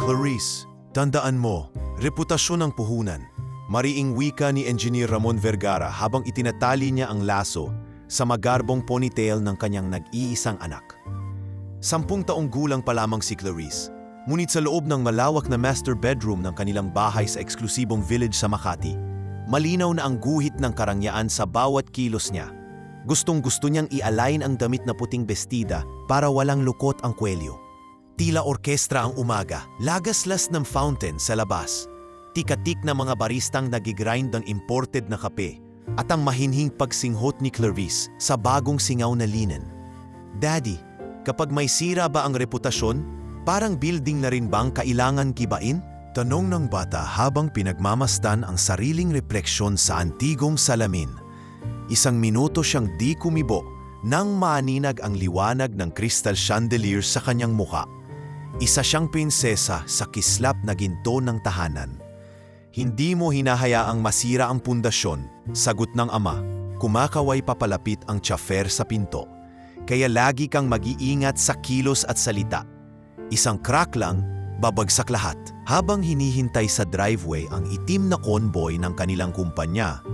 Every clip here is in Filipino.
Clarice, tandaan mo, reputasyon ng puhunan. Mariing wika ni Engineer Ramon Vergara habang itinatali niya ang laso sa magarbong ponytail ng kanyang nag-iisang anak. 10 taong gulang pa lamang si Clarice, ngunit sa loob ng malawak na master bedroom ng kanilang bahay sa eksklusibong village sa Makati, malinaw na ang guhit ng karangyaan sa bawat kilos niya. Gustong-gusto niyang i-align ang damit na puting bestida para walang lukot ang kwelyo. Tila orkestra ang umaga, lagaslas ng fountain sa labas, tikatik na mga baristang nagigrind ng imported na kape, at ang mahinhing pagsinghot ni Clarice sa bagong singaw na linen. Daddy, kapag may sira ba ang reputasyon, parang building na rin bang kailangan kibain? Tanong ng bata habang pinagmamastan ang sariling refleksyon sa antigong salamin. 1 minuto siyang di kumibo nang maaninag ang liwanag ng crystal chandelier sa kanyang muka. Isa siyang prinsesa sa kislap na ginto ng tahanan. Hindi mo hinahayaang masira ang pundasyon, sagot ng ama. Kumakaway papalapit ang tsafer sa pinto. Kaya lagi kang mag-iingat sa kilos at salita. Isang crack lang, babagsak lahat. Habang hinihintay sa driveway ang itim na convoy ng kanilang kumpanya,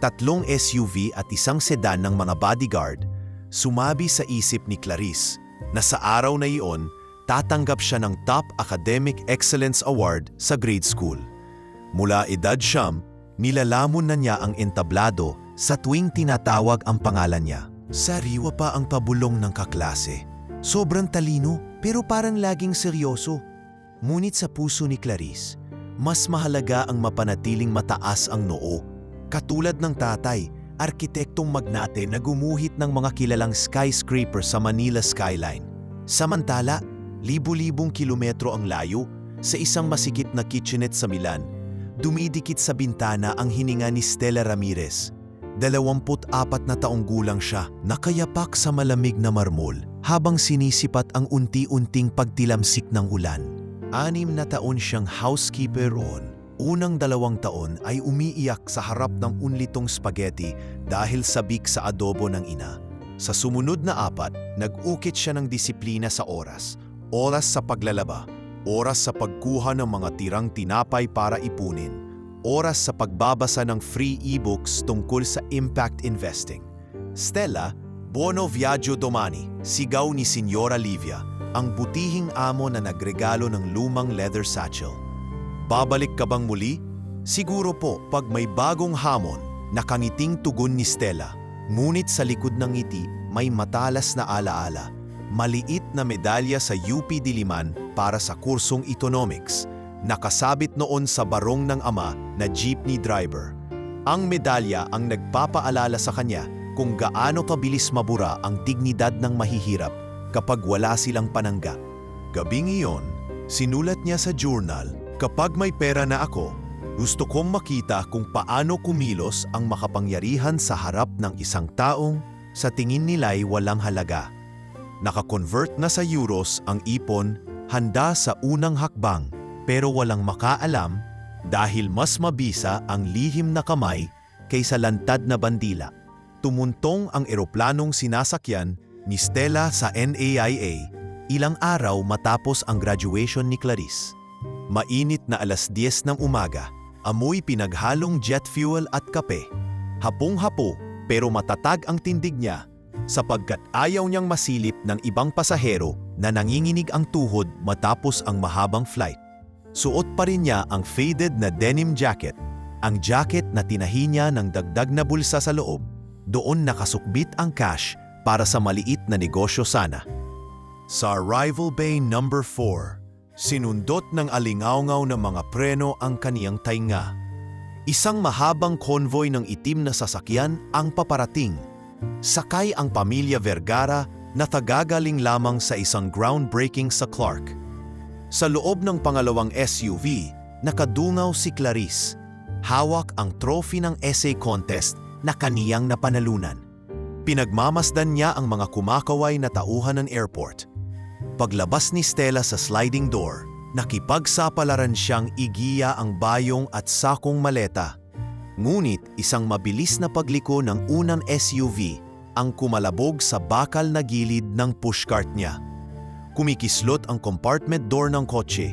3 SUV at 1 sedan ng mga bodyguard, sumabi sa isip ni Clarice na sa araw na iyon, tatanggap siya ng Top Academic Excellence Award sa grade school. Mula edad 9, nilalamon na niya ang entablado sa tuwing tinatawag ang pangalan niya. Sariwa pa ang pabulong ng kaklase. Sobrang talino pero parang laging seryoso. Ngunit sa puso ni Clarice, mas mahalaga ang mapanatiling mataas ang noo. Katulad ng tatay, arkitektong magnate na gumuhit ng mga kilalang skyscraper sa Manila skyline. Samantala, libu-libong kilometro ang layo sa isang masikip na kitchenette sa Milan. Dumidikit sa bintana ang hininga ni Stella Ramirez. 24 na taong gulang siya, nakayapak sa malamig na marmol habang sinisipat ang unti-unting pagtilamsik ng ulan. 6 na taon siyang housekeeper roon. Unang 2 taon ay umiiyak sa harap ng unlitong spaghetti dahil sabik sa adobo ng ina. Sa sumunod na 4, nag-ukit siya ng disiplina sa oras. Oras sa paglalaba, oras sa pagkuha ng mga tirang tinapay para ipunin, oras sa pagbabasa ng free e-books tungkol sa impact investing. Stella, Buono Viaggio Domani, sigaw ni Senyora Livia, ang butihing amo na nagregalo ng lumang leather satchel. Babalik ka bang muli? Siguro po pag may bagong hamon, nakangiting tugon ni Stella. Ngunit sa likod ng ngiti, may matalas na alaala. Maliit na medalya sa UP Diliman para sa kursong economics, nakasabit noon sa barong ng ama na jeepney driver. Ang medalya ang nagpapaalala sa kanya kung gaano kabilis mabura ang dignidad ng mahihirap kapag wala silang panangga. Gabing iyon, sinulat niya sa journal, "Kapag may pera na ako, gusto kong makita kung paano kumilos ang makapangyarihan sa harap ng isang taong sa tingin nila'y walang halaga." Naka-convert na sa euros ang ipon, handa sa unang hakbang, pero walang makaalam dahil mas mabisa ang lihim na kamay kaysa lantad na bandila. Tumuntong ang eroplanong sinasakyan ni Stella sa NAIA ilang araw matapos ang graduation ni Clarice. Mainit na 10:00 ng umaga, amoy pinaghalong jet fuel at kape. Hapong-hapo pero matatag ang tindig niya sapagkat ayaw niyang masilip ng ibang pasahero na nanginginig ang tuhod matapos ang mahabang flight. Suot pa rin niya ang faded na denim jacket, ang jacket na tinahi niya ng dagdag na bulsa sa loob. Doon nakasukbit ang cash para sa maliit na negosyo sana. Sa Arrival Bay No. 4, sinundot ng alingawngaw ng mga preno ang kaniyang tainga. Isang mahabang konvoy ng itim na sasakyan ang paparating. Sakay ang pamilya Vergara na tagagaling lamang sa isang groundbreaking sa Clark. Sa loob ng pangalawang SUV, nakadungaw si Clarice. Hawak ang trophy ng essay contest na kaniyang napanalunan. Pinagmamasdan niya ang mga kumakaway na tauhan ng airport. Paglabas ni Stella sa sliding door, nakipagsapalaran siyang igiya ang bayong at sakong maleta. Ngunit isang mabilis na pagliko ng unang SUV ang kumalabog sa bakal na gilid ng pushcart niya. Kumikislot ang compartment door ng kotse.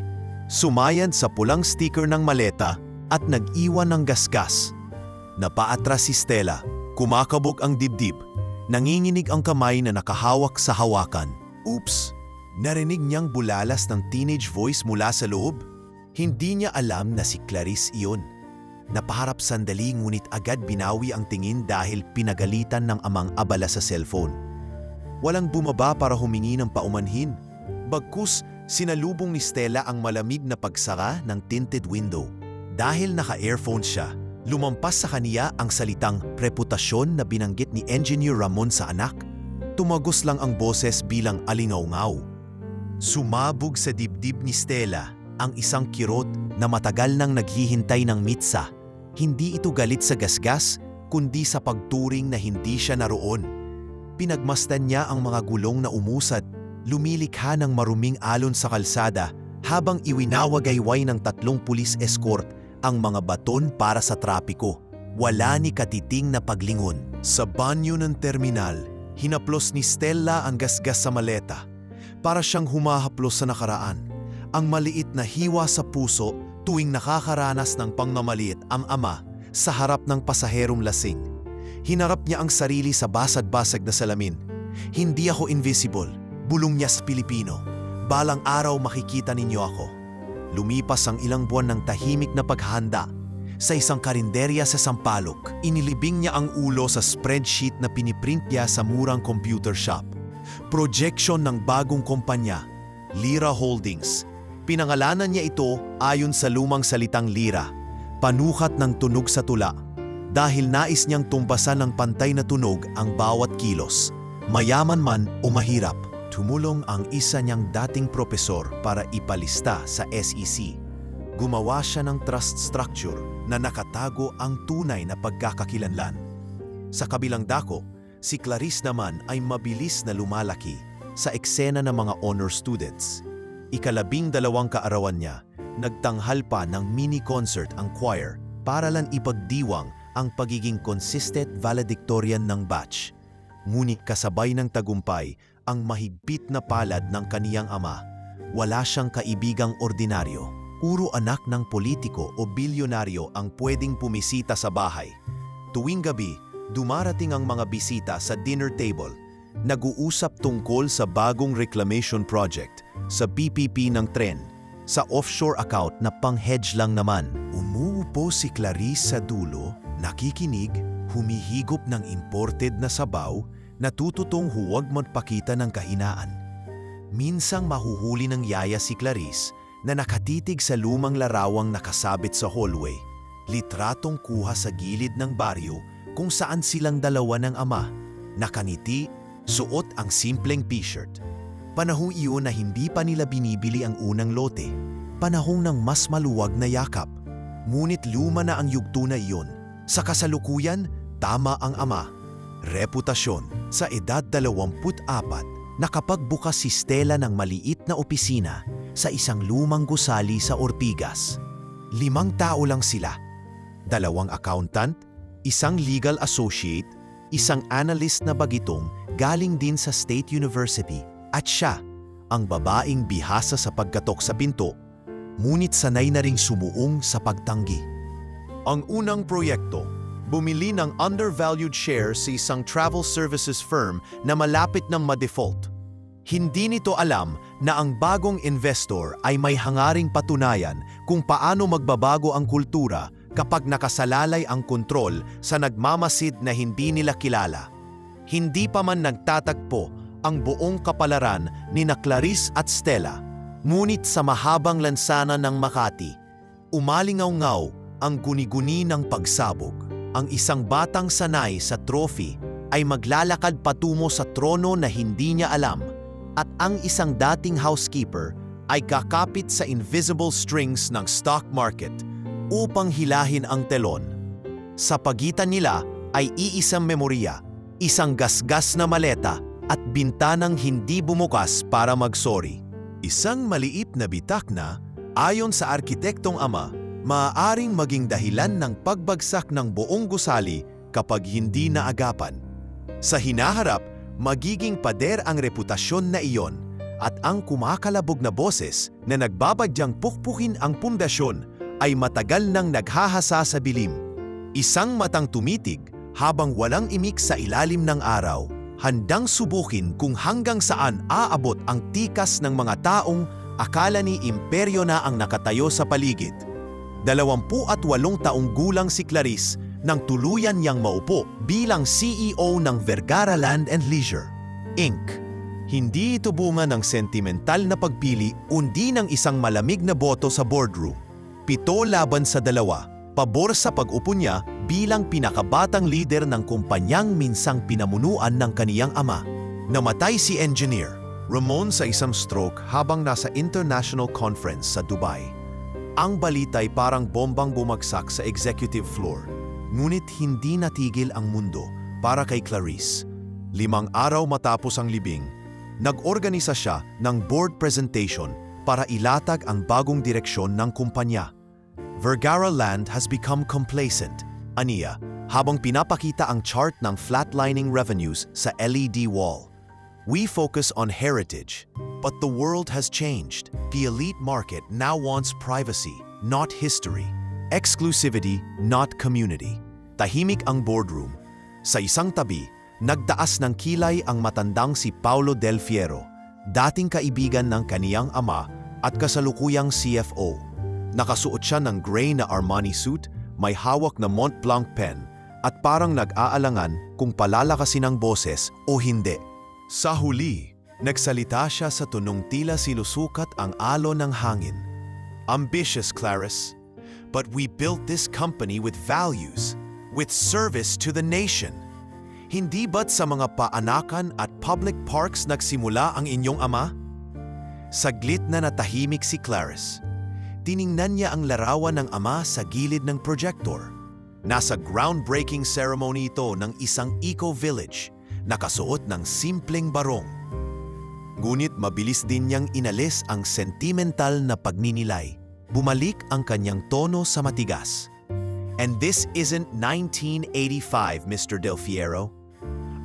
Sumayad sa pulang sticker ng maleta at nag-iwan ng gasgas. Napaatras si Stella, kumakabog ang dibdib. Nanginginig ang kamay na nakahawak sa hawakan. Oops! Narinig niyang bulalas ng teenage voice mula sa loob. Hindi niya alam na si Clarice iyon. Napaharap sandali ngunit agad binawi ang tingin dahil pinagalitan ng amang abala sa cellphone. Walang bumaba para humingi ng paumanhin. Bagkus, sinalubong ni Stella ang malamig na pagsara ng tinted window. Dahil naka-earphone siya, lumampas sa kaniya ang salitang reputasyon na binanggit ni Engineer Ramon sa anak. Tumagos lang ang boses bilang alingaw-ngaw. Sumabog sa dibdib ni Stella ang isang kirot na matagal nang naghihintay ng mitsa. Hindi ito galit sa gasgas, kundi sa pagturing na hindi siya naroon. Pinagmasdan niya ang mga gulong na umusad, lumilikha ng maruming alon sa kalsada habang iwinawagayway ng 3 pulis escort ang mga baton para sa trapiko. Wala ni katiting na paglingon. Sa banyo ng terminal, hinaplos ni Stella ang gasgas sa maleta. Para siyang humahaplos sa nakaraan. Ang maliit na hiwa sa puso tuwing nakakaranas ng pangmamaliit ang ama sa harap ng pasaherong lasing. Hinarap niya ang sarili sa basag-basag na salamin. Hindi ako invisible, bulong niya sa Pilipino. Balang araw makikita ninyo ako. Lumipas ang ilang buwan ng tahimik na paghahanda. Sa isang karinderya sa Sampaloc, inilibing niya ang ulo sa spreadsheet na piniprint niya sa murang computer shop. Projection ng bagong kumpanya, Lira Holdings. Pinangalanan niya ito ayon sa lumang salitang lira, panukat ng tunog sa tula. Dahil nais niyang tumbasan ng pantay na tunog ang bawat kilos, mayaman man o mahirap. Tumulong ang isa niyang dating propesor para ipalista sa SEC. Gumawa siya ng trust structure na nakatago ang tunay na pagkakakilanlan. Sa kabilang dako, si Clarice naman ay mabilis na lumalaki sa eksena ng mga honor students. 12 kaarawan niya, nagtanghal pa ng mini-concert ang choir para lang ipagdiwang ang pagiging consistent valedictorian ng batch. Ngunit kasabay ng tagumpay, ang mahigpit na palad ng kaniyang ama. Wala siyang kaibigang ordinaryo. Puro anak ng politiko o bilyonaryo ang pwedeng pumisita sa bahay. Tuwing gabi, dumarating ang mga bisita sa dinner table. Nag-uusap tungkol sa bagong reclamation project, sa PPP ng tren, sa offshore account na pang-hedge lang naman. Umuupo si Clarice sa dulo, nakikinig, humihigop ng imported na sabaw, natututong huwag magpakita ng kahinaan. Minsang mahuhuli ng yaya si Clarice na nakatitig sa lumang larawang nakasabit sa hallway, litratong kuha sa gilid ng baryo kung saan silang dalawa ng ama, nakaniti, suot ang simpleng t-shirt. Panahong iyon na hindi pa nila binibili ang unang lote, panahong ng mas maluwag na yakap. Ngunit luma na ang yugto na iyon. Sa kasalukuyan, tama ang ama. Reputasyon. Sa edad 24, nakapagbukas si Stella ng maliit na opisina sa isang lumang gusali sa Ortigas. 5 tao lang sila. 2 accountant, 1 legal associate, 1 analyst na bagitong galing din sa State University, at siya, ang babaeng bihasa sa pagkatok sa pinto, ngunit sanay na ring sumuong sa pagtanggi. Ang unang proyekto, bumili ng undervalued shares sa isang travel services firm na malapit ng ma-default. Hindi nito alam na ang bagong investor ay may hangaring patunayan kung paano magbabago ang kultura kapag nakasalalay ang kontrol sa nagmamasid na hindi nila kilala. Hindi pa man nagtatagpo ang buong kapalaran ni na Clarice at Stella, ngunit sa mahabang lansana ng Makati, umalingaw-ngaw ang guni-guni ng pagsabog. Ang isang batang sanay sa trophy ay maglalakad patungo sa trono na hindi niya alam, at ang isang dating housekeeper ay kakapit sa invisible strings ng stock market upang hilahin ang telon. Sa pagitan nila ay iisang memorya, isang gasgas na maleta at bintanang hindi bumukas para mag-sorry. Isang maliit na bitakna, ayon sa arkitektong ama, maaaring maging dahilan ng pagbagsak ng buong gusali kapag hindi naagapan. Sa hinaharap, magiging pader ang reputasyon na iyon at ang kumakalabog na boses na nagbabadyang pukpukin ang pundasyon ay matagal nang naghahasa sa bilim. Isang matang tumitig habang walang imik sa ilalim ng araw, handang subukin kung hanggang saan aabot ang tikas ng mga taong akala ni imperyo na ang nakatayo sa paligid. 28 taong gulang si Clarice nang tuluyan niyang maupo bilang CEO ng Vergara Land and Leisure, Inc. Hindi ito bunga ng sentimental na pagpili undi ng isang malamig na boto sa boardroom. 7 laban sa 2, pabor sa pag-upo niya bilang pinakabatang leader ng kumpanyang minsang pinamunuan ng kaniyang ama. Namatay si Engineer Ramon sa isang stroke habang nasa international conference sa Dubai. Ang balita'y parang bombang bumagsak sa executive floor. Ngunit hindi natigil ang mundo para kay Clarice. 5 araw matapos ang libing, nag-organisa siya ng board presentation para ilatag ang bagong direksyon ng kumpanya. Vergara Land has become complacent, aniya, habang pinapakita ang chart ng flatlining revenues sa LED wall. We focus on heritage, but the world has changed. The elite market now wants privacy, not history. Exclusivity, not community. Tahimik ang boardroom. Sa isang tabi, nagdaas ng kilay ang matandang si Paulo Del Fiero, dating kaibigan ng kaniyang ama at kasalukuyang CFO. Nakasuot siya ng gray na Armani suit, may hawak na Montblanc pen, at parang nag-aalangan kung palalakasin ang boses o hindi. Sa huli, nagsalita siya sa tunong tila sinusukat ang alon ng hangin. Ambitious, Clarice. But we built this company with values, with service to the nation. Hindi ba't sa mga paanakan at public parks nagsimula ang inyong ama? Saglit na natahimik si Clarice. Tiningnan niya ang larawan ng ama sa gilid ng projector. Nasa groundbreaking ceremony ito ng isang eco-village, nakasuot ng simpleng barong. Ngunit mabilis din niyang inalis ang sentimental na pagninilay. Bumalik ang kanyang tono sa matigas. And this isn't 1985, Mr. Del Fiero.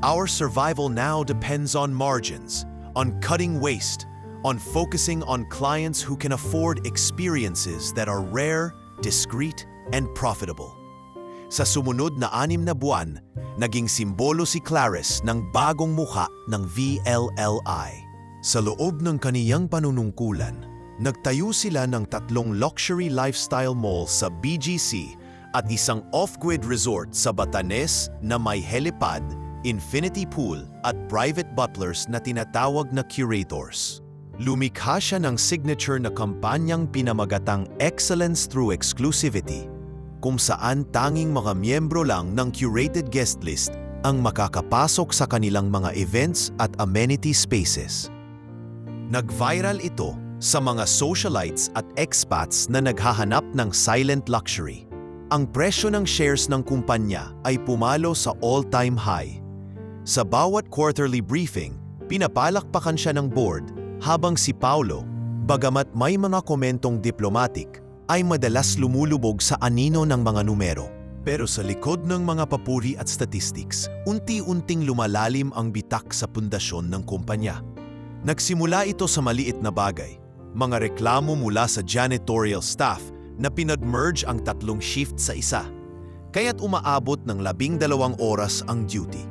Our survival now depends on margins, on cutting waste, on focusing on clients who can afford experiences that are rare, discreet, and profitable. Sa sumunod na 6 na buwan, naging simbolo si Clarice ng bagong mukha ng VLLI. Sa loob ng kaniyang panunungkulan, nagtayo sila ng 3 luxury lifestyle malls sa BGC at isang off-grid resort sa Batanes na may helipad, infinity pool at private butlers na tinatawag na curators. Lumikha siya ng signature na kampanyang pinamagatang Excellence Through Exclusivity, kung saan tanging mga miyembro lang ng curated guest list ang makakapasok sa kanilang mga events at amenity spaces. Nag-viral ito sa mga socialites at expats na naghahanap ng silent luxury. Ang presyo ng shares ng kumpanya ay pumalo sa all-time high. Sa bawat quarterly briefing, pinapalakpakan siya ng board habang si Paulo, bagamat may mga komentong diplomatic, ay madalas lumulubog sa anino ng mga numero. Pero sa likod ng mga papuri at statistics, unti-unting lumalalim ang bitak sa pundasyon ng kumpanya. Nagsimula ito sa maliit na bagay, mga reklamo mula sa janitorial staff na pinag-merge ang 3 shift sa isa, kaya't umaabot ng 12 oras ang duty.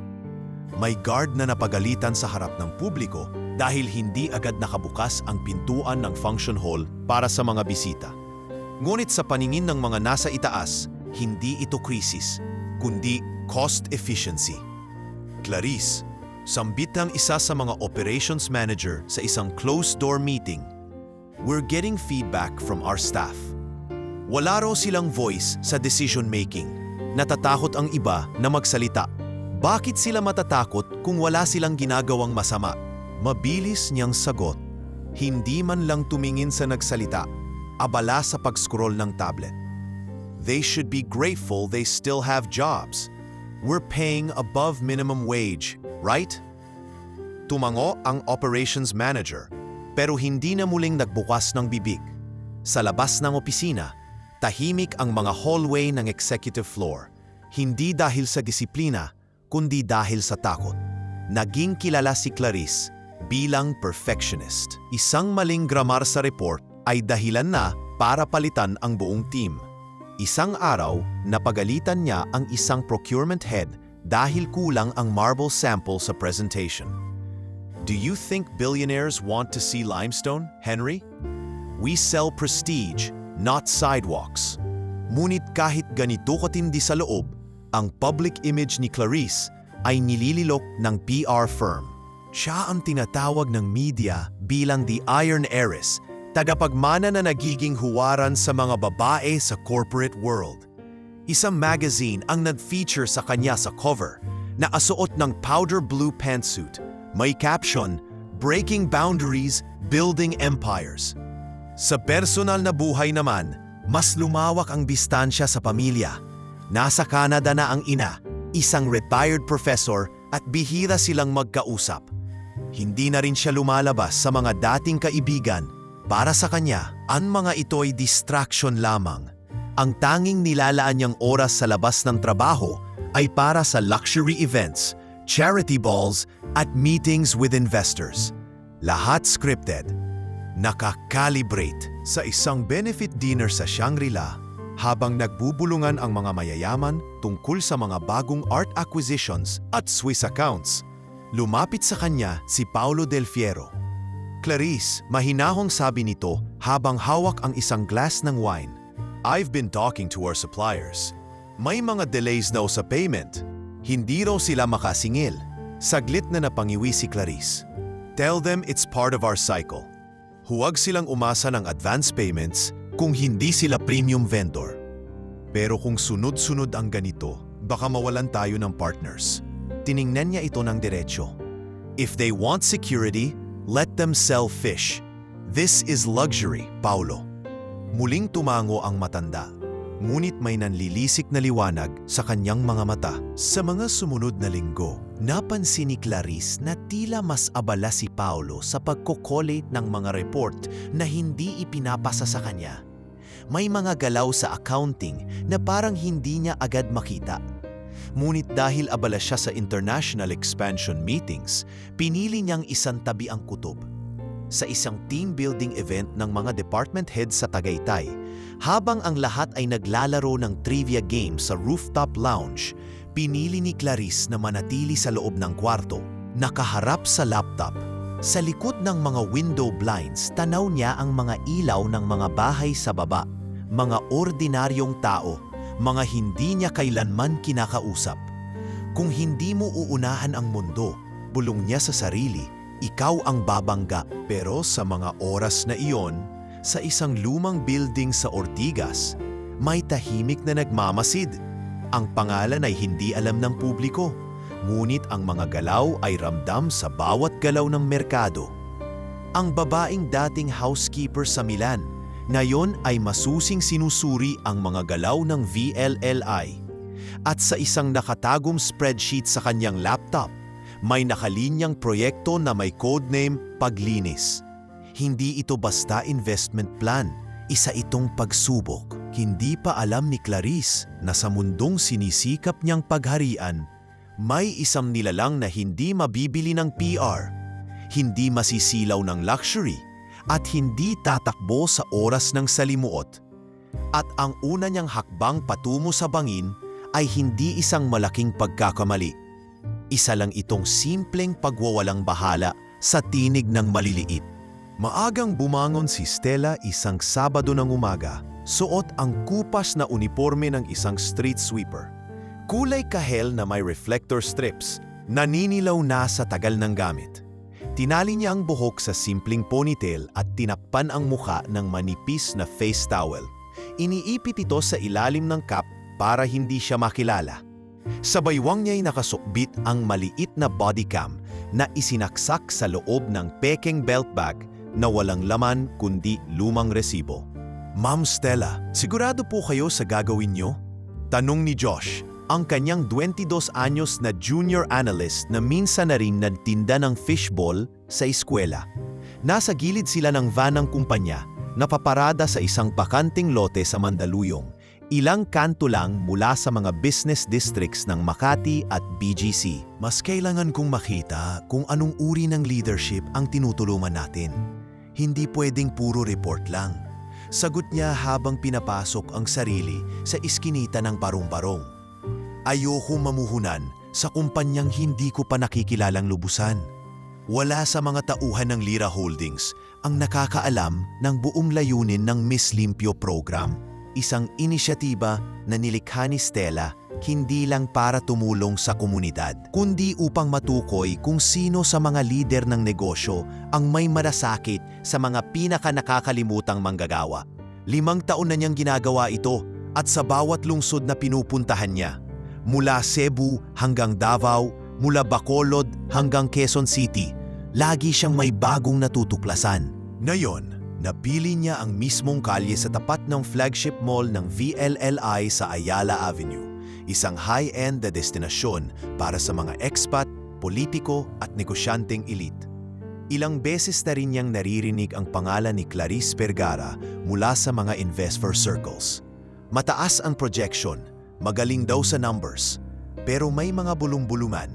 May guard na napagalitan sa harap ng publiko dahil hindi agad nakabukas ang pintuan ng function hall para sa mga bisita. Ngunit sa paningin ng mga nasa itaas, hindi ito krisis, kundi cost efficiency. Clarice, sambit ng isa sa mga operations manager sa isang closed-door meeting. We're getting feedback from our staff. Wala raw silang voice sa decision-making. Natatakot ang iba na magsalita. Bakit sila matatakot kung wala silang ginagawang masama? Mabilis niyang sagot. Hindi man lang tumingin sa nagsalita, abala sa pag-scroll ng tablet. They should be grateful they still have jobs. We're paying above minimum wage, right? Tumango ang operations manager, pero hindi na muling nagbukas ng bibig. Sa labas ng opisina, tahimik ang mga hallway ng executive floor, hindi dahil sa disiplina, kundi dahil sa takot. Naging kilala si Clarice bilang perfectionist. Isang maling grammar sa report ay dahilan na para palitan ang buong team. Isang araw, napagalitan niya ang isang procurement head dahil kulang ang marble sample sa presentation. Do you think billionaires want to see limestone, Henry? We sell prestige, not sidewalks. Ngunit kahit ganito katindi sa loob, ang public image ni Clarice ay nilililok ng PR firm. Siya ang tinatawag ng media bilang the Iron Heiress, tagapagmana na nagiging huwaran sa mga babae sa corporate world. Isang magazine ang nag-feature sa kanya sa cover, nakasuot ng powder blue pantsuit. May caption, "Breaking Boundaries, Building Empires." Sa personal na buhay naman, mas lumawak ang distansya sa pamilya. Nasa Canada na ang ina, isang retired professor at bihira silang magkausap. Hindi na rin siya lumalabas sa mga dating kaibigan. Para sa kanya, ang mga ito'y distraction lamang. Ang tanging nilalaan niyang oras sa labas ng trabaho ay para sa luxury events, charity balls, at meetings with investors. Lahat scripted. Nakakalibrate sa isang benefit dinner sa Shangri-La habang nagbubulungan ang mga mayayaman tungkol sa mga bagong art acquisitions at Swiss accounts. Lumapit sa kanya si Paulo Del Fierro. Clarice, mahinahong sabi nito habang hawak ang isang glass ng wine. I've been talking to our suppliers. May mga delays daw sa payment. Hindi raw sila makasingil. Saglit na napangiwi si Clarice. Tell them it's part of our cycle. Huwag silang umasa ng advance payments kung hindi sila premium vendor. Pero kung sunod-sunod ang ganito, baka mawalan tayo ng partners. Tiningnan niya ito ng diretsyo. If they want security, let them sell fish. This is luxury, Paulo. Muling tumango ang matanda. Ngunit may nanlilisik na liwanag sa kanyang mga mata. Sa mga sumunod na linggo, napansin ni Clarice na tila mas abala si Paulo sa pagko-collate ng mga report na hindi ipinapasa sa kanya. May mga galaw sa accounting na parang hindi niya agad makita. Ngunit dahil abala siya sa international expansion meetings, pinili niyang isantabi ang kutob. Sa isang team building event ng mga department heads sa Tagaytay, habang ang lahat ay naglalaro ng trivia game sa rooftop lounge, pinili ni Clarice na manatili sa loob ng kwarto, nakaharap sa laptop. Sa likod ng mga window blinds, tanaw niya ang mga ilaw ng mga bahay sa baba, mga ordinaryong tao, mga hindi niya kailanman kinakausap. Kung hindi mo uunahan ang mundo, bulong niya sa sarili, ikaw ang babangga. Pero sa mga oras na iyon, sa isang lumang building sa Ortigas, may tahimik na nagmamasid. Ang pangalan ay hindi alam ng publiko, ngunit ang mga galaw ay ramdam sa bawat galaw ng merkado. Ang babaeng dating housekeeper sa Milan, ngayon ay masusing sinusuri ang mga galaw ng VLLI. At sa isang nakatagong spreadsheet sa kanyang laptop, may nakalinyang proyekto na may codename Paglinis. Hindi ito basta investment plan, isa itong pagsubok. Hindi pa alam ni Clarice na sa mundong sinisikap niyang pagharian, may isang nilalang na hindi mabibili ng PR, hindi masisilaw ng luxury, at hindi tatakbo sa oras ng salimuot. At ang una niyang hakbang patungo sa bangin ay hindi isang malaking pagkakamali. Isa lang itong simpleng pagwawalang bahala sa tinig ng maliliit. Maagang bumangon si Stella isang Sabado ng umaga, suot ang kupas na uniforme ng isang street sweeper. Kulay kahel na may reflector strips, naninilaw na sa tagal ng gamit. Tinali niya ang buhok sa simpleng ponytail at tinakpan ang muka ng manipis na face towel. Iniipit ito sa ilalim ng cap para hindi siya makilala. Sa baywang niya'y nakasukbit ang maliit na body cam na isinaksak sa loob ng peking belt bag na walang laman kundi lumang resibo. Ma'am Stella, sigurado po kayo sa gagawin niyo? Tanong ni Josh, ang kanyang 22 anyos na junior analyst na minsan na rin nagtinda ng fishball sa eskwela. Nasa gilid sila ng van ng kumpanya na paparada sa isang bakanting lote sa Mandaluyong, Ilang kanto lang mula sa mga business districts ng Makati at BGC. Mas kailangan kong makita kung anong uri ng leadership ang tinutulungan natin. Hindi pwedeng puro report lang. Sagot niya habang pinapasok ang sarili sa iskinita ng barong-barong. Ayoko mamuhunan sa kumpanyang hindi ko pa nakikilalang lubusan. Wala sa mga tauhan ng Lira Holdings ang nakakaalam ng buong layunin ng Miss Limpio program. Isang inisyatiba na nilikha ni Stella hindi lang para tumulong sa komunidad, kundi upang matukoy kung sino sa mga lider ng negosyo ang may malasakit sa mga pinaka-nakakalimutang manggagawa. 5 taon na niyang ginagawa ito at sa bawat lungsod na pinupuntahan niya, mula Cebu hanggang Davao, mula Bacolod hanggang Quezon City, lagi siyang may bagong natutuklasan. Ngayon, napili niya ang mismong kalye sa tapat ng flagship mall ng VLLI sa Ayala Avenue, isang high-end na destinasyon para sa mga expat, politiko at negosyanteng elite. Ilang beses na rin niyang naririnig ang pangalan ni Clarice Vergara mula sa mga investor circles. Mataas ang projection, magaling daw sa numbers, pero may mga bulong-bulungan,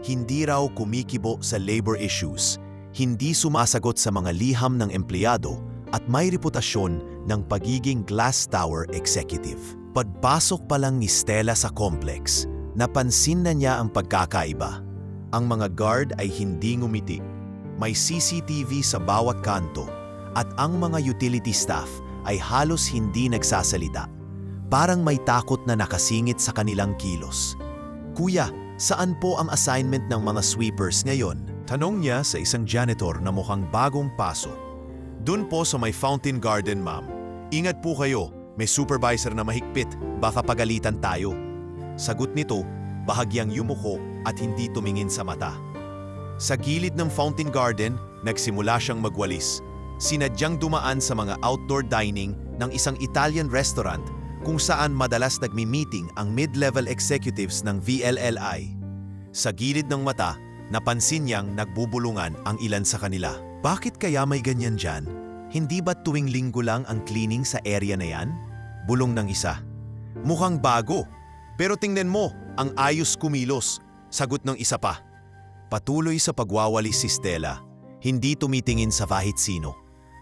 hindi raw kumikibo sa labor issues, hindi sumasagot sa mga liham ng empleyado, at may reputasyon ng pagiging glass tower executive. Pagpasok pa lang ni Stella sa complex, napansin na niya ang pagkakaiba. Ang mga guard ay hindi ngumiti. May CCTV sa bawat kanto at ang mga utility staff ay halos hindi nagsasalita. Parang may takot na nakasingit sa kanilang kilos. "Kuya, saan po ang assignment ng mga sweepers ngayon?" Tanong niya sa isang janitor na mukhang bagong pasok. "Dun po sa may fountain garden, ma'am. Ingat po kayo, may supervisor na mahigpit, baka pagalitan tayo." Sagot nito, bahagyang yumuko at hindi tumingin sa mata. Sa gilid ng fountain garden, nagsimula siyang magwalis. Sinadyang dumaan sa mga outdoor dining ng isang Italian restaurant kung saan madalas nagmi-meeting ang mid-level executives ng VLLI. Sa gilid ng mata, napansin niyang nagbubulungan ang ilan sa kanila. Bakit kaya may ganyan dyan? Hindi ba tuwing linggo lang ang cleaning sa area na yan? Bulong ng isa. Mukhang bago. Pero tingnan mo, ang ayos kumilos. Sagot ng isa pa. Patuloy sa pagwawalis si Stella, hindi tumitingin sa kahit sino.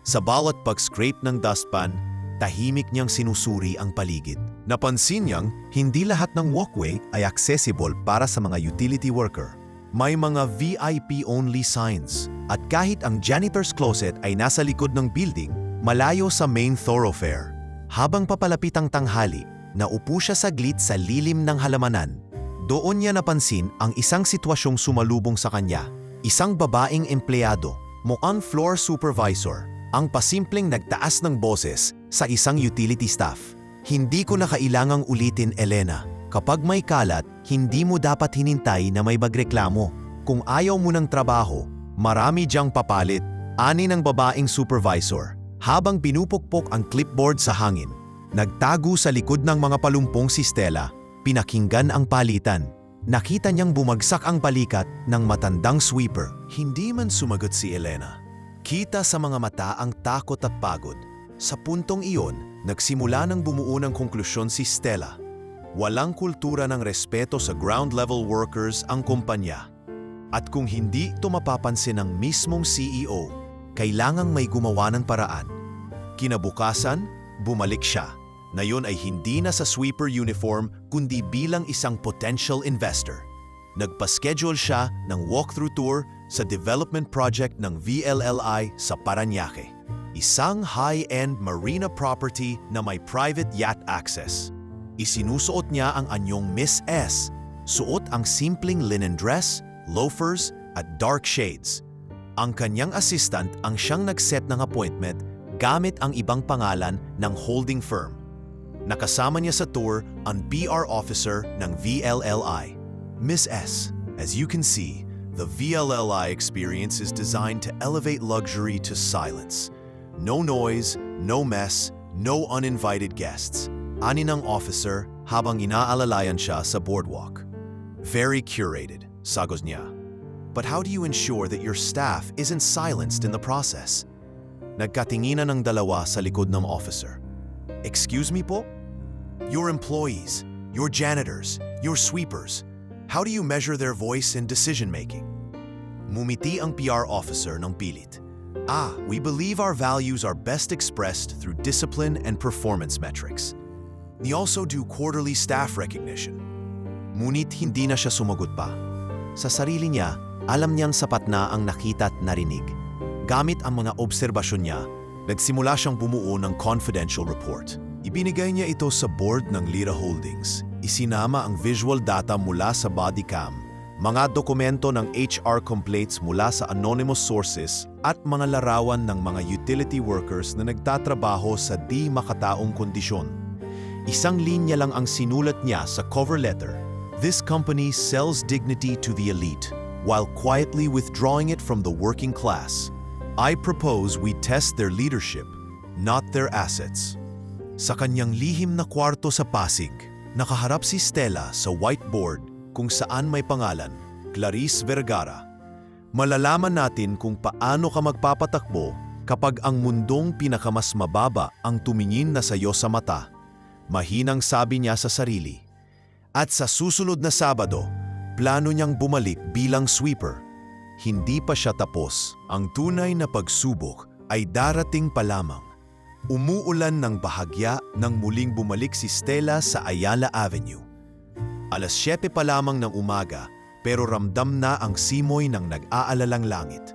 Sa bawat pag-scrape ng dustpan, tahimik niyang sinusuri ang paligid. Napansin niyang hindi lahat ng walkway ay accessible para sa mga utility worker. May mga VIP-only signs at kahit ang janitor's closet ay nasa likod ng building, malayo sa main thoroughfare. Habang papalapit ang tanghali, naupo siya saglit sa lilim ng halamanan. Doon niya napansin ang isang sitwasyong sumalubong sa kanya. Isang babaeng empleyado, mukhang floor supervisor, ang pasimpleng nagtaas ng boses sa isang utility staff. "Hindi ko na kailangang ulitin, Elena. Kapag may kalat, hindi mo dapat hinintay na may magreklamo. Kung ayaw mo ng trabaho, marami diyang papalit," ani ng babaeng supervisor. Habang pinupukpok ang clipboard sa hangin, nagtago sa likod ng mga palumpong si Stella, pinakinggan ang palitan. Nakita niyang bumagsak ang balikat ng matandang sweeper. Hindi man sumagot si Elena. Kita sa mga mata ang takot at pagod. Sa puntong iyon, nagsimula ng bumuo ng konklusyon si Stella. Walang kultura ng respeto sa ground-level workers ang kumpanya. At kung hindi ito mapapansin ng mismong CEO, kailangang may gumawa ng paraan. Kinabukasan, bumalik siya. Ngayon ay hindi na sa sweeper uniform kundi bilang isang potential investor. Nagpa-schedule siya ng walkthrough tour sa development project ng VLLI sa Parañaque. Isang high-end marina property na may private yacht access. Isinusuot niya ang anyong Miss S. Suot ang simpleng linen dress, loafers at dark shades. Ang kanyang assistant ang siyang nag-set ng appointment gamit ang ibang pangalan ng holding firm. Nakasama niya sa tour ang PR officer ng VLLI. Miss S, as you can see, the VLLI experience is designed to elevate luxury to silence. No noise, no mess, no uninvited guests. Ani ng officer habang inaalalayan siya sa boardwalk. Very curated, sagot niya. But how do you ensure that your staff isn't silenced in the process? Nagkatinginan ng dalawa sa likod ng officer. Excuse me po? Your employees, your janitors, your sweepers. How do you measure their voice in decision-making? Mumiti ang PR officer ng pilit. We believe our values are best expressed through discipline and performance metrics. We also do quarterly staff recognition. Ngunit hindi na siya sumagot pa. Sa sarili niya, alam niyang sapat na ang nakita at narinig. Gamit ang mga obserbasyon niya, nagsimula siyang bumuo ng confidential report. Ibinigay niya ito sa board ng Lira Holdings. Isinama ang visual data mula sa body cam, mga dokumento ng HR complaints mula sa anonymous sources at mga larawan ng mga utility workers na nagtatrabaho sa di makataong kondisyon. Isang linya lang ang sinulat niya sa cover letter. This company sells dignity to the elite while quietly withdrawing it from the working class. I propose we test their leadership, not their assets. Sa kanyang lihim na kwarto sa Pasig, nakaharap si Stella sa whiteboard kung saan may pangalan, Clarice Vergara. Malalaman natin kung paano ka magpapatakbo kapag ang mundong pinakamas mababa ang tumingin na sa iyo sa mata. Mahinang sabi niya sa sarili. At sa susunod na Sabado, plano niyang bumalik bilang sweeper. Hindi pa siya tapos. Ang tunay na pagsubok ay darating pa lamang. Umuulan ng bahagya nang muling bumalik si Stella sa Ayala Avenue. Alas 7 pa lamang ng umaga pero ramdam na ang simoy ng nag-aalalang langit.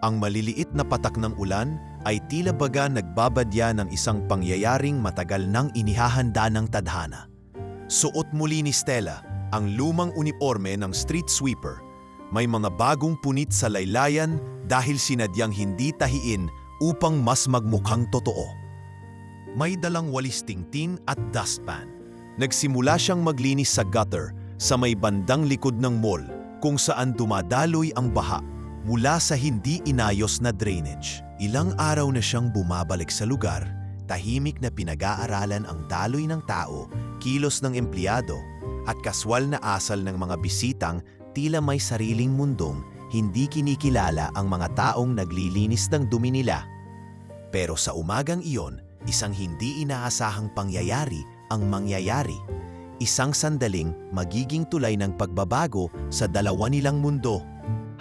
Ang maliliit na patak ng ulan ay tila baga nagbabadya ng isang pangyayaring matagal nang inihahanda ng tadhana. Suot muli ni Stella ang lumang uniforme ng street sweeper. May mga bagong punit sa laylayan dahil sinadyang hindi tahiin upang mas magmukhang totoo. May dalang walis tingtin at dustpan. Nagsimula siyang maglinis sa gutter sa may bandang likod ng mall kung saan dumadaloy ang baha mula sa hindi inayos na drainage. Ilang araw na siyang bumabalik sa lugar, tahimik na pinag-aaralan ang daloy ng tao, kilos ng empleyado, at kaswal na asal ng mga bisitang tila may sariling mundong hindi kinikilala ang mga taong naglilinis ng dumi nila. Pero sa umagang iyon, isang hindi inaasahang pangyayari ang mangyayari. Isang sandaling magiging tulay ng pagbabago sa dalawa nilang mundo.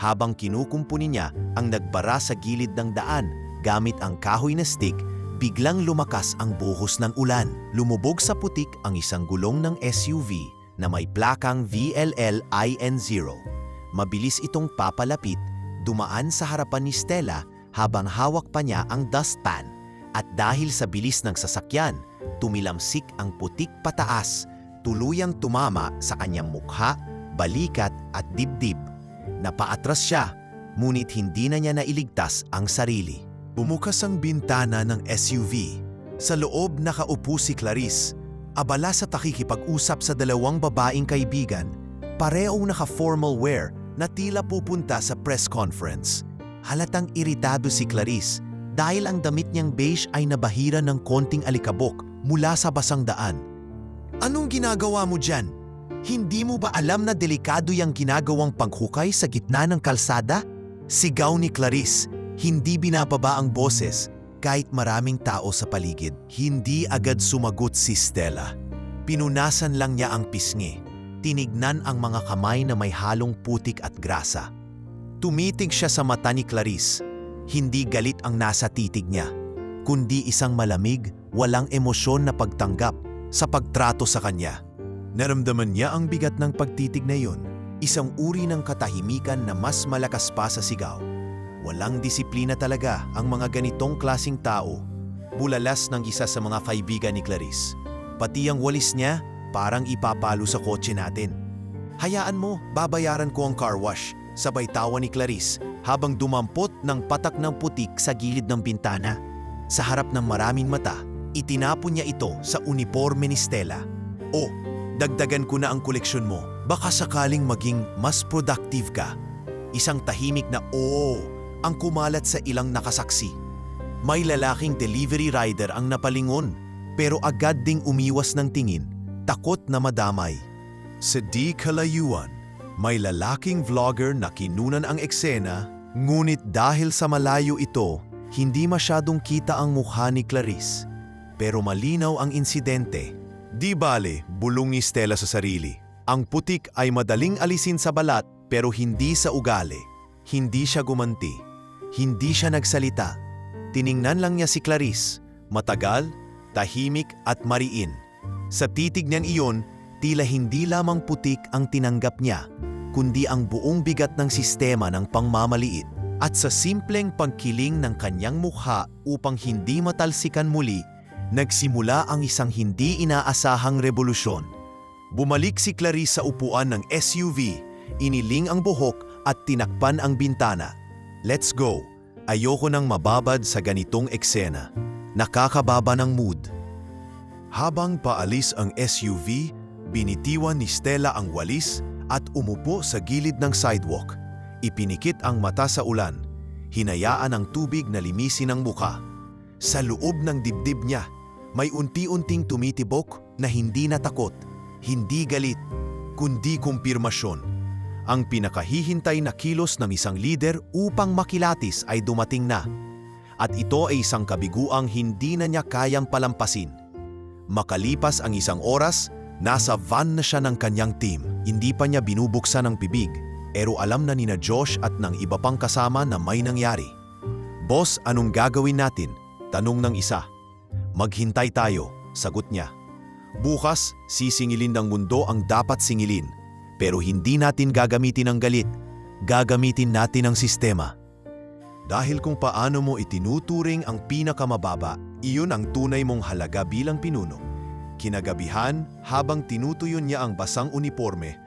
Habang kinukumpuni niya ang nagbara sa gilid ng daan gamit ang kahoy na stick, biglang lumakas ang buhos ng ulan. Lumubog sa putik ang isang gulong ng SUV na may plakang VLLIN0. Mabilis itong papalapit, dumaan sa harapan ni Stella habang hawak pa niya ang dustpan. At dahil sa bilis ng sasakyan, tumilamsik ang putik pataas, tuluyang tumama sa kanyang mukha, balikat at dibdib. Napaatras siya, ngunit hindi na niya nailigtas ang sarili. Bumukas ang bintana ng SUV. Sa loob nakaupo si Clarice, abala sa pakikipag-usap sa dalawang babaeng kaibigan, parehong naka-formal wear na tila pupunta sa press conference. Halatang iritado si Clarice dahil ang damit niyang beige ay nabahira ng konting alikabok mula sa basang daan. Anong ginagawa mo dyan? Hindi mo ba alam na delikado yung ginagawang panghukay sa gitna ng kalsada? Sigaw ni Clarice, hindi binababa ang boses kahit maraming tao sa paligid. Hindi agad sumagot si Stella. Pinunasan lang niya ang pisngi. Tinignan ang mga kamay na may halong putik at grasa. Tumitig siya sa mata ni Clarice. Hindi galit ang nasa titig niya, kundi isang malamig, walang emosyon na pagtanggap sa pagtrato sa kanya. Naramdaman niya ang bigat ng pagtitig na iyon, isang uri ng katahimikan na mas malakas pa sa sigaw. Walang disiplina talaga ang mga ganitong klasing tao. Bulalas ng isa sa mga kaibigan ni Clarice. Pati ang walis niya parang ipapalo sa kotse natin. Hayaan mo, babayaran ko ang car wash, sabay tawa ni Clarice habang dumampot ng patak ng putik sa gilid ng bintana. Sa harap ng maraming mata, itinapon niya ito sa uniforme ni Stella. Oh, dagdagan ko na ang koleksyon mo. Baka sakaling maging mas productive ka. Isang tahimik na oo ang kumalat sa ilang nakasaksi. May lalaking delivery rider ang napalingon pero agad ding umiwas ng tingin, takot na madamay. Sa di kalayuan, may lalaking vlogger na kinunan ang eksena, ngunit dahil sa malayo ito, hindi masyadong kita ang mukha ni Clarice. Pero malinaw ang insidente. Di bale, bulong ni Stella sa sarili. Ang putik ay madaling alisin sa balat pero hindi sa ugali. Hindi siya gumanti. Hindi siya nagsalita. Tiningnan lang niya si Clarice, matagal, tahimik at mariin. Sa titig niyang iyon, tila hindi lamang putik ang tinanggap niya, kundi ang buong bigat ng sistema ng pangmamaliit. At sa simpleng pagkiling ng kanyang mukha upang hindi matalsikan muli, nagsimula ang isang hindi inaasahang revolusyon. Bumalik si Clarice sa upuan ng SUV, iniling ang buhok at tinakpan ang bintana. Let's go! Ayoko nang mababad sa ganitong eksena. Nakakababa ng mood. Habang paalis ang SUV, binitiwan ni Stella ang walis at umupo sa gilid ng sidewalk. Ipinikit ang mata sa ulan. Hinayaan ang tubig na limisin ang muka. Sa loob ng dibdib niya, may unti-unting tumitibok na hindi natakot, hindi galit, kundi kumpirmasyon. Ang pinakahihintay na kilos ng isang lider upang makilatis ay dumating na. At ito ay isang kabiguang hindi na niya kayang palampasin. Makalipas ang isang oras, nasa van na siya ng kanyang team. Hindi pa niya binubuksan ang bibig, pero alam na nina Josh at ng iba pang kasama na may nangyari. Boss, anong gagawin natin? Tanong ng isa. Maghintay tayo, sagot niya. Bukas, sisingilin ng mundo ang dapat singilin. Pero hindi natin gagamitin ang galit, gagamitin natin ang sistema. Dahil kung paano mo itinuturing ang pinakamababa, iyon ang tunay mong halaga bilang pinuno. Kinagabihan, habang tinutuyon niya ang basang uniforme,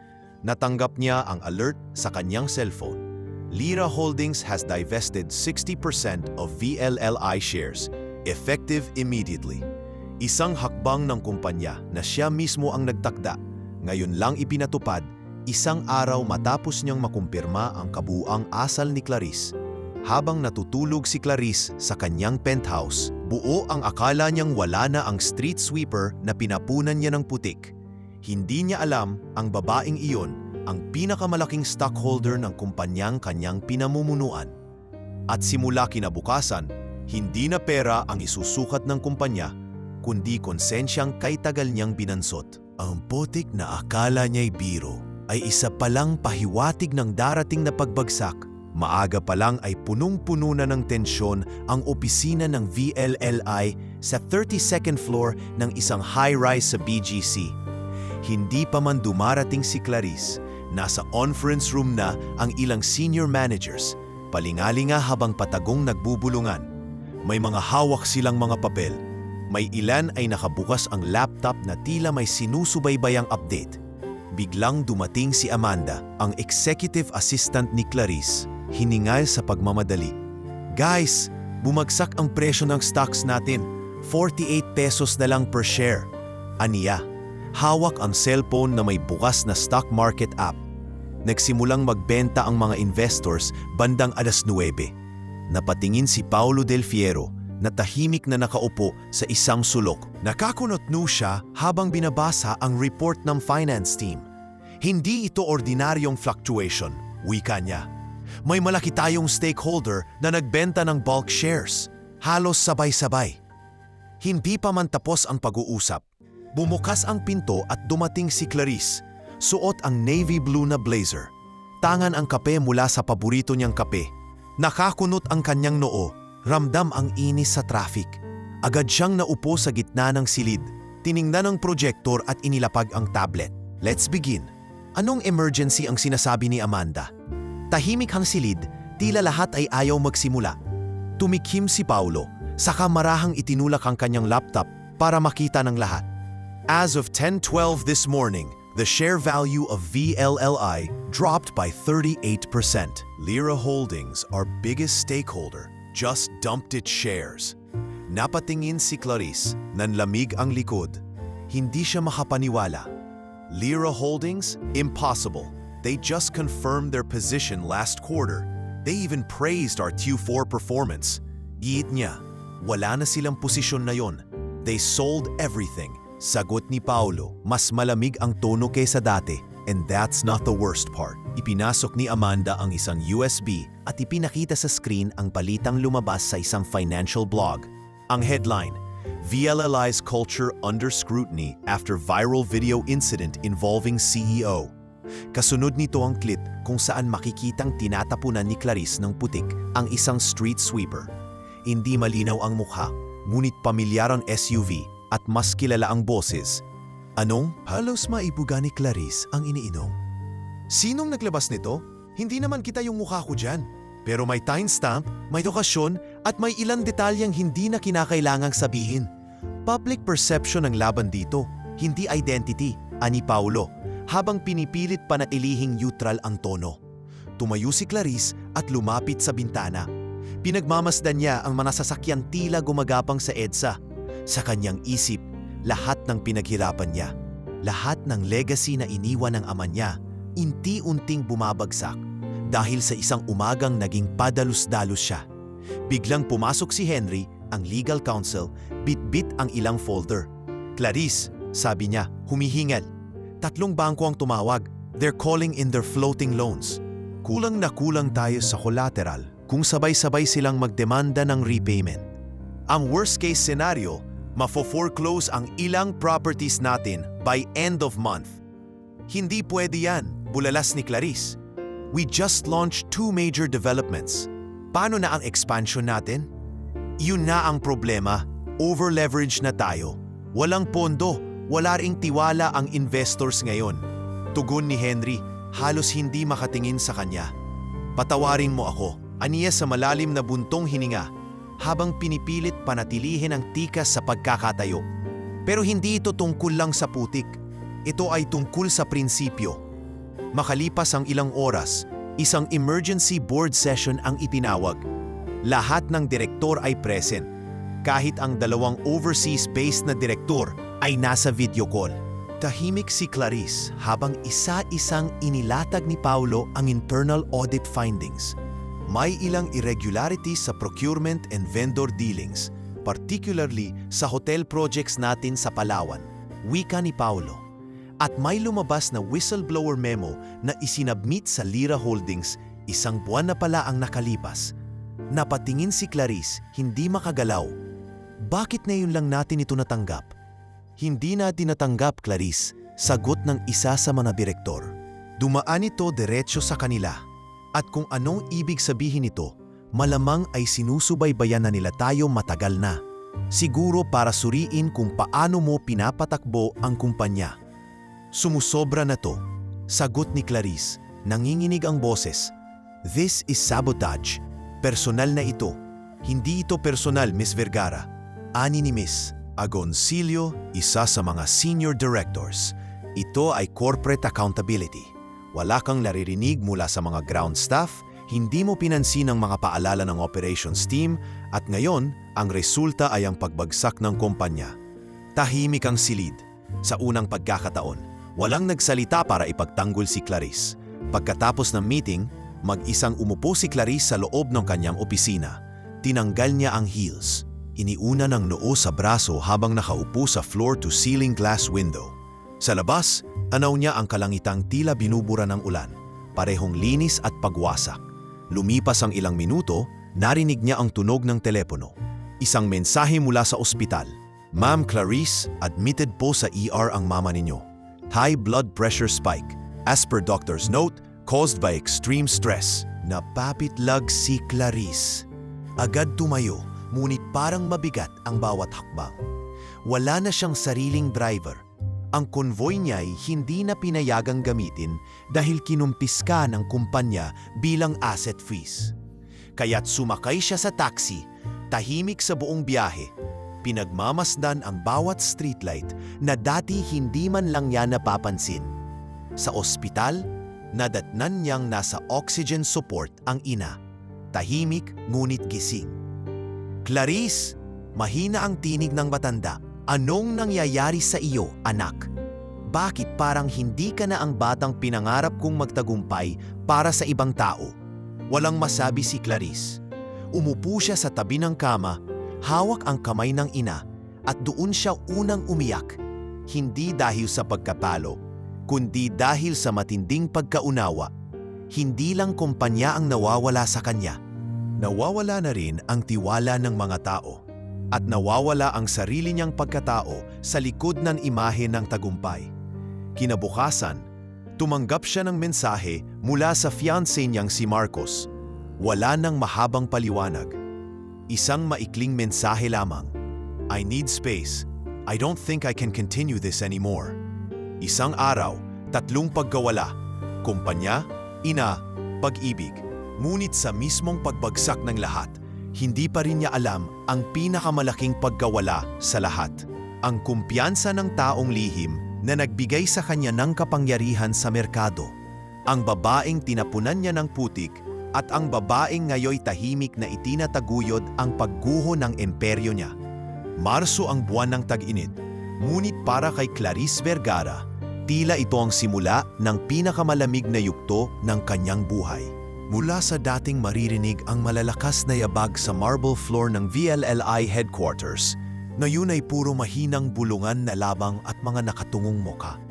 natanggap niya ang alert sa kanyang cellphone. Lira Holdings has divested 60% of VLLI shares, effective immediately. Isang hakbang ng kumpanya na siya mismo ang nagtakda, ngayon lang ipinatupad, isang araw matapos niyang makumpirma ang kabuuang asal ni Clarice. Habang natutulog si Clarice sa kanyang penthouse, buo ang akala niyang wala na ang street sweeper na pinapunan niya ng putik. Hindi niya alam ang babaeng iyon ang pinakamalaking stockholder ng kumpanyang kanyang pinamumunuan. At simula kinabukasan, hindi na pera ang isusukat ng kumpanya, kundi konsensyang kay tagal niyang binansot. Ang putik na akala niya'y biro ay isa palang pahiwatig ng darating na pagbagsak. Maaga pa lang ay punong-puno na ng tensyon ang opisina ng VLLI sa 32nd floor ng isang high-rise sa BGC. Hindi pa man dumarating si Clarice, nasa conference room na ang ilang senior managers, palingalinga habang patagong nagbubulungan. May mga hawak silang mga papel. May ilan ay nakabukas ang laptop na tila may sinusubaybayang update. Biglang dumating si Amanda, ang executive assistant ni Clarice, hiningal sa pagmamadali. Guys, bumagsak ang presyo ng stocks natin. 48 pesos na lang per share. Aniya, hawak ang cellphone na may bukas na stock market app. Nagsimulang magbenta ang mga investors bandang 9:00. Napatingin si Paulo Del Fiero na tahimik na nakaupo sa isang sulok. Nakakunotno siya habang binabasa ang report ng finance team. Hindi ito ordinaryong fluctuation, wika niya. May malaki tayong stakeholder na nagbenta ng bulk shares, halos sabay-sabay. Hindi pa man tapos ang pag-uusap. Bumukas ang pinto at dumating si Clarice, suot ang navy blue na blazer. Tangan ang kape mula sa paborito niyang kape. Nakakunot ang kanyang noo. Ramdam ang inis sa traffic. Agad siyang naupo sa gitna ng silid. Tiningnan ang projector at inilapag ang tablet. Let's begin. Anong emergency ang sinasabi ni Amanda? Tahimik ang silid, tila lahat ay ayaw magsimula. Tumikhim si Paulo, saka marahang itinulak ang kanyang laptop para makita ng lahat. As of 10:12 this morning, the share value of VLLI dropped by 38%. Lira Holdings, our biggest stakeholder, just dumped its shares. Napatingin si Clarice, nanlamig ang likod. Hindi siya makapaniwala. Lira Holdings? Impossible. They just confirmed their position last quarter. They even praised our Q4 performance. Giit niya, wala na silang posisyon na yon. They sold everything. Sagot ni Paulo, mas malamig ang tono kaysa dati. And that's not the worst part. Ipinasok ni Amanda ang isang USB at ipinakita sa screen ang balitang lumabas sa isang financial blog. Ang headline, VLLI's culture under scrutiny after viral video incident involving CEO. Kasunod nito ang clip kung saan makikitang tinatapunan ni Clarice ng putik ang isang street sweeper. Hindi malinaw ang mukha, ngunit pamilyar ang SUV at mas kilala ang boses. Anong? Halos maibuga ni Clarice ang iniinom. Sinong naglabas nito? Hindi naman kita yung mukha ko dyan. Pero may timestamp, may lokasyon at may ilang detalyeng hindi na kinakailangang sabihin. Public perception ang laban dito, hindi identity, ani Paulo, habang pinipilit panatilihing neutral ang tono. Tumayo si Clarice at lumapit sa bintana. Pinagmamasdan niya ang mga sasakyang tila gumagapang sa EDSA. Sa kanyang isip, lahat ng pinaghirapan niya, lahat ng legacy na iniwan ng ama niya, unti-unting bumabagsak dahil sa isang umagang naging padalus-dalus siya. Biglang pumasok si Henry, ang legal counsel, bit-bit ang ilang folder. Clarice, sabi niya, humihingal. 3 bangko ang tumawag. They're calling in their floating loans. Kulang na kulang tayo sa collateral kung sabay-sabay silang magdemanda ng repayment. Ang worst case scenario, mafo-foreclose ang ilang properties natin by end of month. Hindi pwede yan, bulalas ni Clarice. We just launched 2 major developments. Paano na ang expansion natin? Yun na ang problema. Over-leverage na tayo. Walang pondo, wala ring tiwala ang investors ngayon. Tugon ni Henry, halos hindi makatingin sa kanya. Patawarin mo ako, aniya sa malalim na buntong hininga, habang pinipilit panatilihin ang tikas sa pagkakatayo. Pero hindi ito tungkol lang sa putik. Ito ay tungkol sa prinsipyo. Makalipas ang ilang oras, isang emergency board session ang itinawag. Lahat ng direktor ay present, kahit ang 2 overseas-based na direktor ay nasa video call. Tahimik si Clarice habang isa-isang inilatag ni Paulo ang internal audit findings. May ilang irregularities sa procurement and vendor dealings, particularly sa hotel projects natin sa Palawan, wika ni Paulo. At may lumabas na whistleblower memo na isinabmit sa Lira Holdings 1 buwan na pala ang nakalipas. Napatingin si Clarice, hindi makagalaw. Bakit ngayon lang natin ito natanggap? Hindi natin natanggap, Clarice, sagot ng isa sa mga direktor. Dumaan ito diretso sa kanila. At kung anong ibig sabihin nito, malamang ay sinusubaybayan na nila tayo matagal na. Siguro para suriin kung paano mo pinapatakbo ang kumpanya. Sumusobra na to, sagot ni Clarice, nanginginig ang boses. This is sabotage. Personal na ito. Hindi ito personal, Miss Vergara. Ani ni Miss Agoncillo, isa sa mga senior directors. Ito ay corporate accountability. Wala kang naririnig mula sa mga ground staff, hindi mo pinansin ang mga paalala ng operations team, at ngayon, ang resulta ay ang pagbagsak ng kumpanya. Tahimik ang silid. Sa unang pagkakataon, walang nagsalita para ipagtanggol si Clarice. Pagkatapos ng meeting, mag-isang umupo si Clarice sa loob ng kanyang opisina. Tinanggal niya ang heels. Iniuna ng noo sa braso habang nakaupo sa floor-to-ceiling glass window. Sa labas, anaw niya ang kalangitang tila binubura ng ulan, parehong linis at pagwasak. Lumipas ang ilang minuto, narinig niya ang tunog ng telepono. Isang mensahe mula sa ospital. Ma'am Clarice, admitted po sa ER ang mama ninyo. High blood pressure spike, as per doctor's note, caused by extreme stress. Napapitlag si Clarice. Agad tumayo, ngunit parang mabigat ang bawat hakbang. Wala na siyang sariling driver. Ang konvoy niya ay hindi na pinayagang gamitin dahil kinumpiska ng kumpanya bilang asset freeze. Kaya't sumakay siya sa taxi, tahimik sa buong biyahe. Pinagmamasdan ang bawat streetlight na dati hindi man lang niya napapansin. Sa ospital, nadatnan niyang nasa oxygen support ang ina. Tahimik ngunit gising. Clarice, mahina ang tinig ng matanda. Anong nangyayari sa iyo, anak? Bakit parang hindi ka na ang batang pinangarap kong magtagumpay para sa ibang tao? Walang masabi si Clarice. Umupo siya sa tabi ng kama, hawak ang kamay ng ina, at doon siya unang umiyak. Hindi dahil sa pagkapalo, kundi dahil sa matinding pagkaunawa. Hindi lang kumpanya ang nawawala sa kanya. Nawawala na rin ang tiwala ng mga tao. at nawawala ang sarili niyang pagkatao sa likod ng imahe ng tagumpay. Kinabukasan, tumanggap siya ng mensahe mula sa fiancé niyang si Marcos. Wala nang mahabang paliwanag. Isang maikling mensahe lamang. I need space. I don't think I can continue this anymore. Isang araw, 3 pagkawala. Kumpanya, ina, pag-ibig. Ngunit sa mismong pagbagsak ng lahat, hindi pa rin niya alam ang pinakamalaking pagkawala sa lahat. Ang kumpiyansa ng taong lihim na nagbigay sa kanya ng kapangyarihan sa merkado. Ang babaeng tinapunan niya ng putik at ang babaeng ngayoy tahimik na itinataguyod ang pagguho ng imperyo niya. Marso ang buwan ng tag-init, ngunit para kay Clarice Vergara, tila ito ang simula ng pinakamalamig na yugto ng kanyang buhay. Mula sa dating maririnig ang malalakas na yabag sa marble floor ng VLLI headquarters, ngayon ay puro mahinang bulungan na labang at mga nakatungong muka.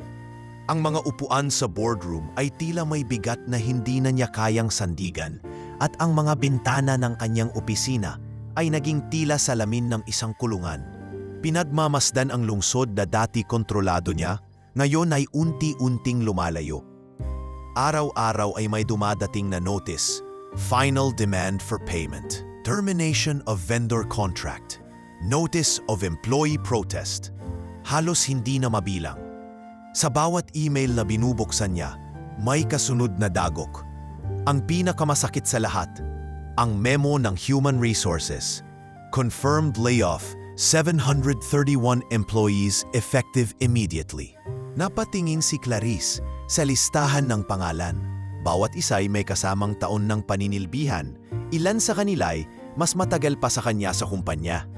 Ang mga upuan sa boardroom ay tila may bigat na hindi na niya kayang sandigan at ang mga bintana ng kanyang opisina ay naging tila salamin ng isang kulungan. Pinagmamasdan ang lungsod na dati kontrolado niya, ngayon ay unti-unting lumalayo. Araw-araw ay may dumadating na notice, final demand for payment, termination of vendor contract, notice of employee protest. Halos hindi na mabilang. Sa bawat email na binubuksan niya, may kasunod na dagok. Ang pinakamasakit sa lahat, ang memo ng Human Resources. Confirmed layoff, 731 employees effective immediately. Napatingin si Clarice sa listahan ng pangalan. Bawat isa ay may kasamang taon ng paninilbihan. Ilan sa kanila ay mas matagal pa sa kanya sa kumpanya.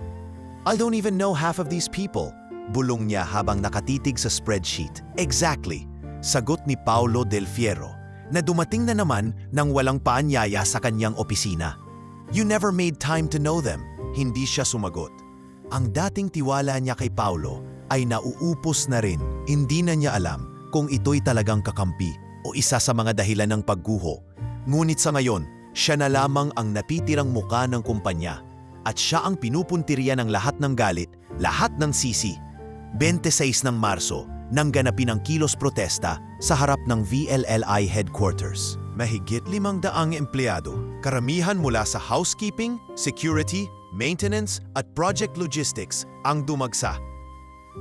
I don't even know half of these people. Bulong niya habang nakatitig sa spreadsheet. Exactly, sagot ni Paulo Del Fierro na dumating na naman nang walang paanyaya sa kanyang opisina. You never made time to know them. Hindi siya sumagot. Ang dating tiwala niya kay Paulo ay nauupos na rin. Hindi na niya alam kung ito'y talagang kakampi o isa sa mga dahilan ng pagguho. Ngunit sa ngayon, siya na lamang ang napitirang muka ng kumpanya at siya ang pinupuntirya ng lahat ng galit, lahat ng sisi. 26 ng Marso, nang ganapin ang kilos protesta sa harap ng VLLI headquarters. Mahigit 500 empleyado, karamihan mula sa housekeeping, security, maintenance at project logistics ang dumagsa.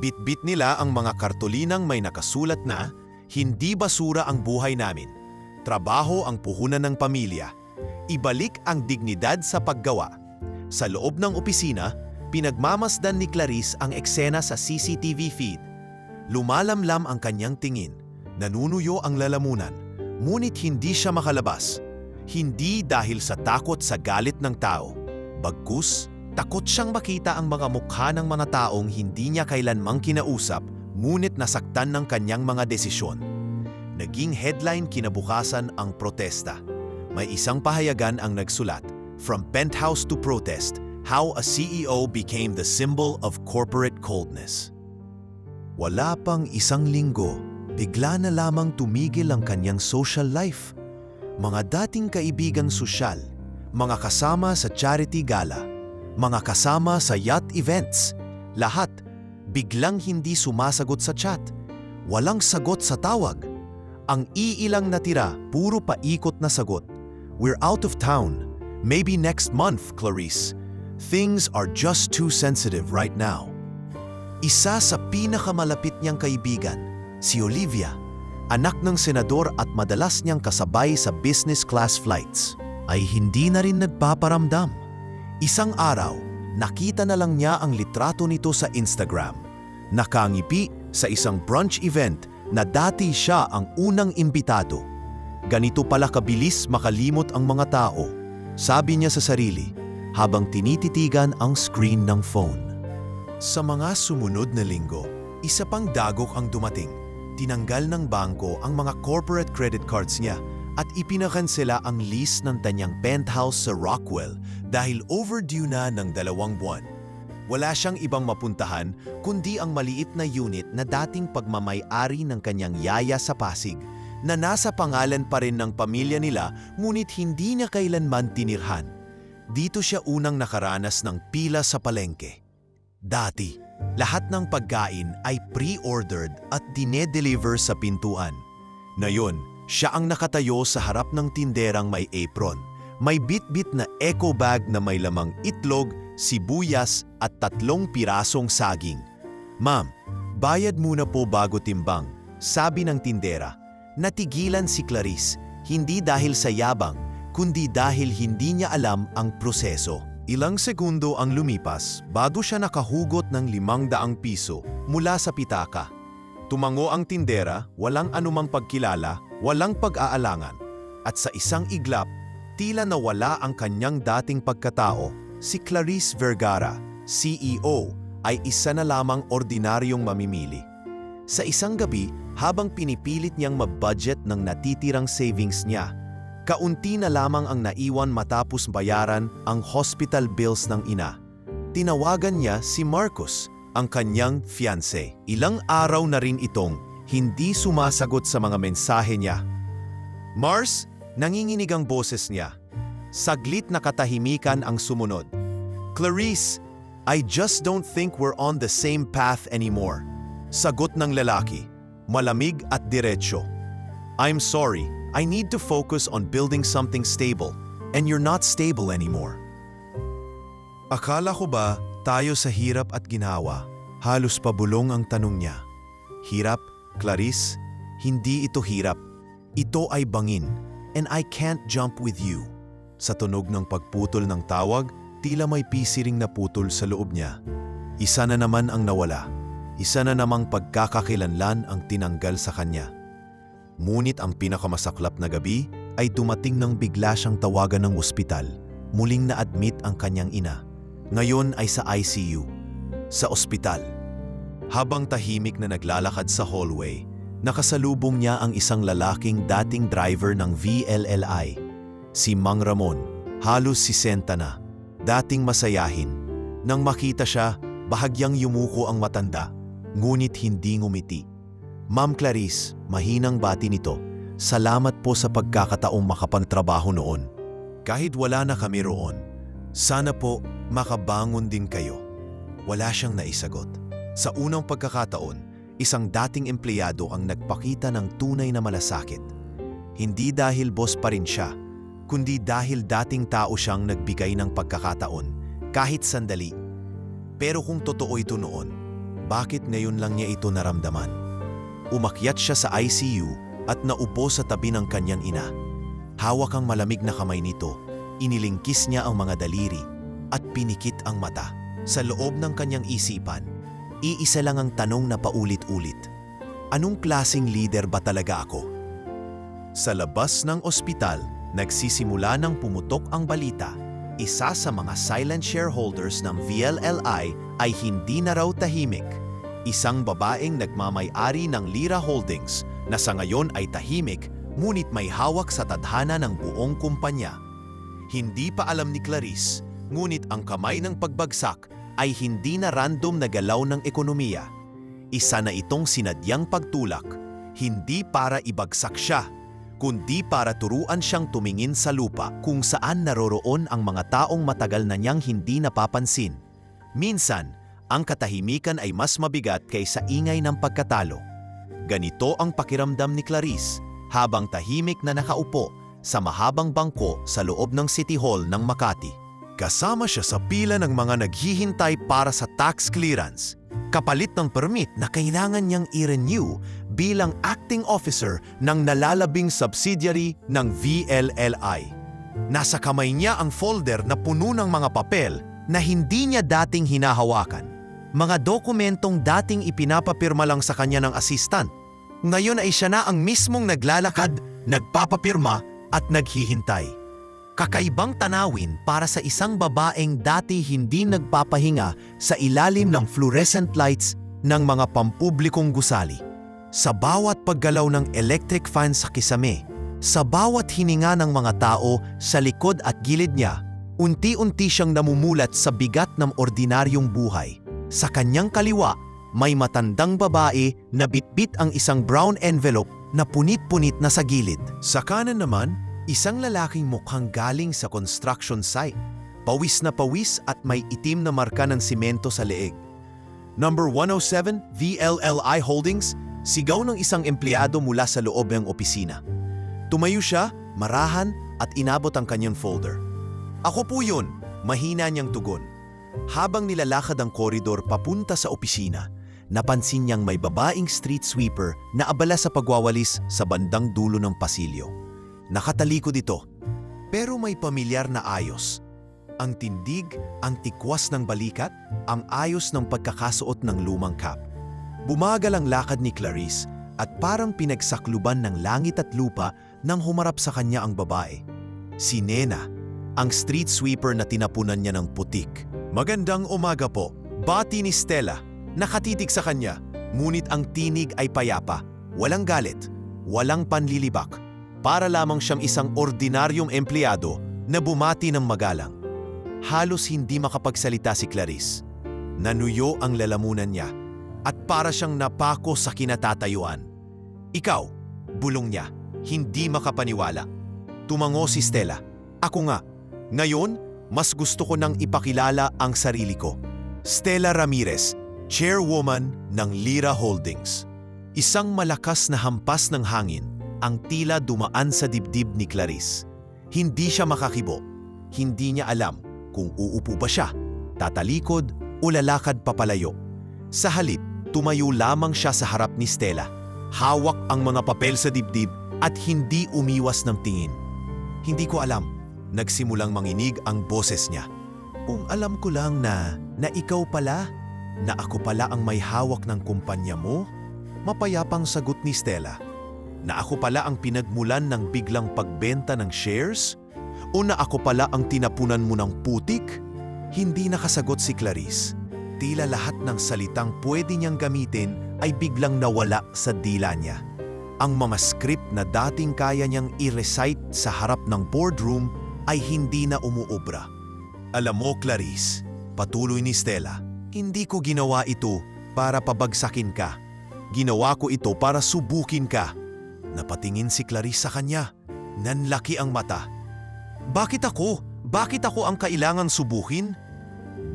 Bit-bit nila ang mga kartulinang may nakasulat na, "Hindi basura ang buhay namin. Trabaho ang puhunan ng pamilya. Ibalik ang dignidad sa paggawa." Sa loob ng opisina, pinagmamasdan ni Clarice ang eksena sa CCTV feed. Lumalamlam ang kanyang tingin, nanunuyo ang lalamunan, ngunit hindi siya makalabas. Hindi dahil sa takot sa galit ng tao. Bagkus, takot siyang makita ang mga mukha ng mga taong hindi niya kailanmang kinausap, ngunit nasaktan ng kanyang mga desisyon. Naging headline kinabukasan ang protesta. May isang pahayagan ang nagsulat, "From penthouse to protest, how a CEO became the symbol of corporate coldness." Wala pang isang linggo, bigla na lamang tumigil ang kanyang social life. Mga dating kaibigang sosyal, mga kasama sa charity gala, mga kasama sa yacht events, lahat biglang hindi sumasagot sa chat. Walang sagot sa tawag. Ang iilang natira, puro paikot na sagot. "We're out of town. Maybe next month, Clarice. Things are just too sensitive right now." Isa sa pinakamalapit niyang kaibigan, si Olivia, anak ng senador at madalas niyang kasabay sa business class flights, ay hindi na rin nagpaparamdam. Isang araw, nakita na lang niya ang litrato nito sa Instagram. Nakangipi sa isang brunch event na dati siya ang unang imbitado. Ganito pala kabilis makalimot ang mga tao, sabi niya sa sarili, habang tinititigan ang screen ng phone. Sa mga sumunod na linggo, isa pang dagok ang dumating. Tinanggal ng bangko ang mga corporate credit cards niya at ipinakansela ang lease ng kanyang penthouse sa Rockwell dahil overdue na ng 2 buwan. Wala siyang ibang mapuntahan kundi ang maliit na unit na dating pagmamay-ari ng kanyang yaya sa Pasig, na nasa pangalan pa rin ng pamilya nila ngunit hindi niya kailanman tinirhan. Dito siya unang nakaranas ng pila sa palengke. Dati, lahat ng pagkain ay pre-ordered at dinedeliver sa pintuan. Ngayon, siya ang nakatayo sa harap ng tinderang may apron. May bit-bit na eco bag na may lamang itlog, sibuyas at 3 pirasong saging. "Ma'am, bayad muna po bago timbang," sabi ng tindera. Natigilan si Clarice, hindi dahil sa yabang, kundi dahil hindi niya alam ang proseso. Ilang segundo ang lumipas bago siya nakahugot ng 500 piso mula sa pitaka. Tumango ang tindera, walang anumang pagkilala, walang pag-aalangan. At sa isang iglap, tila nawala ang kanyang dating pagkatao. Si Clarice Vergara, CEO, ay isa na lamang ordinaryong mamimili. Sa isang gabi, habang pinipilit niyang mag-budget ng natitirang savings niya, kaunti na lamang ang naiwan matapos bayaran ang hospital bills ng ina. Tinawagan niya si Marcos, ang kanyang fiancé. Ilang araw na rin itong hindi sumasagot sa mga mensahe niya. "Mars," nanginginig ang boses niya. Saglit na katahimikan ang sumunod. "Clarice, I just don't think we're on the same path anymore." Sagot ng lalaki, malamig at diretsyo. "I'm sorry. I need to focus on building something stable, and you're not stable anymore." Akala ko ba tayo sa hirap at ginawa? Halos pabulong ang tanong niya. "Hirap, Clarice? Hindi ito hirap. Ito ay bangin, and I can't jump with you." Sa tunog ng pagputol ng tawag, tila may pisiring na putol sa loob niya. Isa na naman ang nawala. Isa na namang pagkakakilanlan ang tinanggal sa kanya. Ngunit ang pinakamasaklap na gabi ay dumating nang bigla siyang tawagan ng ospital. Muling na-admit ang kanyang ina. Ngayon ay sa ICU. Sa ospital. Habang tahimik na naglalakad sa hallway, nakasalubong niya ang isang lalaking dating driver ng VLLI. Si Mang Ramon, halos 60 na, dating masayahin. Nang makita siya, bahagyang yumuko ang matanda, ngunit hindi ngumiti. "Ma'am Clarice," mahinang bati nito, "salamat po sa pagkakataong makapagtrabaho noon. Kahit wala na kami roon, sana po makabangon din kayo." Wala siyang naisagot. Sa unang pagkakataon, isang dating empleyado ang nagpakita ng tunay na malasakit. Hindi dahil boss pa rin siya, kundi dahil dating tao siyang nagbigay ng pagkakataon, kahit sandali. Pero kung totoo ito noon, bakit ngayon lang niya ito naramdaman? Umakyat siya sa ICU at naupo sa tabi ng kanyang ina. Hawak ang malamig na kamay nito, inilingkis niya ang mga daliri at pinikit ang mata. Sa loob ng kanyang isipan, iisa lang ang tanong na paulit-ulit. Anong klaseng leader ba talaga ako? Sa labas ng ospital, nagsisimula ng pumutok ang balita. Isa sa mga silent shareholders ng VLLI ay hindi na raw tahimik. Isang babaeng nagmamay-ari ng Lira Holdings na sa ngayon ay tahimik ngunit may hawak sa tadhana ng buong kumpanya. Hindi pa alam ni Clarice, ngunit ang kamay ng pagbagsak ay hindi na random na galaw ng ekonomiya. Isa na itong sinadyang pagtulak, hindi para ibagsak siya, kundi para turuan siyang tumingin sa lupa kung saan naroroon ang mga taong matagal na niyang hindi napapansin. Minsan, ang katahimikan ay mas mabigat kaysa ingay ng pagkatalo. Ganito ang pakiramdam ni Clarice habang tahimik na nakaupo sa mahabang bangko sa loob ng City Hall ng Makati. Kasama siya sa pila ng mga naghihintay para sa tax clearance, kapalit ng permit na kailangan niyang i-renew bilang acting officer ng nalalabing subsidiary ng VLLI. Nasa kamay niya ang folder na puno ng mga papel na hindi niya dating hinahawakan. Mga dokumentong dating ipinapapirma lang sa kanya ng assistant. Ngayon ay siya na ang mismong naglalakad, nagpapapirma at naghihintay. Kakaibang tanawin para sa isang babaeng dati hindi nagpapahinga sa ilalim ng fluorescent lights ng mga pampublikong gusali. Sa bawat paggalaw ng electric fan sa kisame, sa bawat hininga ng mga tao sa likod at gilid niya, unti-unti siyang namumulat sa bigat ng ordinaryong buhay. Sa kanyang kaliwa, may matandang babae na bitbit ang isang brown envelope na punit-punit na sa gilid. Sa kanan naman, isang lalaking mukhang galing sa construction site. Pawis na pawis at may itim na marka ng simento sa leeg. Number 107, VLLI Holdings, sigaw ng isang empleyado mula sa loob ng opisina. Tumayo siya, marahan at inabot ang kanyang folder. Ako po yun, mahina niyang tugon. Habang nilalakad ang koridor papunta sa opisina, napansin niyang may babaeng street sweeper na abala sa pagwawalis sa bandang dulo ng pasilyo. Nakatalikod ito, pero may pamilyar na ayos. Ang tindig, ang tikwas ng balikat, ang ayos ng pagkakasuot ng lumang cap. Bumagal ang lakad ni Clarice at parang pinagsakluban ng langit at lupa nang humarap sa kanya ang babae. Si Nena, ang street sweeper na tinapunan niya ng putik. Magandang umaga po, bati ni Stella. Nakatitig sa kanya, ngunit ang tinig ay payapa, walang galit, walang panlilibak. Para lamang siyang isang ordinaryong empleyado na bumati ng magalang. Halos hindi makapagsalita si Clarice. Nanuyo ang lalamunan niya at para siyang napako sa kinatatayuan. Ikaw, bulong niya, hindi makapaniwala. Tumango si Stella. Ako nga. Ngayon, mas gusto ko nang ipakilala ang sarili ko. Stella Ramirez, chairwoman ng Lira Holdings. Isang malakas na hampas ng hangin ang tila dumaan sa dibdib ni Clarice. Hindi siya makakibo. Hindi niya alam kung uupo ba siya, tatalikod o lalakad papalayo. Sa halip, tumayo lamang siya sa harap ni Stella. Hawak ang mga papel sa dibdib at hindi umiwas ng tingin. Hindi ko alam, nagsimulang manginig ang boses niya. Kung alam ko lang na ikaw pala, na ako pala ang may hawak ng kumpanya mo, mapayapang sagot ni Stella. Na ako pala ang pinagmulan ng biglang pagbenta ng shares? O na ako pala ang tinapunan mo ng putik? Hindi nakasagot si Clarice. Tila lahat ng salitang pwede niyang gamitin ay biglang nawala sa dila niya. Ang mga script na dating kaya niyang i-recite sa harap ng boardroom ay hindi na umuobra. Alam mo, Clarice, patuloy ni Stella, hindi ko ginawa ito para pabagsakin ka. Ginawa ko ito para subukin ka. Napatingin si Clarice sa kanya. Nanlaki ang mata. Bakit ako? Bakit ako ang kailangang subukin?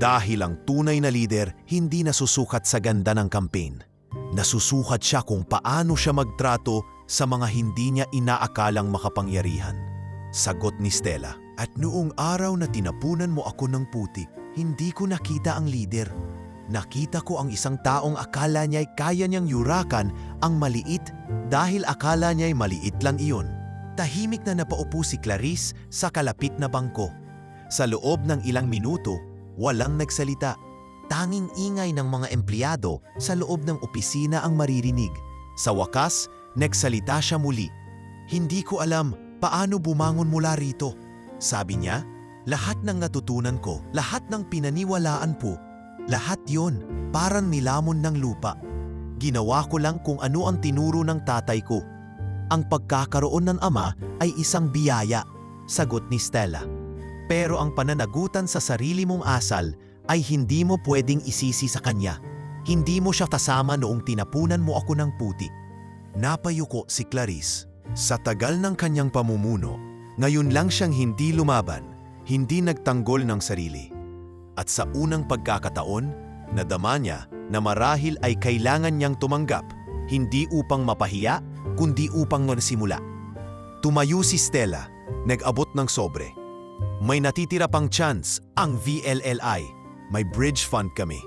Dahil ang tunay na lider hindi nasusukat sa ganda ng campaign. Nasusukat siya kung paano siya magtrato sa mga hindi niya inaakalang makapangyarihan. Sagot ni Stella. At noong araw na tinapunan mo ako ng putik, hindi ko nakita ang lider. Nakita ko ang isang taong akala niya'y kaya niyang yurakan ang maliit dahil akala niya'y maliit lang iyon. Tahimik na napaupo si Clarice sa kalapit na bangko. Sa loob ng ilang minuto, walang nagsalita. Tanging ingay ng mga empleyado sa loob ng opisina ang maririnig. Sa wakas, nagsalita siya muli. Hindi ko alam paano bumangon mula rito. Sabi niya, lahat ng natutunan ko, lahat ng pinaniwalaan po, lahat yon parang nilamon ng lupa. Ginawa ko lang kung ano ang tinuro ng tatay ko. Ang pagkakaroon ng ama ay isang biyaya, sagot ni Stella. Pero ang pananagutan sa sarili mong asal ay hindi mo pwedeng isisi sa kanya. Hindi mo siya kasama noong tinapunan mo ako ng puti. Napayuko si Clarice. Sa tagal ng kanyang pamumuno, ngayon lang siyang hindi lumaban, hindi nagtanggol ng sarili. At sa unang pagkakataon, nadama niya na marahil ay kailangan niyang tumanggap, hindi upang mapahiya, kundi upang magsimula. Tumayo si Stella, nag-abot ng sobre. May natitira pang chance ang VLLI. May bridge fund kami.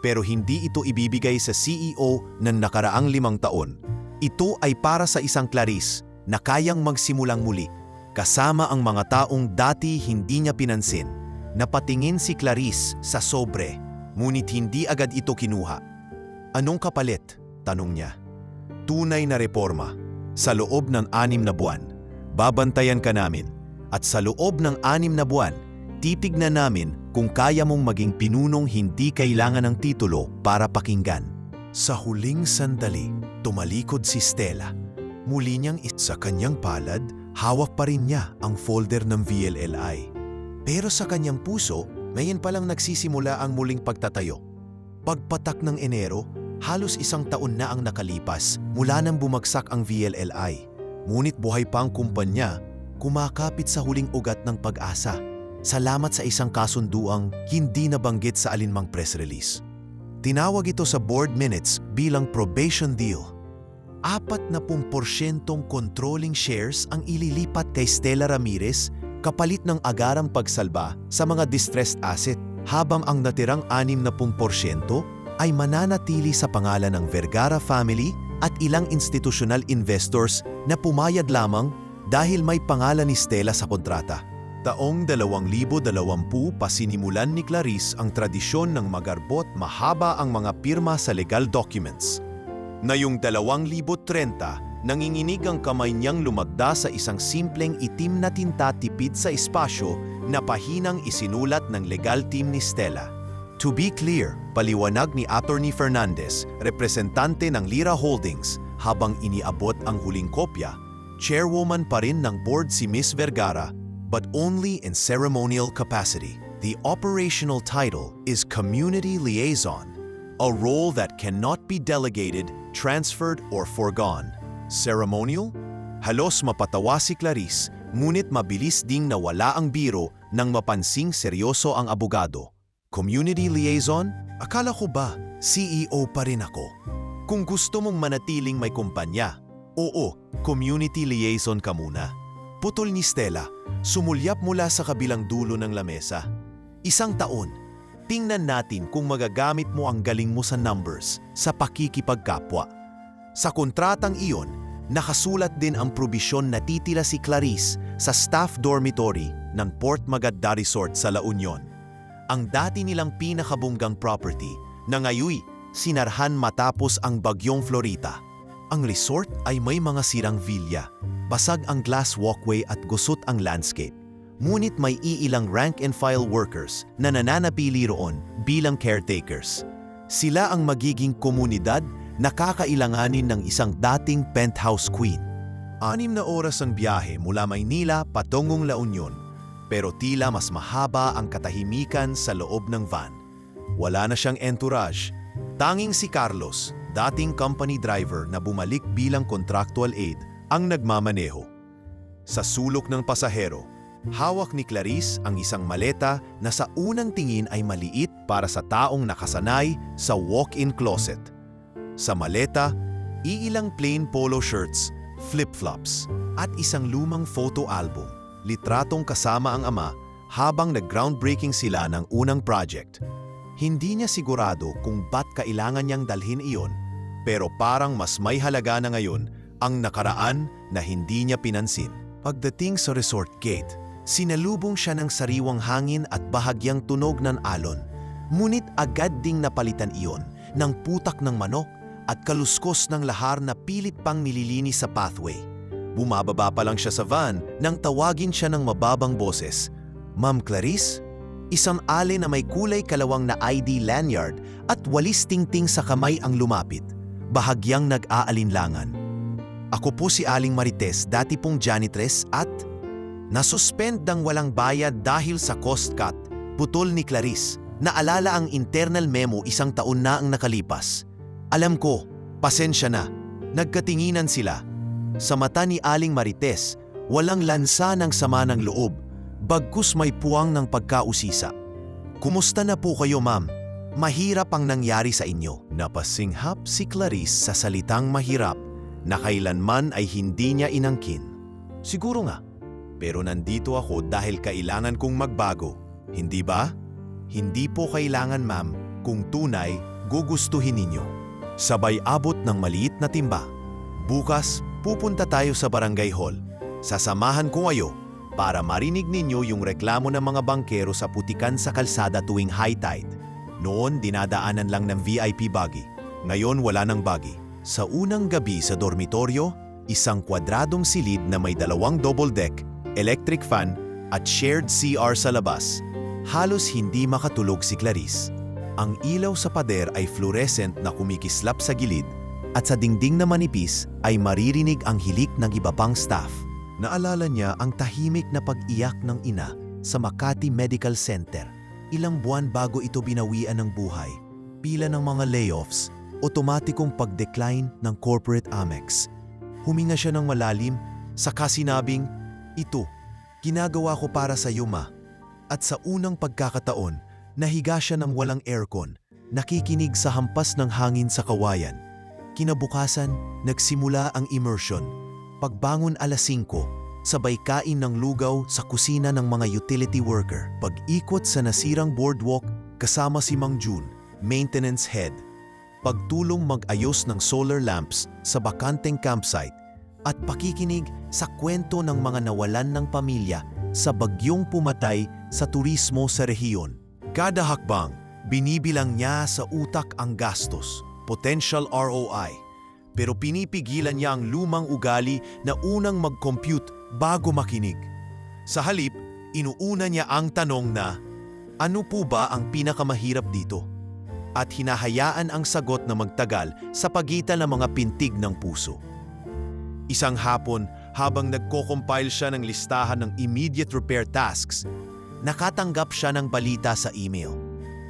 Pero hindi ito ibibigay sa CEO ng nakaraang 5 taon. Ito ay para sa isang Clarice na kayang magsimulang muli. Kasama ang mga taong dati hindi niya pinansin. Napatingin si Clarice sa sobre, ngunit hindi agad ito kinuha. Anong kapalit? Tanong niya. Tunay na reforma. Sa loob ng 6 na buwan, babantayan ka namin. At sa loob ng 6 na buwan, titignan namin kung kaya mong maging pinunong hindi kailangan ng titulo para pakinggan. Sa huling sandali, tumalikod si Stella. Muli niyang sa kanyang palad, hawak pa rin niya ang folder ng VLLI. Pero sa kanyang puso, ngayon palang nagsisimula ang muling pagtatayo. Pagpatak ng Enero, halos 1 taon na ang nakalipas mula nang bumagsak ang VLLI. Ngunit buhay pa ang kumpanya, kumakapit sa huling ugat ng pag-asa. Salamat sa isang kasunduang hindi nabanggit sa alinmang press release. Tinawag ito sa board minutes bilang probation deal. 40% controlling shares ang ililipat kay Stella Ramirez kapalit ng agarang pagsalba sa mga distressed asset, habang ang natirang 60% ay mananatili sa pangalan ng Vergara family at ilang institutional investors na pumayag lamang dahil may pangalan ni Stella sa kontrata. Taong 2020 pasinimulan ni Clarice ang tradisyon ng magarbot mahaba ang mga pirma sa legal documents. Ngayong 2030, nanginginig ang kamay niyang lumagda sa isang simpleng itim na tinta tipid sa espasyo na pahinang isinulat ng legal team ni Stella. To be clear, paliwanag ni Attorney Fernandez, representante ng Lira Holdings, habang iniabot ang huling kopya, chairwoman pa rin ng board si Ms. Vergara, but only in ceremonial capacity. The operational title is Community Liaison, a role that cannot be delegated, transferred, or foregone. Ceremonial? Halos mapatawa si Clarice, ngunit mabilis ding nawala ang biro nang mapansing seryoso ang abogado. Community Liaison? Akala ko ba CEO pa rin ako? Kung gusto mong manatiling may kumpanya, oo, Community Liaison ka muna. Putol ni Stella, sumulyap mula sa kabilang dulo ng lamesa. 1 taon. Tingnan natin kung magagamit mo ang galing mo sa numbers sa pakikipagkapwa. Sa kontratang iyon, nakasulat din ang probisyon na titira si Clarice sa staff dormitory ng Port Maganda Resort sa La Union. Ang dati nilang pinakabunggang property na ngayon sinarhan matapos ang bagyong Florita. Ang resort ay may mga sirang villa, basag ang glass walkway at gusot ang landscape. Ngunit may iilang rank-and-file workers na nananapili roon bilang caretakers. Sila ang magiging komunidad na kakailanganin ng isang dating penthouse queen. 6 na oras ang biyahe mula Maynila patungong La Union, pero tila mas mahaba ang katahimikan sa loob ng van. Wala na siyang entourage. Tanging si Carlos, dating company driver na bumalik bilang contractual aid, ang nagmamaneho. Sa sulok ng pasahero, hawak ni Clarice ang isang maleta na sa unang tingin ay maliit para sa taong nakasanay sa walk-in closet. Sa maleta, iilang plain polo shirts, flip-flops, at isang lumang photo album, litratong kasama ang ama habang nag-groundbreaking sila ng unang project. Hindi niya sigurado kung ba't kailangan niyang dalhin iyon, pero parang mas may halaga na ngayon ang nakaraan na hindi niya pinansin. Pagdating sa resort gate, sinalubong siya ng sariwang hangin at bahagyang tunog ng alon. Ngunit agad ding napalitan iyon ng putak ng manok at kaluskos ng lahar na pilit pang nililinis sa pathway. Bumababa pa lang siya sa van nang tawagin siya ng mababang boses. "Ma'am Clarice?" Isang ale na may kulay kalawang na ID lanyard at walis tingting sa kamay ang lumapit, bahagyang nag-aalinlangan. "Ako po si Aling Marites, dati pong janitress at nasuspend ng walang bayad dahil sa cost cut," putol ni Clarice. Naalala ang internal memo 1 taon na ang nakalipas. "Alam ko, pasensya na." Nagkatinginan sila. Sa mata ni Aling Marites, walang lansa ng sama ng loob, bagkus may puwang ng pagkausisa. "Kumusta na po kayo, ma'am? Mahirap ang nangyari sa inyo." Napasinghap si Clarice sa salitang mahirap na kailanman ay hindi niya inangkin. "Siguro nga, pero nandito ako dahil kailangan kong magbago. Hindi ba?" "Hindi po kailangan, ma'am. Kung tunay, gugustuhin ninyo." Sabay abot ng maliit na timba. "Bukas, pupunta tayo sa barangay hall. Sasamahan ko kayo para marinig ninyo yung reklamo ng mga bangkero sa putikan sa kalsada tuwing high tide. Noon, dinadaanan lang ng VIP buggy. Ngayon, wala ng buggy." Sa unang gabi sa dormitoryo, isang kwadradong silid na may 2 double deck, electric fan, at shared CR sa labas. Halos hindi makatulog si Clarice. Ang ilaw sa pader ay fluorescent na kumikislap sa gilid, at sa dingding na manipis ay maririnig ang hilik ng iba pang staff. Naalala niya ang tahimik na pag-iyak ng ina sa Makati Medical Center. Ilang buwan bago ito binawian ng buhay. Pila ng mga layoffs, otomatikong pag-decline ng corporate Amex. Huminga siya ng malalim, saka sinabing, "Ito, ginagawa ko para sa iyo, ma." At sa unang pagkakataon, nahiga siya ng walang aircon, nakikinig sa hampas ng hangin sa kawayan. Kinabukasan, nagsimula ang immersion. Pagbangon alas 5, sabay kain ng lugaw sa kusina ng mga utility worker. Pag-ikot sa nasirang boardwalk kasama si Mang Jun, maintenance head. Pagtulong mag-ayos ng solar lamps sa bakanteng campsite at pakikinig sa kwento ng mga nawalan ng pamilya sa bagyong pumatay sa turismo sa rehiyon. Kada hakbang, binibilang niya sa utak ang gastos, potential ROI, pero pinipigilan niya ang lumang ugali na unang mag-compute bago makinig. Sa halip, inuuna niya ang tanong na, ano po ba ang pinakamahirap dito? At hinahayaan ang sagot na magtagal sa pagitan ng mga pintig ng puso. Isang hapon, habang nagko-compile siya ng listahan ng immediate repair tasks, nakatanggap siya ng balita sa email.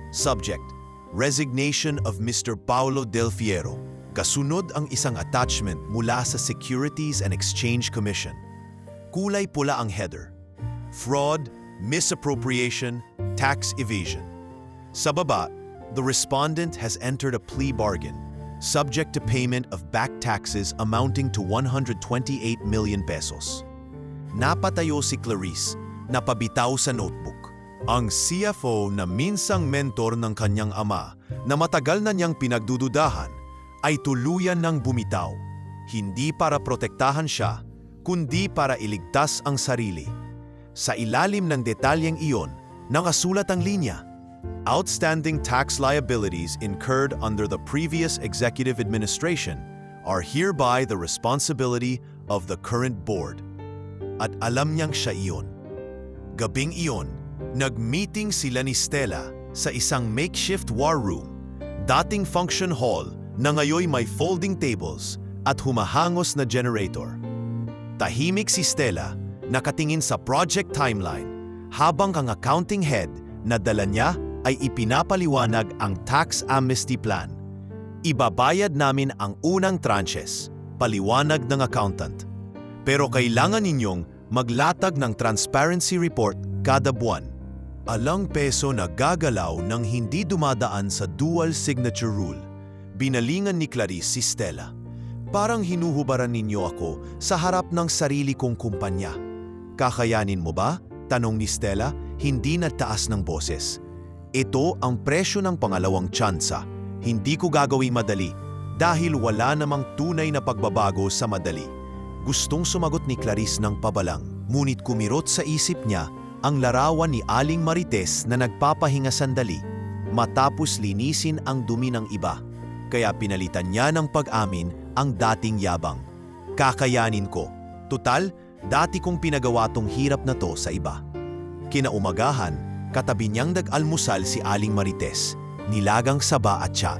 Subject: Resignation of Mr. Paulo Del Fiero. Kasunod ang isang attachment mula sa Securities and Exchange Commission. Kulay pula ang header: Fraud, Misappropriation, Tax Evasion. Sa baba, the respondent has entered a plea bargain, subject to payment of back taxes amounting to 128 million pesos. Napatayo si Clarice, napabitaw sa notebook. Ang CFO na minsang mentor ng kanyang ama na matagal na niyang pinagdududahan ay tuluyan ng bumitaw, hindi para protektahan siya, kundi para iligtas ang sarili. Sa ilalim ng detalyeng iyon, nakasulat ang linya: Outstanding tax liabilities incurred under the previous executive administration are hereby the responsibility of the current board. At alam niyang siya iyon. Gabing iyon, nag-meeting sila ni Stella sa isang makeshift war room, dating function hall na ngayoy may folding tables at humahangos na generator. Tahimik si Stella, nakatingin sa project timeline, habang ang accounting head na dala niya ay ipinapaliwanag ang tax amnesty plan. Ibabayad namin ang unang tranches, paliwanag ng accountant. Pero kailangan ninyong maglatag ng transparency report kada buwan. Alang peso na gagalaw nang hindi dumadaan sa dual signature rule. Binalingan ni Clarice si Stella. Parang hinuhubaran ninyo ako sa harap ng sarili kong kumpanya. Kakayanin mo ba? Tanong ni Stella, hindi nagtaas ng boses. Ito ang presyo ng pangalawang tsansa. Hindi ko gagawin madali dahil wala namang tunay na pagbabago sa madali. Gustong sumagot ni Clarice ng pabalang, ngunit kumirot sa isip niya ang larawan ni Aling Marites na nagpapahinga sandali matapos linisin ang dumi ng iba. Kaya pinalitan niya ng pag-amin ang dating yabang. Kakayanin ko. Tutal, dati kong pinagawa tong hirap na to sa iba. Kinaumagahan, katabi niyang nag-almusal si Aling Marites, nilagang saba at siya.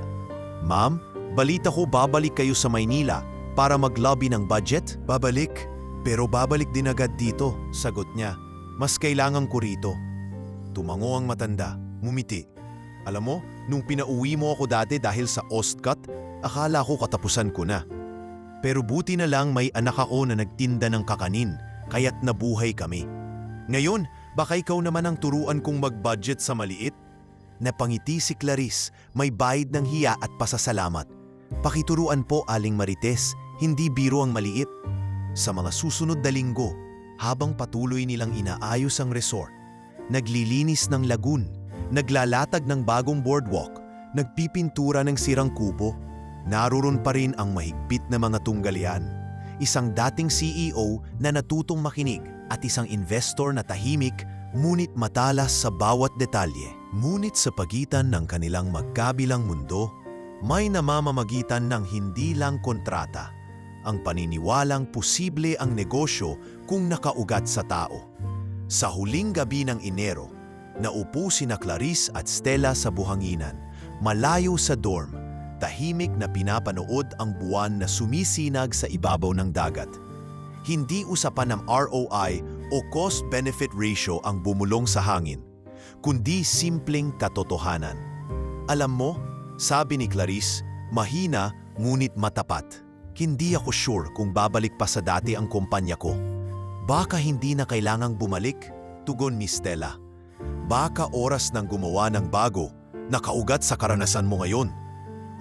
Ma'am, balita ko babalik kayo sa Maynila para mag-lobby ng budget? Babalik, pero babalik din agad dito, sagot niya. Mas kailangan ko rito. Tumango ang matanda, ngumiti. Alam mo, nung pinauwi mo ako dati dahil sa Ostcut, akala ko katapusan ko na. Pero buti na lang may anak ako na nagtinda ng kakanin, kaya't nabuhay kami. Ngayon, baka ikaw naman ang turuan kong mag-budget sa maliit? Napangiti si Clarice, may bayad ng hiya at pasasalamat. Pakituruan po, Aling Marites, hindi biro ang maliit. Sa mga susunod na linggo, habang patuloy nilang inaayos ang resort, naglilinis ng lagoon, naglalatag ng bagong boardwalk, nagpipintura ng sirang kubo, naroon pa rin ang mahigpit na mga tunggalian. Isang dating CEO na natutong makinig at isang investor na tahimik ngunit matalas sa bawat detalye. Ngunit sa pagitan ng kanilang magkabilang mundo, may namamamagitan ng hindi lang kontrata, ang paniniwalang posible ang negosyo kung nakaugat sa tao. Sa huling gabi ng Enero, naupo sina Clarice at Stella sa buhanginan, malayo sa dorm, tahimik na pinapanood ang buwan na sumisinag sa ibabaw ng dagat. Hindi usapan ng ROI o cost-benefit ratio ang bumulong sa hangin, kundi simpleng katotohanan. Alam mo, sabi ni Clarice, mahina ngunit matapat. Hindi ako sure kung babalik pa sa dati ang kumpanya ko. Baka hindi na kailangang bumalik, tugon ni Stella. Baka oras nang gumawa ng bago, nakaugat sa karanasan mo ngayon.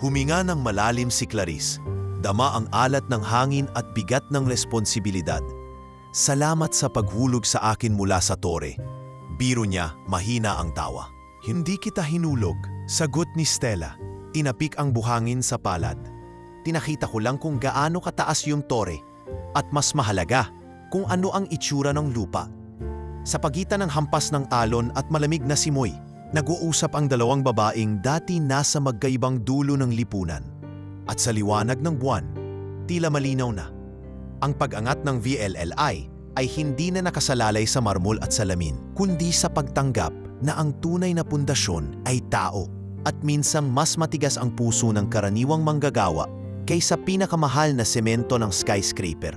Huminga ng malalim si Clarice. Dama ang alat ng hangin at bigat ng responsibilidad. Salamat sa paghulog sa akin mula sa tore. Biro niya, mahina ang tawa. Hindi kita hinulog, sagot ni Stella. Tinapik ang buhangin sa palad. Tinakita ko lang kung gaano kataas yung tore. At mas mahalaga, kung ano ang itsura ng lupa. Sa pagitan ng hampas ng alon at malamig na simoy, nag-uusap ang dalawang babaeng dati nasa magkaibang dulo ng lipunan. At sa liwanag ng buwan, tila malinaw na. Ang pag-angat ng VLLI ay hindi na nakasalalay sa marmol at salamin, kundi sa pagtanggap na ang tunay na pundasyon ay tao at minsang mas matigas ang puso ng karaniwang manggagawa kaysa pinakamahal na semento ng skyscraper.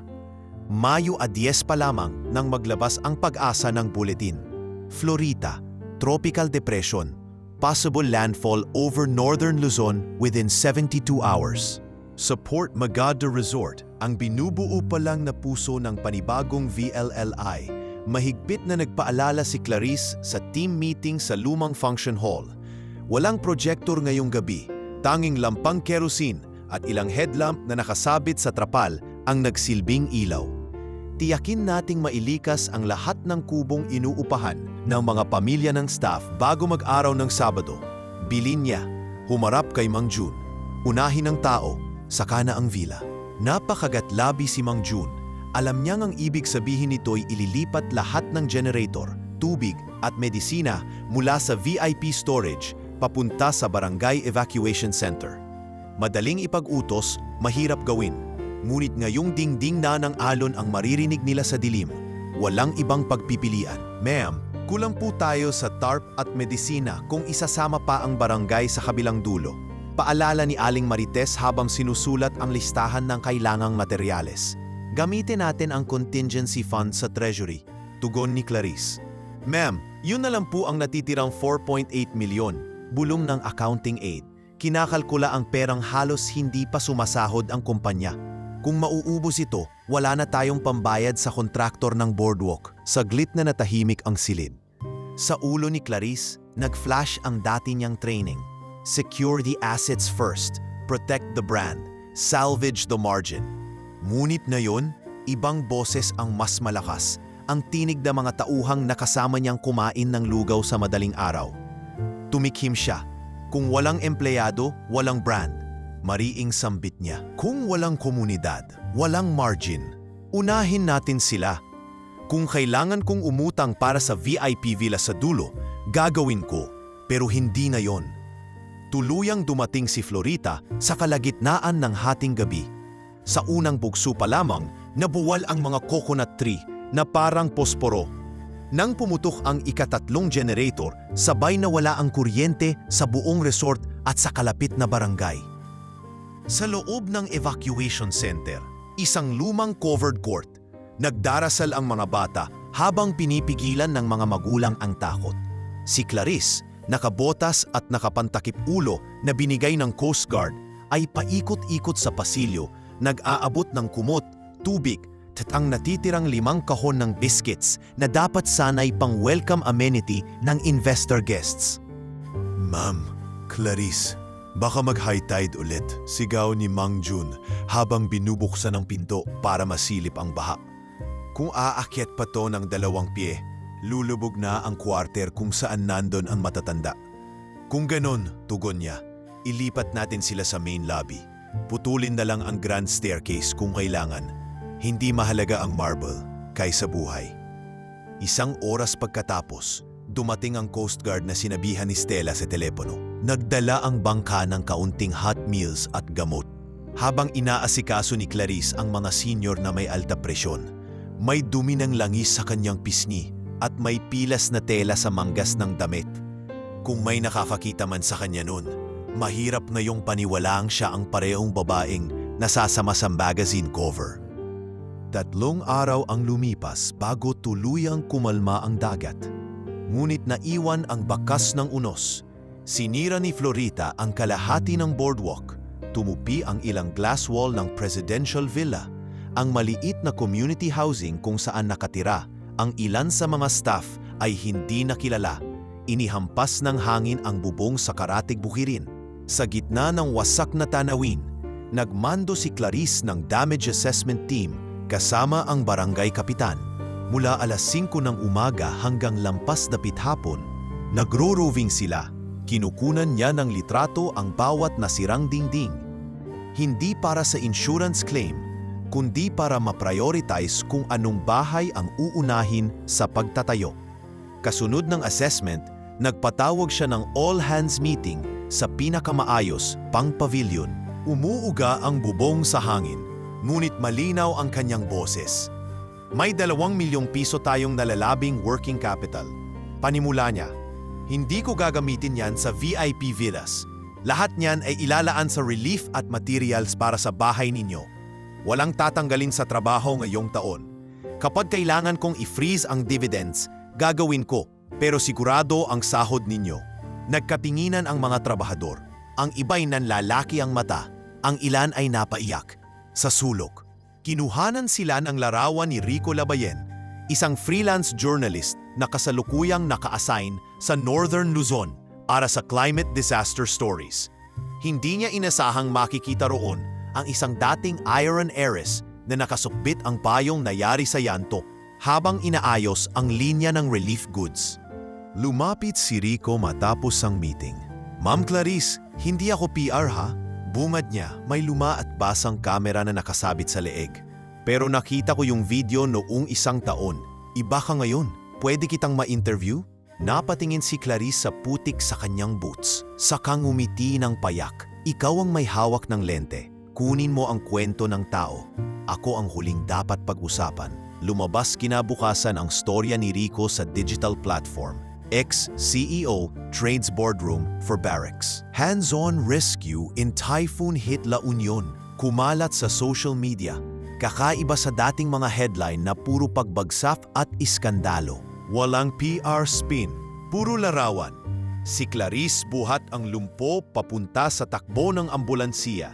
Mayo 10 pa lamang nang maglabas ang pag-asa ng bulletin. Florita, tropical depression, possible landfall over northern Luzon within 72 hours. Sa Port Magada Resort, ang binubuo pa lang na puso ng panibagong VLLI, mahigpit na nagpaalala si Clarice sa team meeting sa lumang function hall. Walang projector ngayong gabi, tanging lampang kerosene at ilang headlamp na nakasabit sa trapal ang nagsilbing ilaw. Tiyakin nating mailikas ang lahat ng kubong inuupahan ng mga pamilya ng staff bago mag-araw ng Sabado. Bilin niya, humarap kay Mang June. Unahin ang tao, saka na ang villa. Napakagatlabi si Mang June. Alam niyang ang ibig sabihin nito'y ililipat lahat ng generator, tubig at medisina mula sa VIP storage papunta sa Barangay Evacuation Center. Madaling ipag-utos, mahirap gawin. Ngunit ngayong dingding na ng alon ang maririnig nila sa dilim. Walang ibang pagpipilian. Ma'am, kulang po tayo sa tarp at medisina kung isasama pa ang barangay sa kabilang dulo. Paalala ni Aling Marites habang sinusulat ang listahan ng kailangang materyales. Gamitin natin ang contingency fund sa treasury. Tugon ni Clarice. Ma'am, yun na lang po ang natitirang 4.8 milyon. Bulong ng accounting aid. Kinakalkula ang perang halos hindi pa sumasahod ang kumpanya. Kung mauubos ito, wala na tayong pambayad sa kontraktor ng boardwalk. Saglit na natahimik ang silid. Sa ulo ni Clarice, nag-flash ang dati niyang training. Secure the assets first, protect the brand, salvage the margin. Ngunit ngayon, ibang boses ang mas malakas. Ang tinig ng mga tauhang nakasama niyang kumain ng lugaw sa madaling araw. Tumikhim siya. Kung walang empleyado, walang brand. Mariing sambit niya. Kung walang komunidad, walang margin. Unahin natin sila. Kung kailangan kong umutang para sa VIP villa sa dulo, gagawin ko. Pero hindi na yon. Tuluyang dumating si Florita sa kalagitnaan ng hating gabi. Sa unang bugso pa lamang, nabuwal ang mga coconut tree na parang posporo. Nang pumutok ang ikatatlong generator, sabay na wala ang kuryente sa buong resort at sa kalapit na barangay. Sa loob ng evacuation center, isang lumang covered court, nagdarasal ang mga bata habang pinipigilan ng mga magulang ang takot. Si Clarice, nakabotas at nakapantakip ulo na binigay ng Coast Guard, ay paikot-ikot sa pasilyo, nag-aabot ng kumot, tubig, at ang natitirang 5 kahon ng biscuits na dapat sana'y pang-welcome amenity ng investor guests. Ma'am, Clarice, baka mag-high tide ulit, sigaw ni Mang June habang binubuksan ang pinto para masilip ang baha. Kung aakyat pa to ng 2 pie, lulubog na ang kwarter kung saan nandon ang matatanda. Kung ganon, tugon niya, ilipat natin sila sa main lobby. Putulin na lang ang grand staircase kung kailangan. Hindi mahalaga ang marble kaysa buhay. 1 oras pagkatapos, dumating ang Coast Guard na sinabihan ni Stella sa telepono. Nagdala ang bangka ng kaunting hot meals at gamot. Habang inaasikaso ni Clarice ang mga senior na may alta presyon, may dumi ng langis sa kanyang pisngi at may pilas na tela sa manggas ng damit. Kung may nakakakita man sa kanya nun, mahirap na yung paniwalaang siya ang parehong babaeng nasasama sa magazine cover. 3 araw ang lumipas bago tuluyang kumalma ang dagat. Ngunit naiwan ang bakas ng unos. Sinira ni Florita ang kalahati ng boardwalk. Tumupi ang ilang glass wall ng presidential villa, ang maliit na community housing kung saan nakatira. Ang ilan sa mga staff ay hindi nakilala. inihampas ng hangin ang bubong sa Karatig Bukirin. Sa gitna ng wasak na tanawin, nagmando si Clarice ng damage assessment team kasama ang barangay kapitan. Mula alas 5 ng umaga hanggang lampas dapit hapon, nagro-roving sila. Kinukunan niya ng litrato ang bawat nasirang dingding. Hindi para sa insurance claim, kundi para ma-prioritize kung anong bahay ang uunahin sa pagtatayo. Kasunod ng assessment, nagpatawag siya ng all-hands meeting sa pinakamaayos pang pavilion. Umuuga ang bubong sa hangin, ngunit malinaw ang kanyang boses. May 2 milyong piso tayong nalalabing working capital. Panimula niya, hindi ko gagamitin yan sa VIP villas. Lahat niyan ay ilalaan sa relief at materials para sa bahay ninyo. Walang tatanggalin sa trabaho ngayong taon. Kapag kailangan kong i-freeze ang dividends, gagawin ko, pero sigurado ang sahod ninyo. Nagkatinginan ang mga trabahador. Ang iba'y nanlalaki ang mata, ang ilan ay napaiyak. Sa sulok, kinuhanan sila ng larawan ni Rico Labayen, isang freelance journalist na kasalukuyang naka-assign sa Northern Luzon para sa climate disaster stories. Hindi niya inasahang makikita roon ang isang dating iron heiress na nakasukbit ang payong nayari sa yanto habang inaayos ang linya ng relief goods. Lumapit si Rico matapos ang meeting. "Ma'am Clarice, hindi ako PR ha?" Bungad niya, may luma at basang kamera na nakasabit sa leeg. "Pero nakita ko yung video noong 1 taon. Iba ka ngayon. Pwede kitang ma-interview?" Napatingin si Clarice sa putik sa kanyang boots. Sakang umiti ng payak. "Ikaw ang may hawak ng lente. Kunin mo ang kwento ng tao. Ako ang huling dapat pag-usapan." Lumabas kinabukasan ang storya ni Rico sa digital platform. Ex-CEO Trades Boardroom for Barracks. Hands-on rescue in typhoon-hit La Union. Kumalat sa social media. Kakaiba sa dating mga headline na puro pagbagsak at iskandalo. Walang PR spin, puro larawan. Si Clarice buhat ang lumpo papunta sa takbo ng ambulansiya.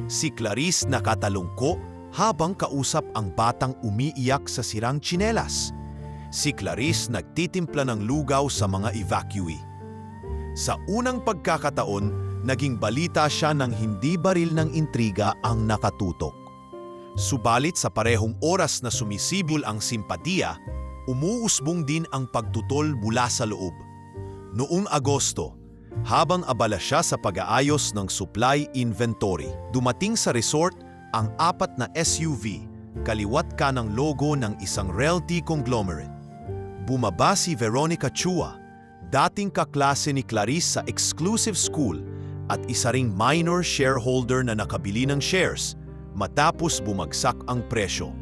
Si Clarice nakatalungko habang kausap ang batang umiiyak sa sirang tsinelas. Si Clarice nagtitimpla ng lugaw sa mga evacuee. Sa unang pagkakataon, naging balita siya ng hindi baril ng intriga ang nakatutok. Subalit sa parehong oras na sumisibol ang simpatiya, umuusbong din ang pagtutol mula sa loob. Noong Agosto, habang abala siya sa pag-aayos ng supply inventory, dumating sa resort ang 4 na SUV, kaliwat kanang logo ng isang realty conglomerate. Bumaba si Veronica Chua, dating kaklase ni Clarice sa exclusive school at isa ring minor shareholder na nakabili ng shares matapos bumagsak ang presyo.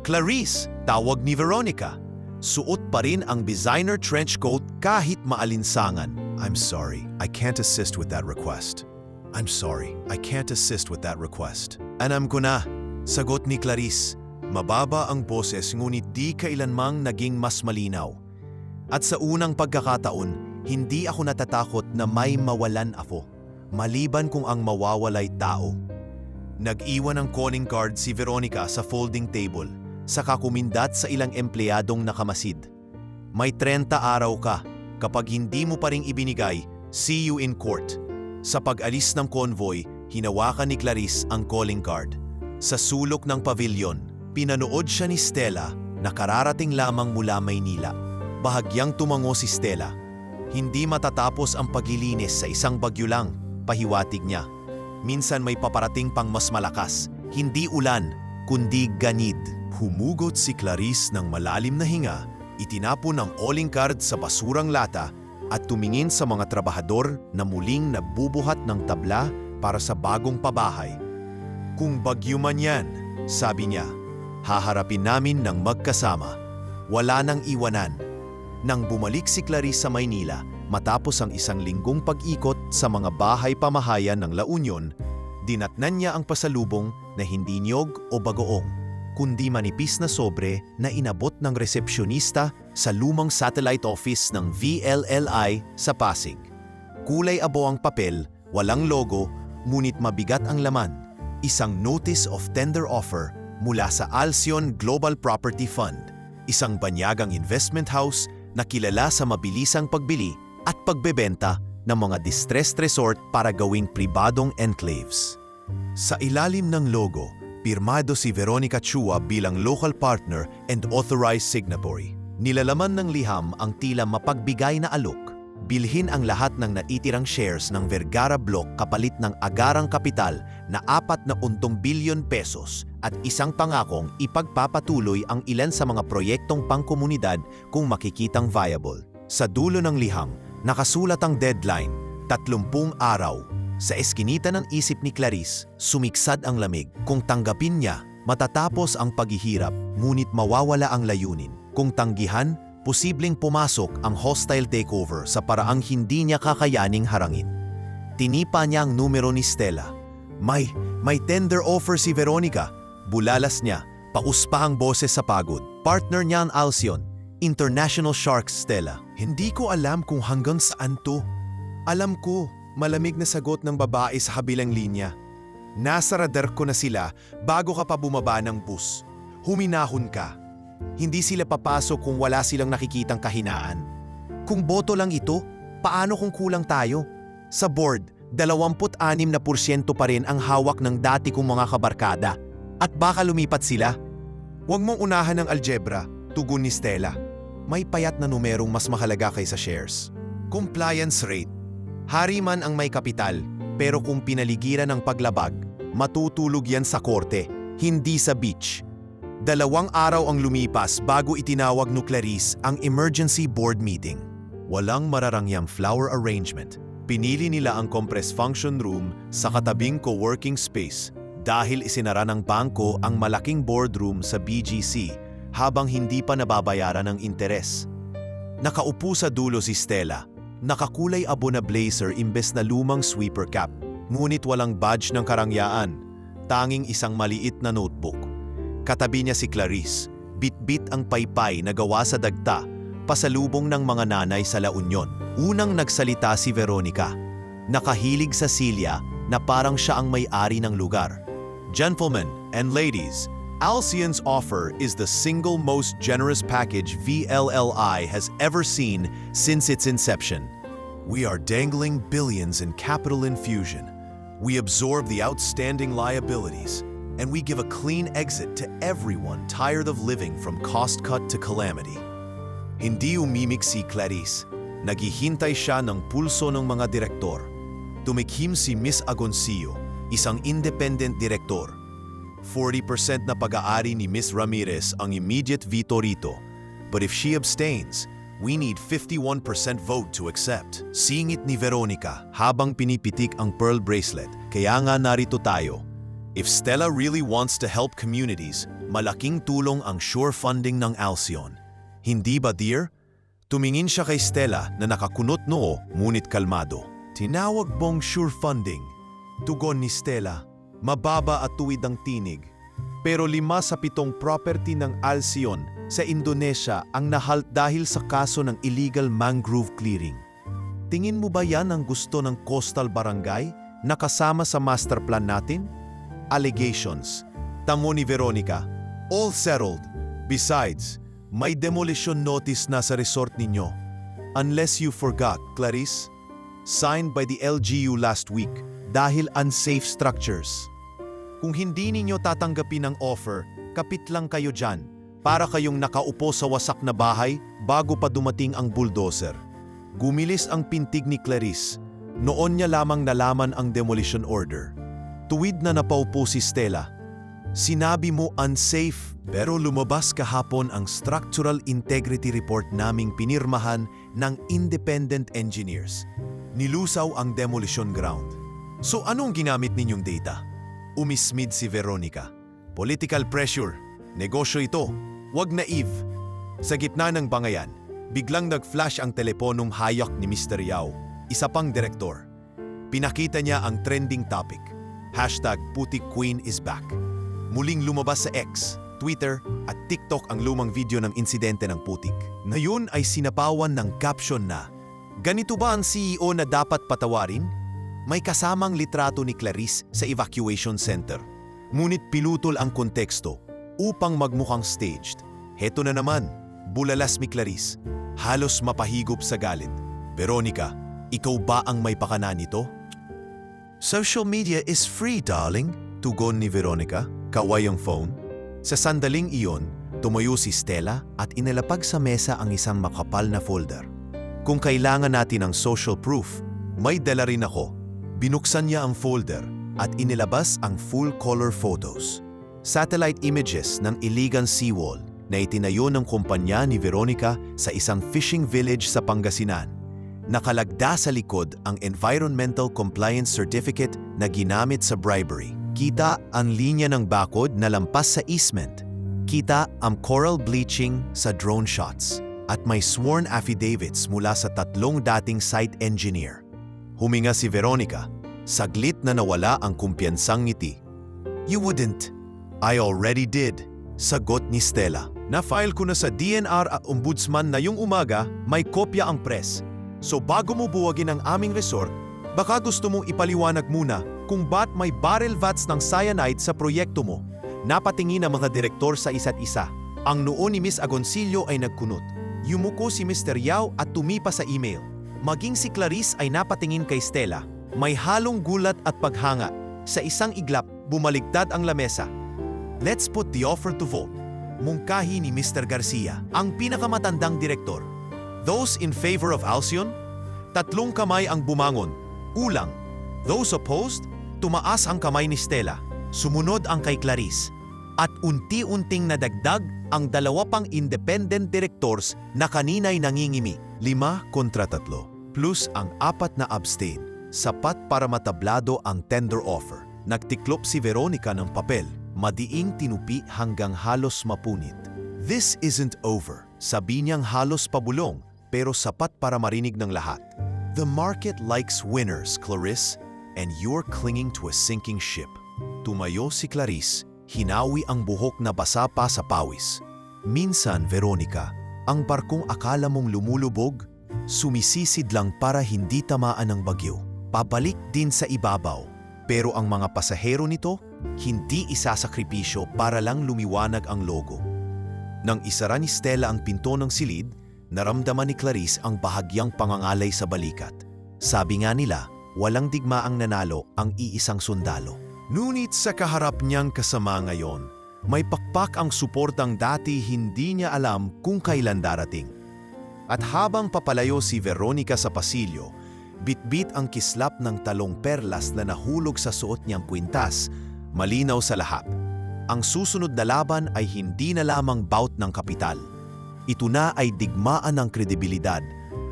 "Clarice," tawag ni Veronica. Suot pa rin ang designer trench coat kahit maalinsangan. "I'm sorry, I can't assist with that request. I'm sorry, I can't assist with that request." "Alam ko na," sagot ni Clarice. Mababa ang boses ngunit di kailanmang naging mas malinaw. "At sa unang pagkakataon, hindi ako natatakot na may mawalan ako, maliban kung ang mawawalay tao." Nag-iwan ng calling card si Veronica sa folding table, saka kumindat sa ilang empleyadong nakamasid. "May 30 araw ka. Kapag hindi mo pa ring ibinigay, see you in court." Sa pag-alis ng convoy, hinawakan ni Clarice ang calling card. Sa sulok ng pavilion, pinanood siya ni Stella na kararating lamang mula Maynila. Bahagyang tumango si Stella. "Hindi matatapos ang paglilinis sa isang bagyo lang," pahiwatig niya. "Minsan may paparating pang mas malakas. Hindi ulan, kundi ganid." Humugot si Clarice ng malalim na hinga, itinapon ang calling card sa basurang lata at tumingin sa mga trabahador na muling nagbubuhat ng tabla para sa bagong pabahay. "Kung bagyo man yan," sabi niya, "haharapin namin ng magkasama. Wala nang iwanan." Nang bumalik si Clarice sa Maynila matapos ang 1 linggong pag-ikot sa mga bahay pamahayan ng La Union, dinatnan niya ang pasalubong na hindi niyog o bagoong, kundi manipis na sobre na inabot ng resepsyonista sa lumang satellite office ng VLLI sa Pasig. Kulay abo ang papel, walang logo, ngunit mabigat ang laman. Isang notice of tender offer mula sa Alcyon Global Property Fund, isang banyagang investment house na kilala sa mabilisang pagbili at pagbebenta ng mga distressed resort para gawing pribadong enclaves. Sa ilalim ng logo, pirmado si Veronica Chua bilang local partner and authorized signatory. Nilalaman ng liham ang tila mapagbigay na alok. Bilhin ang lahat ng natitirang shares ng Vergara Block kapalit ng agarang kapital na 4 bilyon pesos at isang pangakong ipagpapatuloy ang ilan sa mga proyektong pangkomunidad kung makikitang viable. Sa dulo ng liham, nakasulat ang deadline, 30 araw. Sa eskinita ng isip ni Clarice, sumiksad ang lamig. Kung tanggapin niya, matatapos ang paghihirap, ngunit mawawala ang layunin. Kung tanggihan, posibleng pumasok ang hostile takeover sa paraang hindi niya kakayaning harangin. Tinipa niya ang numero ni Stella. May tender offer si Veronica. Bulalas niya, pauspa ang boses sa pagod. Partner niya ang Alcyon, International Sharks Stella. Hindi ko alam kung hanggang saan to. Alam ko, malamig na sagot ng babae sa kabilang linya. Nasa radar ko na sila bago ka pa bumaba ng bus. Huminahon ka. Hindi sila papasok kung wala silang nakikitang kahinaan. Kung boto lang ito, paano kung kulang tayo? Sa board, 26% pa rin ang hawak ng dati kong mga kabarkada. At baka lumipat sila. Huwag mong unahan ng algebra, tugon ni Stella. May payat na numerong mas mahalaga kaysa shares. Compliance rate. Hari man ang may kapital, pero kung pinaligiran ng paglabag, matutulog yan sa korte, hindi sa beach. 2 araw ang lumipas bago itinawag ni Clarice ang emergency board meeting. Walang mararangyang flower arrangement. Pinili nila ang compressed function room sa katabing co-working space dahil isinara ng bangko ang malaking boardroom sa BGC habang hindi pa nababayaran ng interes. Nakaupo sa dulo si Stella. Nakakulay abo na blazer imbes na lumang sweeper cap, ngunit walang badge ng karangyaan, tanging isang maliit na notebook. Katabi niya si Clarice, bit-bit ang paypay na gawa sa dagta, pasalubong ng mga nanay sa La Union. Unang nagsalita si Veronica, nakahilig sa silya na parang siya ang may-ari ng lugar. Gentlemen and ladies, Alcyon's offer is the single most generous package VLLI has ever seen since its inception. We are dangling billions in capital infusion. We absorb the outstanding liabilities, and we give a clean exit to everyone tired of living from cost cut to calamity. Hindi umimik si Clarice. Naghihintay siya ng pulso ng mga direktor. Tumikhim si Miss Agoncillo, isang independent direktor. 40% na pag-aari ni Miss Ramirez ang immediate veto rito. But if she abstains, we need 51% vote to accept. Singit ni Veronica habang pinipitik ang pearl bracelet. Kaya nga narito tayo. If Stella really wants to help communities, malaking tulong ang sure funding ng Alcyon. Hindi ba, dear? Tumingin siya kay Stella na nakakunot noo ngunit kalmado. Tinawag mong sure funding. Tugon ni Stella. Mababa at tuwid ang tinig. Pero 5 sa 7 property ng Alcyon sa Indonesia ang nahalt dahil sa kaso ng illegal mangrove clearing. Tingin mo ba yan ang gusto ng coastal barangay na kasama sa master plan natin? Allegations. Tango ni Veronica. All settled. Besides, may demolition notice na sa resort ninyo. Unless you forgot, Clarice. Signed by the LGU last week dahil unsafe structures. Kung hindi ninyo tatanggapin ang offer, kapit lang kayo dyan para kayong nakaupo sa wasak na bahay bago pa dumating ang bulldozer. Gumilis ang pintig ni Clarice. Noon niya lamang nalaman ang demolition order. Tuwid na napaupo si Stella. Sinabi mo unsafe, pero lumabas kahapon ang structural integrity report naming pinirmahan ng independent engineers. Nilusaw ang demolition ground. So anong ginamit ninyong data? Umismid si Veronica. Political pressure. Negosyo ito. Wag naive. Sa gitna ng bangayan, biglang nag-flash ang teleponong hayak ni Mr. Yao, isa pang direktor. Pinakita niya ang trending topic. #Putik Queen is back. Muling lumabas sa X, Twitter at TikTok ang lumang video ng insidente ng putik. Ngayon ay sinapawan ng caption na, "Ganito ba ang CEO na dapat patawarin?" May kasamang litrato ni Clarice sa evacuation center. Ngunit pinutol ang konteksto upang magmukhang staged. Heto na naman, bulalas ni Clarice. Halos mapahigop sa galit. Veronica, ikaw ba ang may pakana nito? Social media is free, darling. Tugon ni Veronica, kaway ang phone. Sa sandaling iyon, tumayo si Stella at inilapag sa mesa ang isang makapal na folder. Kung kailangan natin ng social proof, may dala rin ako. Binuksan niya ang folder at inilabas ang full-color photos. Satellite images ng Iligan Seawall na itinayo ng kumpanya ni Veronica sa isang fishing village sa Pangasinan. Nakalagda sa likod ang Environmental Compliance Certificate na ginamit sa bribery. Kita ang linya ng bakod na lampas sa easement. Kita ang coral bleaching sa drone shots. At may sworn affidavits mula sa 3 dating site engineer. Huminga si Veronica. Saglit na nawala ang kumpiyansang ngiti. You wouldn't. I already did. Sagot ni Stella. Na-file ko na sa DNR at Ombudsman na yung umaga may kopya ang press. So bago mo buwagin ang aming resort, baka gusto mong ipaliwanag muna kung ba't may barrel vats ng cyanide sa proyekto mo. Napatingin ang mga direktor sa isa't isa. Ang noo ni Miss Agoncillo ay nagkunot. Yumuko si Mr. Yao at tumipa sa email. Maging si Clarice ay napatingin kay Stella. May halong gulat at paghanga. Sa isang iglap, bumaligtad ang lamesa. Let's put the offer to vote. Mungkahi ni Mr. Garcia, ang pinakamatandang direktor. Those in favor of Alcyon? 3 kamay ang bumangon. Ulang. Those opposed? Tumaas ang kamay ni Stella. Sumunod ang kay Clarice. At unti-unting nadagdag ang 2 pang independent directors na kanina'y nangingimi. 5 kontra 3. Plus ang 4 na abstain. Sapat para matablado ang tender offer. Nagtiklop si Veronica ng papel. Madiing tinupi hanggang halos mapunit. This isn't over. Sabi niyang halos pabulong pero sapat para marinig ng lahat. The market likes winners, Clarice, and you're clinging to a sinking ship. Tumayo si Clarice, hinawi ang buhok na basa pa sa pawis. Minsan, Veronica, ang barkong akala mong lumulubog, sumisisid lang para hindi tamaan ng bagyo. Pabalik din sa ibabaw. Pero ang mga pasahero nito, hindi isasakripisyo para lang lumiwanag ang logo. Nang isara ni Stella ang pinto ng silid, naramdaman ni Clarice ang bahagyang pangangalay sa balikat. Sabi nga nila, walang digmaang nanalo ang iisang sundalo. Ngunit sa kaharap niyang kasama ngayon, may pakpak ang suportang dati hindi niya alam kung kailan darating. At habang papalayo si Veronica sa pasilyo, bitbit ang kislap ng talong perlas na nahulog sa suot niyang kwintas, malinaw sa lahat. Ang susunod na laban ay hindi na lamang bout ng kapital. Ito na ay digmaan ng kredibilidad.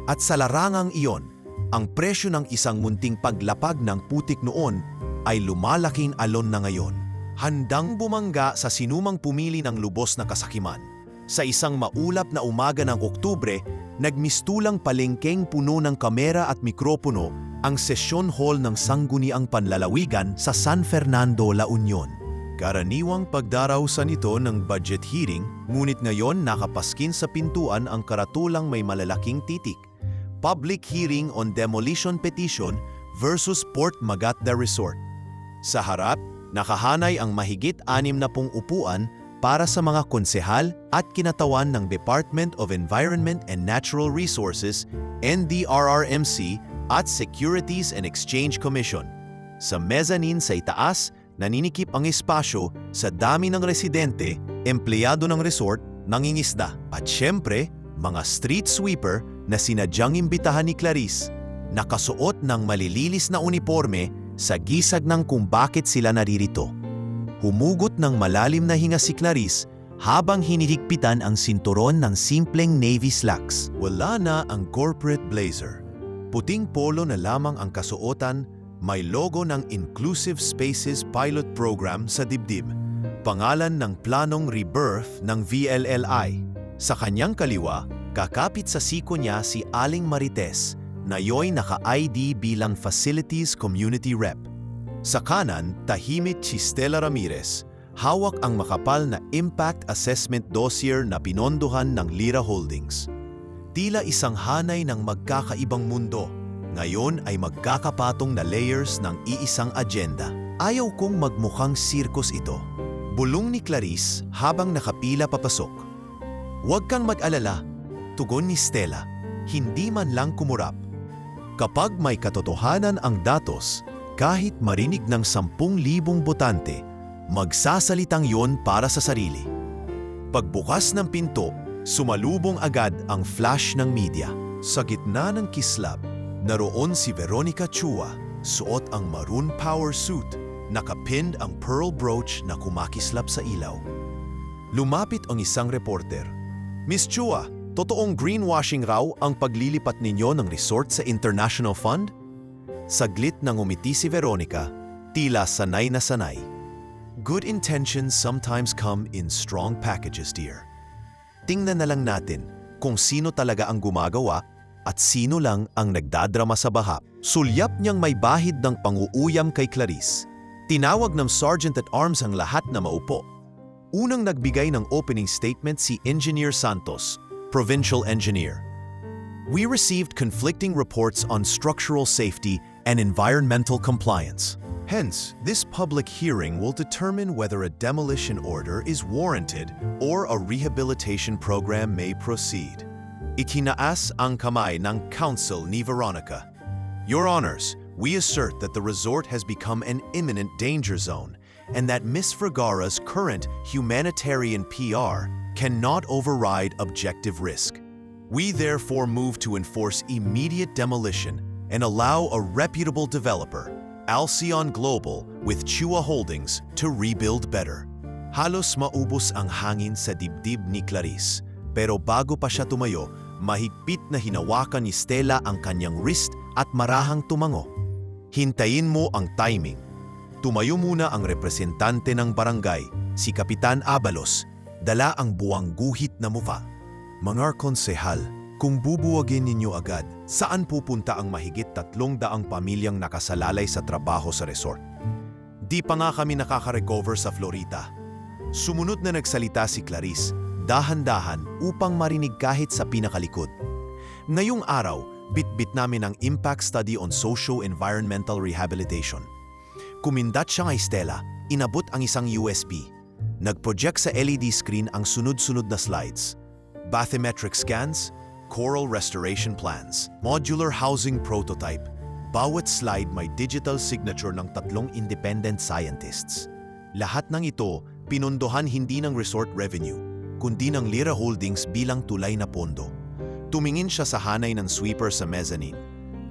At sa larangang iyon, ang presyo ng isang munting paglapag ng putik noon ay lumalaking alon na ngayon. Handang bumangga sa sinumang pumili ng lubos na kasakiman. Sa isang maulap na umaga ng Oktubre, nagmistulang palengkeng puno ng kamera at mikropono ang session hall ng Sangguniang Panlalawigan sa San Fernando, La Union. Karaniwang pagdaraw sa nito ng budget hearing, ngunit ngayon nakapaskin sa pintuan ang karatulang may malalaking titik. Public hearing on demolition petition versus Port Magata Resort. Sa harap, nakahanay ang mahigit 60 upuan para sa mga konsehal at kinatawan ng Department of Environment and Natural Resources, NDRRMC at Securities and Exchange Commission. Sa mezzanine sa itaas, naninikip ang espasyo sa dami ng residente, empleyado ng resort, nangingisda at syempre, mga street sweeper na sinadyang imbitahan ni Clarice, nakasuot ng malililis na uniforme sa gisag ng kung bakit sila naririto. Humugot ng malalim na hinga si Clarice habang hinihigpitan ang sinturon ng simpleng navy slacks. Wala na ang corporate blazer. Puting polo na lamang ang kasuotan, may logo ng Inclusive Spaces Pilot Program sa dibdib, pangalan ng planong rebirth ng VLLI. Sa kanyang kaliwa, kakapit sa siko niya si Aling Marites, na yo'y naka-ID bilang Facilities Community Rep. Sa kanan, tahimik si Stella Ramirez, hawak ang makapal na Impact Assessment Dossier na pinondohan ng Lira Holdings. Tila isang hanay ng magkakaibang mundo, ngayon ay magkakapatong na layers ng iisang agenda. Ayaw kong magmukhang sirkus ito. Bulong ni Clarice habang nakapila papasok. Huwag kang mag-alala, tugon ni Stella, hindi man lang kumurap. Kapag may katotohanan ang datos, kahit marinig ng 10,000 botante, magsasalitang yon para sa sarili. Pagbukas ng pinto, sumalubong agad ang flash ng media. Sa gitna ng kislap, naroon si Veronica Chua, suot ang maroon power suit, nakapinned ang pearl brooch na kumakislap sa ilaw. Lumapit ang isang reporter. Miss Chua, totoong greenwashing raw ang paglilipat ninyo ng resort sa International Fund? Saglit nang umiti si Veronica, tila sanay na sanay. Good intentions sometimes come in strong packages, dear. Tingnan na lang natin kung sino talaga ang gumagawa at sino lang ang nagdadrama sa baha. Sulyap niyang may bahid ng panguuyam kay Clarice. Tinawag ng Sergeant-at-Arms ang lahat na maupo. Unang nagbigay ng opening statement si Engineer Santos, Provincial Engineer. We received conflicting reports on structural safety and environmental compliance. Hence, this public hearing will determine whether a demolition order is warranted or a rehabilitation program may proceed. Itinaas ang kamay ng Council ni Veronica. Your Honors, we assert that the resort has become an imminent danger zone and that Ms. Vergara's current humanitarian PR cannot override objective risk. We therefore move to enforce immediate demolition and allow a reputable developer, Alcyon Global with Chua Holdings, to rebuild better. Halos maubos ang hangin sa dibdib ni Clarice, pero bago pa siya tumayo, mahigpit na hinawakan ni Stella ang kanyang wrist at marahang tumango. Hintayin mo ang timing. Tumayo muna ang representante ng barangay, si Kapitan Abalos, dala ang buwang guhit na muka. Mga konsehal, kung bubuwagin ninyo agad, saan pupunta ang mahigit 300 pamilyang nakasalalay sa trabaho sa resort? Di pa nga kami nakaka-recover sa Florida. Sumunod na nagsalita si Clarice, dahan-dahan upang marinig kahit sa pinakalikod. Ngayong araw, bit-bit namin ang impact study on socio-environmental rehabilitation. Kumindat siya kay Stella, inabot ang isang USB. Nag-project sa LED screen ang sunod-sunod na slides. Bathymetric scans, coral restoration plans, modular housing prototype. Bawat slide may digital signature ng 3 independent scientists. Lahat ng ito, pinondohan hindi ng resort revenue, kundi ng Lira Holdings bilang tulay na pondo. Tumingin siya sa hanay ng sweeper sa mezzanine.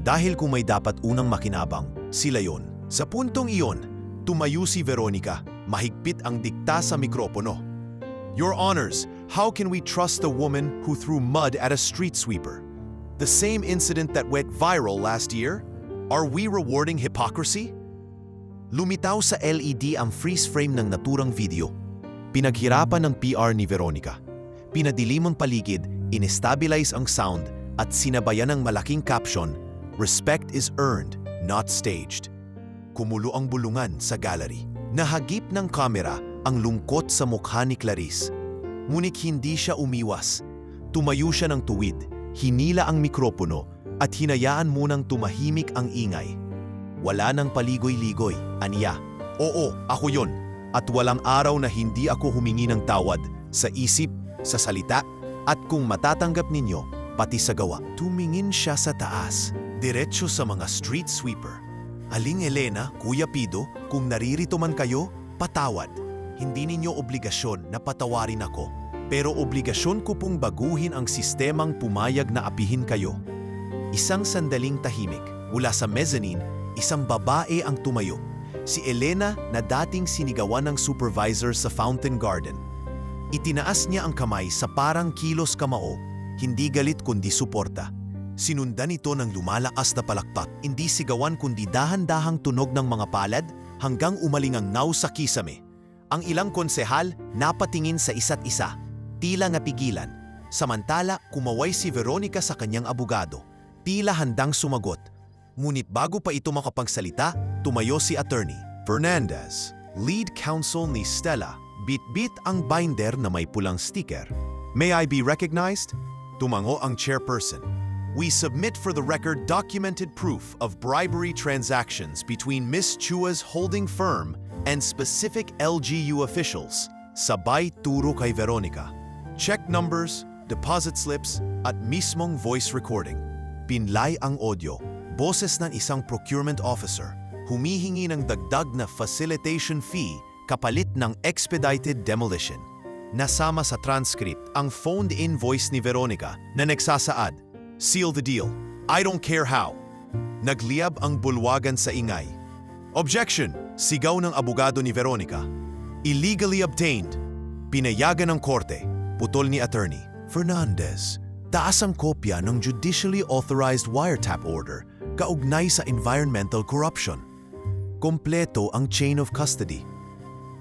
Dahil kung may dapat unang makinabang, sila yon. Sa puntong iyon, tumayo si Veronica, mahigpit ang dikta sa mikropono. Your Honors, how can we trust a woman who threw mud at a street sweeper? The same incident that went viral last year? Are we rewarding hypocrisy? Lumitaw sa LED ang freeze frame ng naturang video. Pinaghirapan ng PR ni Veronica. Pinadilim ang paligid, inestabilize ang sound, at sinabayan ng malaking caption, "Respect is earned, not staged." Kumulo ang bulungan sa gallery. Nahagip ng kamera ang lungkot sa mukha ni Clarice. Ngunit hindi siya umiwas. Tumayo siya ng tuwid, hinila ang mikropono at hinayaan munang tumahimik ang ingay. Wala nang paligoy-ligoy, aniya. Oo, ako yon. At walang araw na hindi ako humingi ng tawad sa isip, sa salita, at kung matatanggap ninyo, pati sa gawa. Tumingin siya sa taas, diretso sa mga street sweeper. Aling Elena, Kuya Pido, kung naririto man kayo, patawad. Hindi ninyo obligasyon na patawarin ako, pero obligasyon ko pong baguhin ang sistemang pumayag na apihin kayo. Isang sandaling tahimik, mula sa mezzanine, isang babae ang tumayo. Si Elena na dating sinigawan ng supervisor sa Fountain Garden. Itinaas niya ang kamay sa parang kilos kamao, hindi galit kundi suporta. Sinundan ito ng lumalakas na palakpak, hindi sigawan kundi dahan-dahang tunog ng mga palad hanggang umaling ang naw sa kisame. Ang ilang konsehal napatingin sa isa't isa, tila napigilan. Samantala, kumaway si Veronica sa kanyang abogado, tila handang sumagot. Ngunit bago pa ito makapagsalita, tumayo si Attorney Fernandez, lead counsel ni Stella, bit-bit ang binder na may pulang sticker. May I be recognized? Tumango ang chairperson. We submit for the record documented proof of bribery transactions between Ms. Chua's holding firm and specific LGU officials. Sabay turo kay Veronica. Check numbers, deposit slips, at mismong voice recording. Pinlay ang audio. Boses ng isang procurement officer, humihingi ng dagdag na facilitation fee kapalit ng expedited demolition. Nasama sa transcript ang phoned-in voice ni Veronica na nagsasaad, "Seal the deal. I don't care how." Nagliyab ang bulwagan sa ingay. "Objection!" Sigaw ng abogado ni Veronica. "Illegally obtained." Pinayagan ng korte. Putol ni attorney. "Fernandez, taas ang kopya ng judicially authorized wiretap order kaugnay sa environmental corruption. Kompleto ang chain of custody."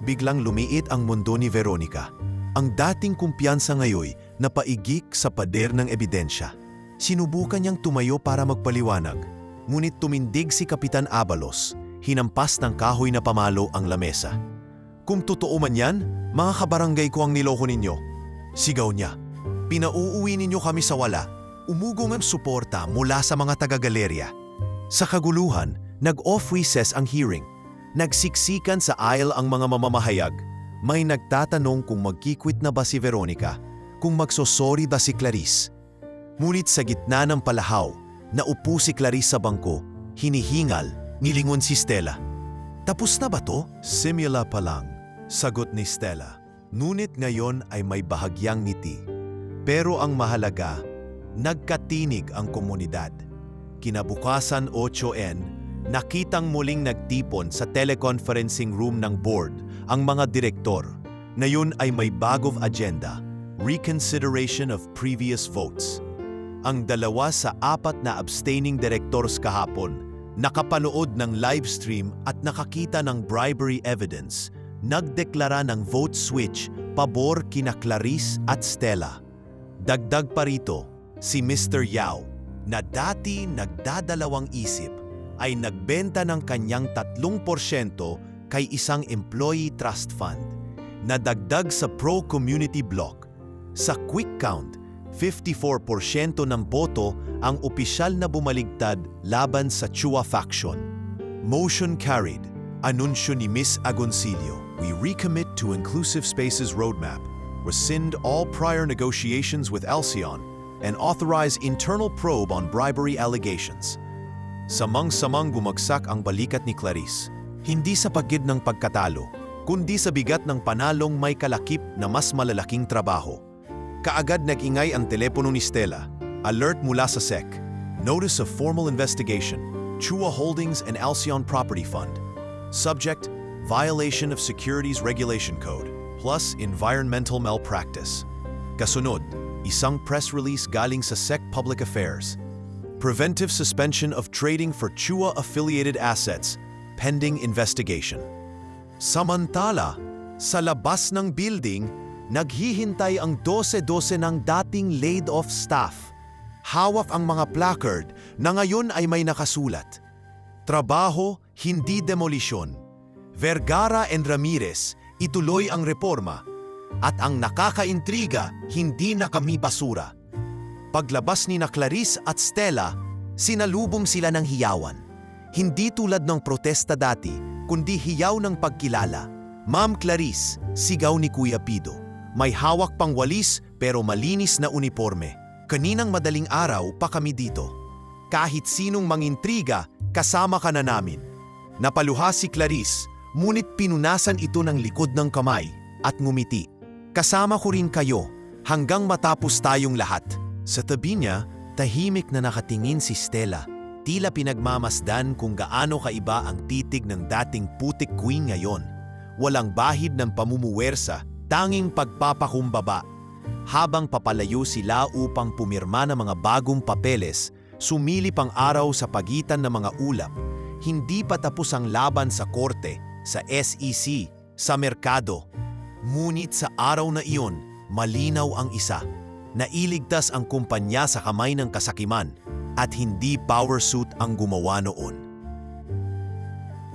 Biglang lumiit ang mundo ni Veronica. Ang dating kumpiyansa ngayon na paigik sa pader ng ebidensya. Sinubukan niyang tumayo para magpaliwanag, ngunit tumindig si Kapitan Abalos, hinampas ng kahoy na pamalo ang lamesa. "Kung totoo man yan, mga kabarangay ko ang niloko ninyo." Sigaw niya. "Pinauuwi ninyo kami sa wala." Umugong ang suporta mula sa mga taga-galerya. Sa kaguluhan, nag-off recess ang hearing. Nagsiksikan sa aisle ang mga mamamahayag. May nagtatanong kung magkikwit na ba si Veronica, kung magsosorry ba si Clarice. Ngunit sa gitna ng palahaw, naupo si Clarice sa bangko, hinihingal, nilingon si Stella. "Tapos na ba to?" "Simula pa lang," sagot ni Stella. Ngunit ngayon ay may bahagyang ngiti. Pero ang mahalaga, nagkatinig ang komunidad. Kinabukasan 8 nakitang muling nagtipon sa teleconferencing room ng board ang mga direktor. Ngayon ay may bagong agenda, reconsideration of previous votes. Ang 2 sa 4 na abstaining directors kahapon, nakapanood ng livestream at nakakita ng bribery evidence, nagdeklara ng vote switch pabor kina Clarice at Stella. Dagdag pa rito, si Mr. Yao, na dati nagdadalawang isip, ay nagbenta ng kanyang 3% kay isang employee trust fund, na dagdag sa pro-community block. Sa quick count, 54% ng boto ang opisyal na bumaligtad laban sa Chua faction. Motion carried. Anunsyo ni Ms. Agoncillo, "We recommit to Inclusive Spaces Roadmap, rescind all prior negotiations with Alcyon, and authorize internal probe on bribery allegations." Samang-samang bumagsak ang balikat ni Clarice. Hindi sa pagid ng pagkatalo, kundi sa bigat ng panalong may kalakip na mas malalaking trabaho. Kaagad nag-ingay ang telepono ni Stella. Alert mula sa SEC. Notice of formal investigation. Chua Holdings and Alcyon Property Fund. Subject, violation of Securities Regulation Code, plus environmental malpractice. Kasunod, isang press release galing sa SEC Public Affairs. Preventive suspension of trading for Chua-affiliated assets, pending investigation. Samantala, sa labas ng building, naghihintay ang 12-12 ng dating laid-off staff. Hawak ang mga placard na ngayon ay may nakasulat. "Trabaho, hindi demolisyon. Vergara and Ramirez, ituloy ang reforma. At ang nakakaintriga, hindi na kami basura." Paglabas ni na Clarice at Stella, sinalubong sila ng hiyawan. Hindi tulad ng protesta dati, kundi hiyaw ng pagkilala. "Ma'am Clarice," sigaw ni Kuya Pido. May hawak pang walis pero malinis na uniforme. "Kaninang madaling araw pa kami dito. Kahit sinong mangintriga, kasama ka na namin." Napaluha si Clarice, ngunit pinunasan ito ng likod ng kamay at ngumiti. "Kasama ko rin kayo hanggang matapos tayong lahat." Sa tabi niya, tahimik na nakatingin si Stella. Tila pinagmamasdan kung gaano kaiba ang titig ng dating putik queen ngayon. Walang bahid ng pamumuwersa, tanging pagpapakumbaba. Habang papalayo sila upang pumirma ng mga bagong papeles, sumilip ang araw sa pagitan ng mga ulap. Hindi pa tapos ang laban sa korte, sa SEC, sa merkado. Ngunit sa araw na iyon, malinaw ang isa. Nailigtas ang kumpanya sa kamay ng kasakiman at hindi power suit ang gumawa noon.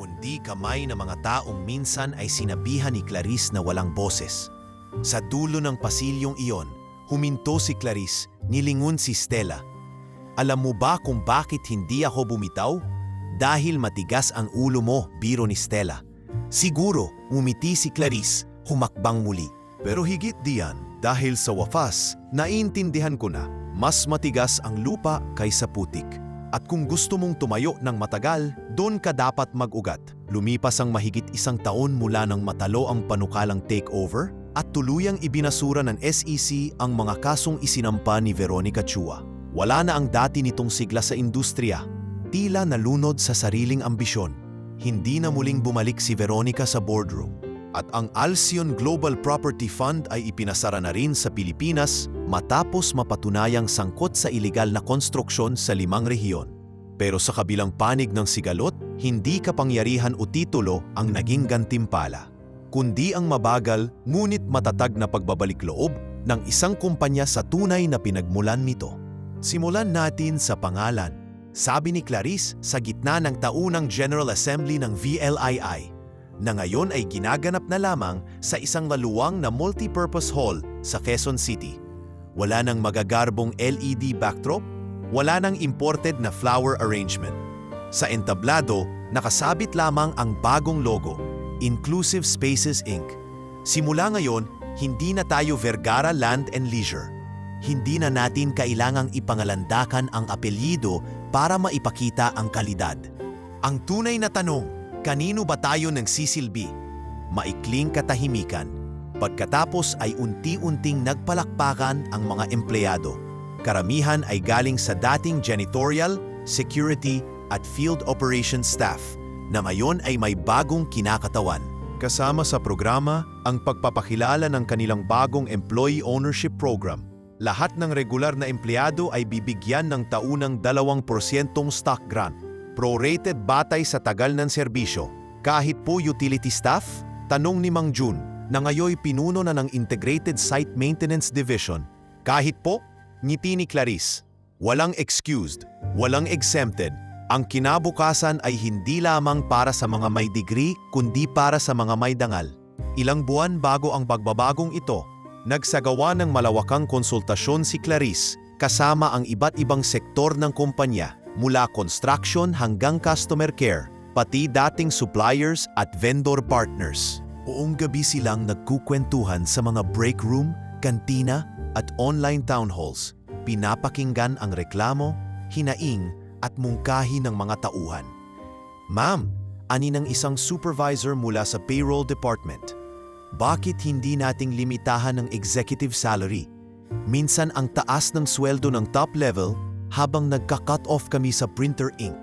Kundi kamay ng mga taong minsan ay sinabihan ni Clarice na walang boses. Sa dulo ng pasilyong iyon, huminto si Clarice, nilingon si Stella. "Alam mo ba kung bakit hindi ako bumitaw? Dahil matigas ang ulo mo," biro ni Stella. Siguro, umiti si Clarice, humakbang muli. "Pero higit diyan, dahil sa wakas, naiintindihan ko na mas matigas ang lupa kaysa putik." At kung gusto mong tumayo ng matagal, doon ka dapat mag-ugat. Lumipas ang mahigit 1 taon mula nang matalo ang panukalang takeover at tuluyang ibinasura ng SEC ang mga kasong isinampa ni Veronica Chua. Wala na ang dati nitong sigla sa industriya. Tila nalunod sa sariling ambisyon. Hindi na muling bumalik si Veronica sa boardroom. At ang Alcyon Global Property Fund ay ipinasara na rin sa Pilipinas matapos mapatunayang sangkot sa ilegal na konstruksyon sa 5 rehiyon. Pero sa kabilang panig ng sigalot, hindi kapangyarihan o titulo ang naging gantimpala, kundi ang mabagal ngunit matatag na pagbabalik loob ng isang kumpanya sa tunay na pinagmulan nito. Simulan natin sa pangalan. Sabi ni Clarice sa gitna ng taunang General Assembly ng VLII, na ngayon ay ginaganap na lamang sa isang maluwang na multipurpose hall sa Quezon City. Wala nang magagarbong LED backdrop, wala nang imported na flower arrangement. Sa entablado, nakasabit lamang ang bagong logo, Inclusive Spaces Inc. Simula ngayon, hindi na tayo Vergara Land and Leisure. Hindi na natin kailangang ipangalandakan ang apelyido para maipakita ang kalidad. Ang tunay na tanong, kanino ba tayo nagsisilbi? Maikling katahimikan. Pagkatapos ay unti-unting nagpalakpakan ang mga empleyado. Karamihan ay galing sa dating janitorial, security at field operations staff na ngayon ay may bagong kinakatawan. Kasama sa programa ang pagpapakilala ng kanilang bagong employee ownership program. Lahat ng regular na empleyado ay bibigyan ng taunang 2% stock grant. Prorated batay sa tagal ng serbisyo. Kahit po utility staff, tanong ni Mang Jun na ngayoy pinuno na ng Integrated Site Maintenance Division. Kahit po, ngiti ni Clarice. Walang excused, walang exempted. Ang kinabukasan ay hindi lamang para sa mga may degree kundi para sa mga may dangal. Ilang buwan bago ang pagbabagong ito, nagsagawa ng malawakang konsultasyon si Clarice kasama ang iba't ibang sektor ng kumpanya. Mula construction hanggang customer care, pati dating suppliers at vendor partners. Buong gabi silang nagkukwentuhan sa mga break room, kantina at online town halls. Pinapakinggan ang reklamo, hinaing at mungkahi ng mga tauhan. Ma'am, ani ng isang supervisor mula sa payroll department. Bakit hindi nating limitahan ng executive salary? Minsan ang taas ng sweldo ng top level habang nagka-cut off kami sa printer ink.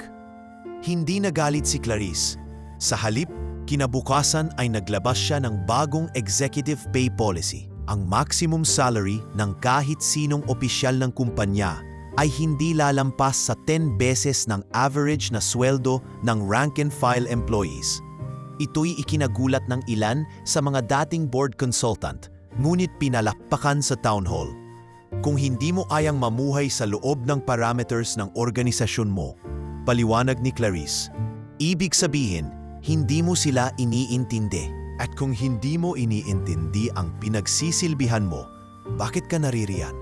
Hindi nagalit si Clarice. Sa halip, kinabukasan ay naglabas siya ng bagong executive pay policy. Ang maximum salary ng kahit sinong opisyal ng kumpanya ay hindi lalampas sa 10 beses ng average na sweldo ng rank-and-file employees. Ito'y ikinagulat ng ilan sa mga dating board consultant, ngunit pinalakpakan sa town hall. Kung hindi mo ayang mamuhay sa loob ng parameters ng organisasyon mo, paliwanag ni Clarice, ibig sabihin, hindi mo sila iniintindi. At kung hindi mo iniintindi ang pinagsisilbihan mo, bakit ka naririyan?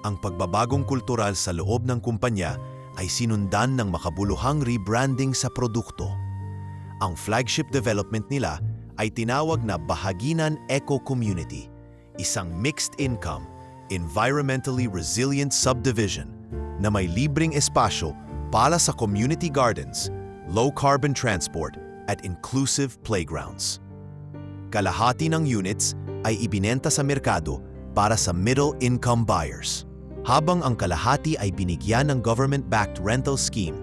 Ang pagbabagong kultural sa loob ng kumpanya ay sinundan ng makabuluhang rebranding sa produkto. Ang flagship development nila ay tinawag na Bahaginan Eco Community, isang mixed income, environmentally resilient subdivision na may libreng espasyo para sa community gardens, low-carbon transport at inclusive playgrounds. Kalahati ng units ay ibinenta sa merkado para sa middle-income buyers, habang ang kalahati ay binigyan ng government-backed rental scheme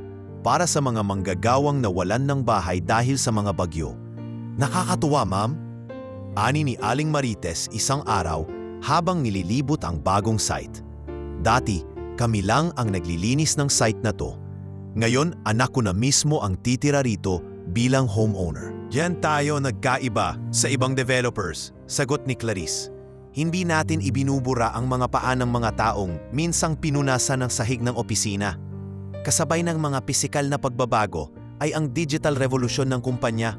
para sa mga manggagawang nawalan ng bahay dahil sa mga bagyo. Nakakatuwa, ma'am? Ani ni Aling Marites isang araw habang nililibot ang bagong site. Dati, kami lang ang naglilinis ng site na to. Ngayon, anak ko na mismo ang titira rito bilang homeowner. Diyan tayo nagkaiba sa ibang developers, sagot ni Clarice. Hindi natin ibinubura ang mga paa ng mga taong minsang pinunasan ng sahig ng opisina. Kasabay ng mga pisikal na pagbabago ay ang digital revolution ng kumpanya.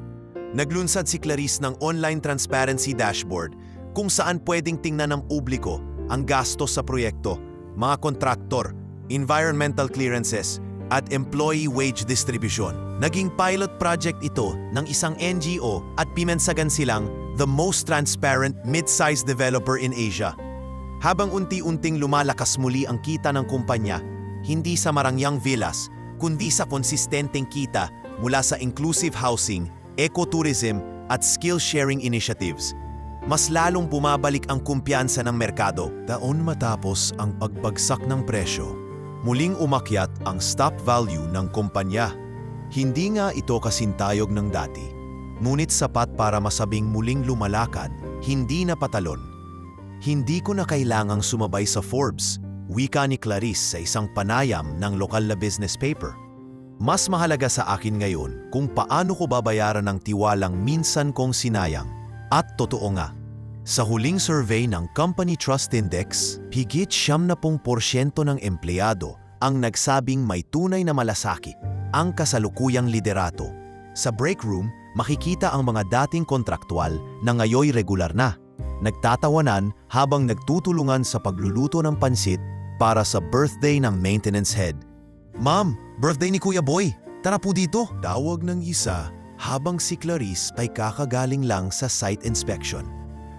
Naglunsad si Clarice ng online transparency dashboard kung saan pwedeng tingnan ng publiko ang gastos sa proyekto, mga kontraktor, environmental clearances, at employee wage distribution. Naging pilot project ito ng isang NGO at pimensagan silang the most transparent mid-sized developer in Asia. Habang unti-unting lumalakas muli ang kita ng kumpanya, hindi sa marangyang villas, kundi sa konsistenteng kita mula sa inclusive housing, ecotourism at skill-sharing initiatives. Mas lalong bumabalik ang kumpiyansa ng merkado. Taon matapos ang pagbagsak ng presyo, muling umakyat ang stock value ng kumpanya. Hindi nga ito kasintayog ng dati, ngunit sapat para masabing muling lumalakad, hindi na patalon. Hindi ko na kailangang sumabay sa Forbes, wika ni Clarice sa isang panayam ng lokal na business paper. Mas mahalaga sa akin ngayon kung paano ko babayaran ng tiwalang minsan kong sinayang. At totoo nga, sa huling survey ng Company Trust Index, higit 70% ng empleyado ang nagsabing may tunay na malasakit ang kasalukuyang liderato. Sa break room, makikita ang mga dating kontraktual na ngayoy regular na, nagtatawanan habang nagtutulungan sa pagluluto ng pansit para sa birthday ng maintenance head. "Ma'am, birthday ni Kuya Boy, tara po dito." Tawag ng isa habang si Clarice ay kakagaling lang sa site inspection.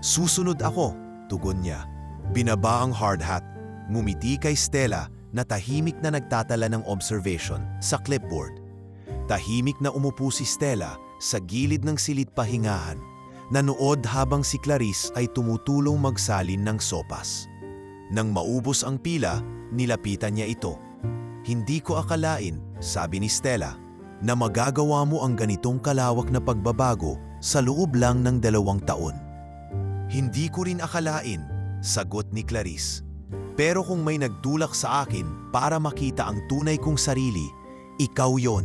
"Susunod ako," tugon niya. Binaba ang hard hat, ngumiti kay Stella na tahimik na nagtatala ng observation sa clipboard. Tahimik na umupo si Stella sa gilid ng silid-pahingahan, nanood habang si Clarice ay tumutulong magsalin ng sopas. Nang maubos ang pila, nilapitan niya ito. "Hindi ko akalain," sabi ni Stella, "na magagawa mo ang ganitong kalawak na pagbabago sa loob lang ng 2 taon." "Hindi ko rin akalain," sagot ni Clarice. "Pero kung may nagtulak sa akin para makita ang tunay kong sarili, ikaw yon."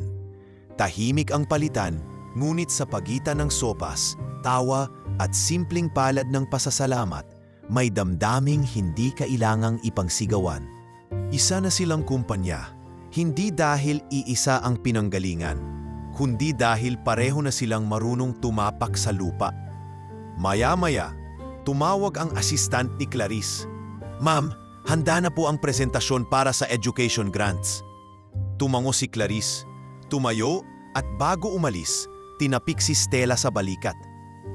Tahimik ang palitan, ngunit sa pagitan ng sopas, tawa at simpleng palad ng pasasalamat, may damdaming hindi kailangang ipangsigawan. Isa na silang kumpanya, hindi dahil iisa ang pinanggalingan, kundi dahil pareho na silang marunong tumapak sa lupa. Maya-maya, tumawag ang assistant ni Clarice. "Ma'am, handa na po ang presentasyon para sa education grants." Tumango si Clarice, tumayo at bago umalis, tinapik si Stella sa balikat.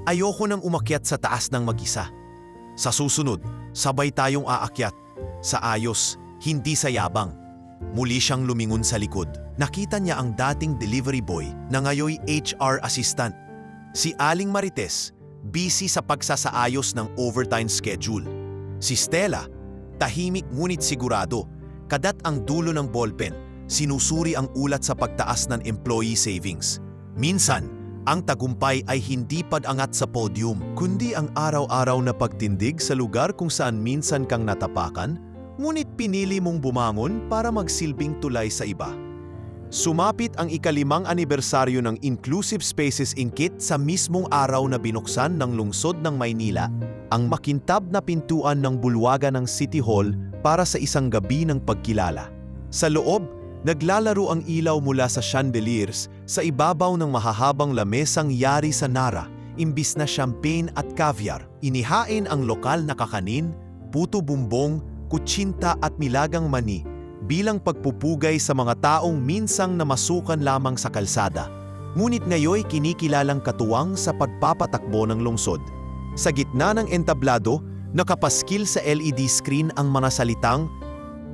"Ayoko nang umakyat sa taas ng mag-isa. Sa susunod, sabay tayong aakyat. Sa ayos, hindi sa yabang." Muli siyang lumingon sa likod. Nakita niya ang dating delivery boy na ngayoy HR assistant. Si Aling Marites, busy sa pagsasaayos ng overtime schedule. Si Stella, tahimik ngunit sigurado, kadat ang dulo ng ballpen, sinusuri ang ulat sa pagtaas ng employee savings. Minsan, ang tagumpay ay hindi pag-angat sa podium, kundi ang araw-araw na pagtindig sa lugar kung saan minsan kang natapakan, ngunit pinili mong bumangon para magsilbing tulay sa iba. Sumapit ang ika-5 anibersaryo ng Inclusive Spaces Inc. sa mismong araw na binuksan ng lungsod ng Maynila ang makintab na pintuan ng bulwagan ng City Hall para sa isang gabi ng pagkilala. Sa loob, naglalaro ang ilaw mula sa chandeliers sa ibabaw ng mahahabang lamesang yari sa Nara, imbis na champagne at caviar. Inihain ang lokal na kakanin, puto bumbong, kutsinta at milagang mani bilang pagpupugay sa mga taong minsang namasukan lamang sa kalsada. Ngunit ngayoy kinikilalang katuwang sa pagpapatakbo ng lungsod. Sa gitna ng entablado, nakapaskil sa LED screen ang mga salitang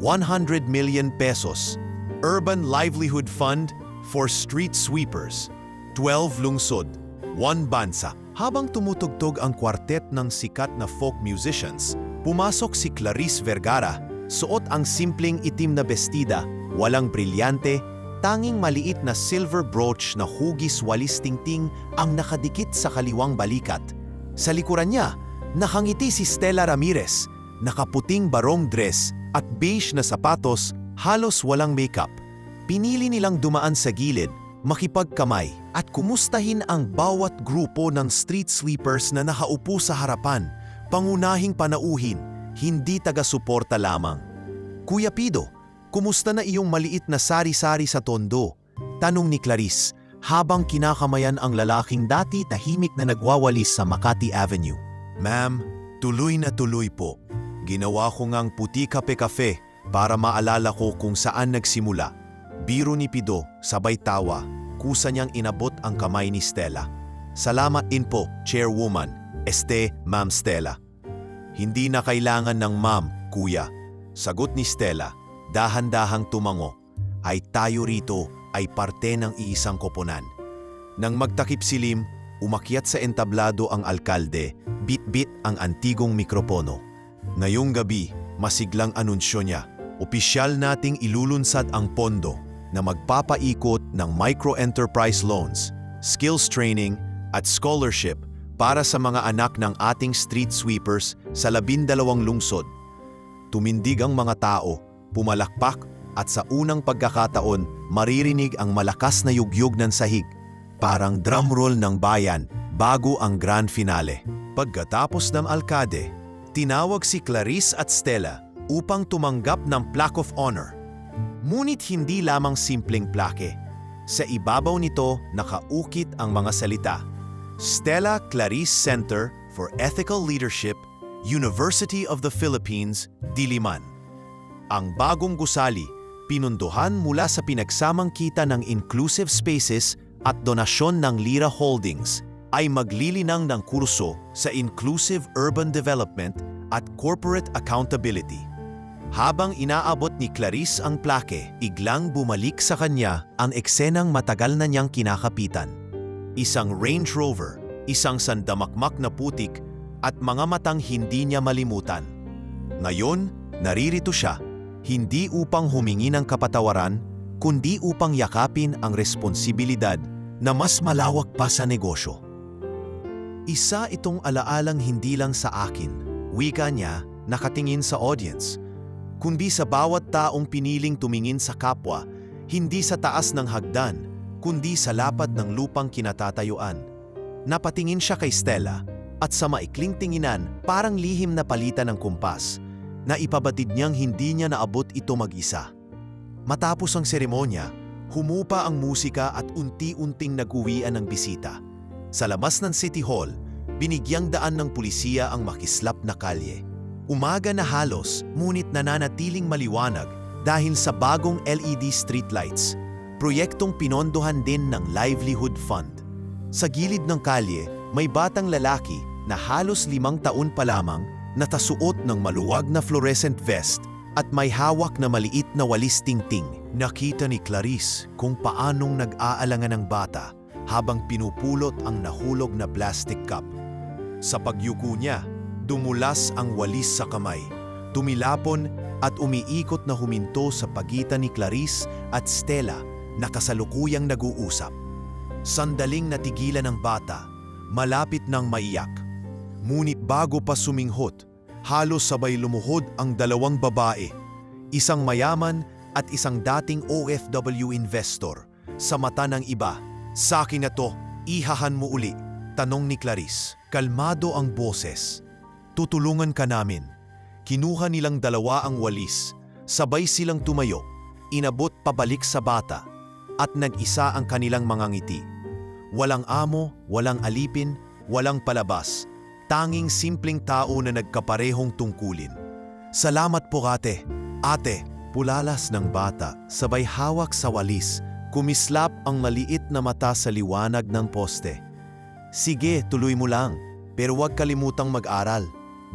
100 million pesos, Urban Livelihood Fund for Street Sweepers, 12 lungsod, 1 bansa. Habang tumutugtog ang kwartet ng sikat na folk musicians, pumasok si Clarice Vergara, suot ang simpleng itim na bestida, walang brilyante, tanging maliit na silver brooch na hugis walis tingting ang nakadikit sa kaliwang balikat. Sa likuran niya, nakangiti si Stella Ramirez, nakaputing barong dress at beige na sapatos, halos walang makeup. Pinili nilang dumaan sa gilid, makipagkamay at kumustahin ang bawat grupo ng street sweepers na nakaupo sa harapan, pangunahing panauhin, hindi taga-suporta lamang. "Kuya Pido, kumusta na iyong maliit na sari-sari sa tondo?" tanong ni Clarice habang kinakamayan ang lalaking dati tahimik na nagwawalis sa Makati Avenue. "Ma'am, tuloy na tuloy po. Ginawa ko ngang puti kape-kafe para maalala ko kung saan nagsimula." Biro ni Pido, sabay tawa, kusa niyang inabot ang kamay ni Stella. "Salamat din po, Chairwoman, Ma'am Stella." "Hindi na kailangan ng ma'am, kuya," sagot ni Stella, dahan-dahang tumango. ay tayo rito ay parte ng iisang koponan. Nang magtakip silim, umakyat sa entablado ang alkalde, bit-bit ang antigong mikropono. Ngayong gabi, masiglang anunsyo niya, opisyal nating ilulunsad ang pondo na magpapaikot ng micro-enterprise loans, skills training at scholarship para sa mga anak ng ating street sweepers sa 12 lungsod. Tumindig ang mga tao, pumalakpak at sa unang pagkakataon maririnig ang malakas na yugyug ng sahig, parang drumroll ng bayan bago ang grand finale. Pagkatapos ng alkade, tinawag si Clarice at Stella upang tumanggap ng Plaque of Honor. Ngunit hindi lamang simpleng plake. Sa ibabaw nito nakaukit ang mga salita, Stella Clarice Center for Ethical Leadership, University of the Philippines, Diliman. Ang bagong gusali, pinunduhan mula sa pinagsamang kita ng inclusive spaces at donasyon ng Lira Holdings, ay maglilinang ng kurso sa Inclusive Urban Development at Corporate Accountability. Habang inaabot ni Clarice ang plake, iglang bumalik sa kanya ang eksenang matagal na niyang kinakapitan. Isang Range Rover, isang sandamakmak na putik, at mga matang hindi niya malimutan. Ngayon, naririto siya, hindi upang humingi ng kapatawaran, kundi upang yakapin ang responsibilidad na mas malawak pa sa negosyo. Isa itong alaalang hindi lang sa akin, wika niya, nakatingin sa audience, kundi sa bawat taong piniling tumingin sa kapwa, hindi sa taas ng hagdan, kundi sa lapad ng lupang kinatatayuan. Napatingin siya kay Stella at sa maikling tinginan parang lihim na palitan ng kumpas, na ipabatid niyang hindi niya naabot ito mag-isa. Matapos ang seremonya, humupa ang musika at unti-unting nag-uwian ng bisita. Sa labas ng City Hall, binigyang daan ng pulisiya ang makislap na kalye. Umaga na halos, ngunit nananatiling maliwanag dahil sa bagong LED streetlights, proyektong pinondohan din ng Livelihood Fund. Sa gilid ng kalye, may batang lalaki na halos 5 taon pa lamang, natasuot ng maluwag na fluorescent vest at may hawak na maliit na walis tingting. Nakita ni Clarice kung paanong nag-aalangan ng bata habang pinupulot ang nahulog na plastic cup. Sa pagyuko niya, dumulas ang walis sa kamay, tumilapon at umiikot na huminto sa pagitan ni Clarice at Stella na kasalukuyang nag-uusap. Sandaling natigilan ng bata, malapit nang maiyak. Ngunit bago pa suminghot, halos sabay lumuhod ang 2 babae, isang mayaman at isang dating OFW investor. Sa mata ng iba, "Sa akin na to, ihahan mo uli," tanong ni Clarice. Kalmado ang boses. "Tutulungan ka namin." Kinuha nilang 2 ang walis, sabay silang tumayo, inabot pabalik sa bata, at nag-isa ang kanilang mga ngiti. Walang amo, walang alipin, walang palabas. Tanging simpleng tao na nagkaparehong tungkulin. "Salamat po ate." "Ate," pulalas ng bata, sabay hawak sa walis, kumislap ang maliit na mata sa liwanag ng poste. "Sige, tuloy mo lang, pero huwag kalimutang mag-aral,"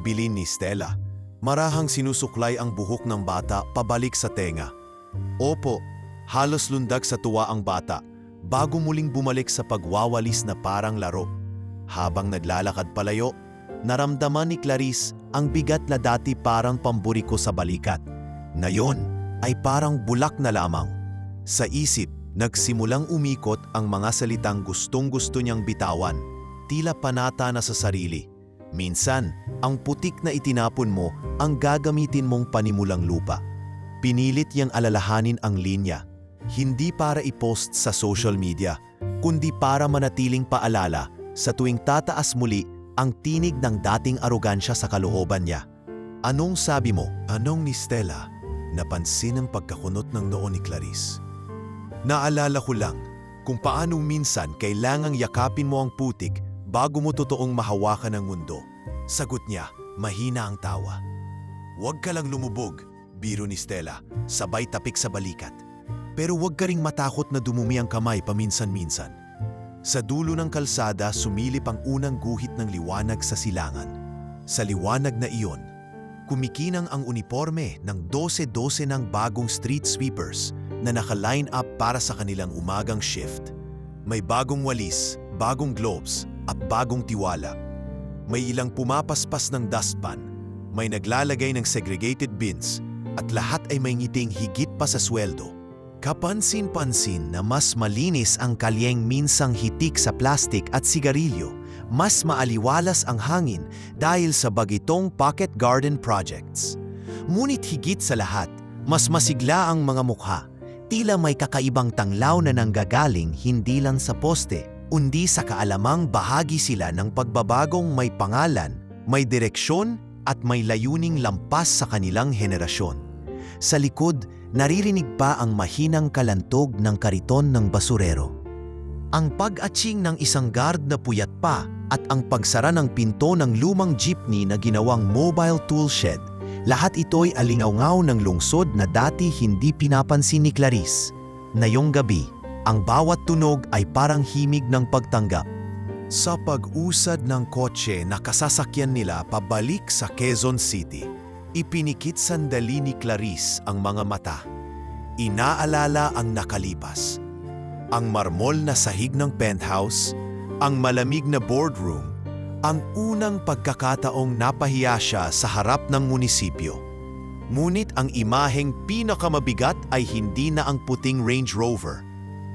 bilin ni Stella. Marahang sinusuklay ang buhok ng bata pabalik sa tenga. "Opo," halos lundag sa tuwa ang bata, bago muling bumalik sa pagwawalis na parang laro. Habang naglalakad palayo, naramdaman ni Clarice ang bigat na dati parang pamburiko sa balikat. Ngayon ay parang bulak na lamang. Sa isip, nagsimulang umikot ang mga salitang gustong-gusto niyang bitawan, tila panata na sa sarili. Minsan, ang putik na itinapon mo ang gagamitin mong panimulang lupa. Pinilit niyang alalahanin ang linya, hindi para i-post sa social media, kundi para manatiling paalala sa tuwing tataas muli ang tinig ng dating arogansya sa kalooban niya. "Anong sabi mo?" Anong ni Stella. Napansin ang pagkakunot ng noo ni Clarice. "Naalala ko lang kung paanong minsan kailangang yakapin mo ang putik bago mo totoong mahawakan ang mundo." Sagot niya, mahina ang tawa. "Huwag ka lang lumubog," biro ni Stella, sabay tapik sa balikat. "Pero huwag ka ring matakot na dumumi ang kamay paminsan-minsan." Sa dulo ng kalsada, sumilip ang unang guhit ng liwanag sa silangan. Sa liwanag na iyon, kumikinang ang uniforme ng 12-12 ng bagong street sweepers na naka-line up para sa kanilang umagang shift. May bagong walis, bagong gloves, at bagong tiwala. May ilang pumapaspas ng dustpan, may naglalagay ng segregated bins, at lahat ay may ngiting higit pa sa sweldo. Kapansin-pansin na mas malinis ang kalyeng minsang hitik sa plastik at sigarilyo, mas maaliwalas ang hangin dahil sa bagitong pocket garden projects. Ngunit higit sa lahat, mas masigla ang mga mukha, tila may kakaibang tanglaw na nanggagaling hindi lang sa poste, undi sa kaalamang bahagi sila ng pagbabagong may pangalan, may direksyon at may layuning lampas sa kanilang henerasyon. Sa likod, naririnig pa ang mahinang kalantog ng kariton ng basurero. Ang pag-atching ng isang guard na puyat pa at ang pagsara ng pinto ng lumang jeepney na ginawang mobile tool shed, lahat ito'y alingawngaw ng lungsod na dati hindi pinapansin ni Clarice. Ngayong gabi, ang bawat tunog ay parang himig ng pagtanggap. Sa pag-usad ng kotse na kasasakyan nila pabalik sa Quezon City, ipinikit sandali ni Clarice ang mga mata. Inaalala ang nakalipas. Ang marmol na sahig ng penthouse, ang malamig na boardroom, ang unang pagkakataong napahiya siya sa harap ng munisipyo. Ngunit ang imaheng pinakamabigat ay hindi na ang puting Range Rover.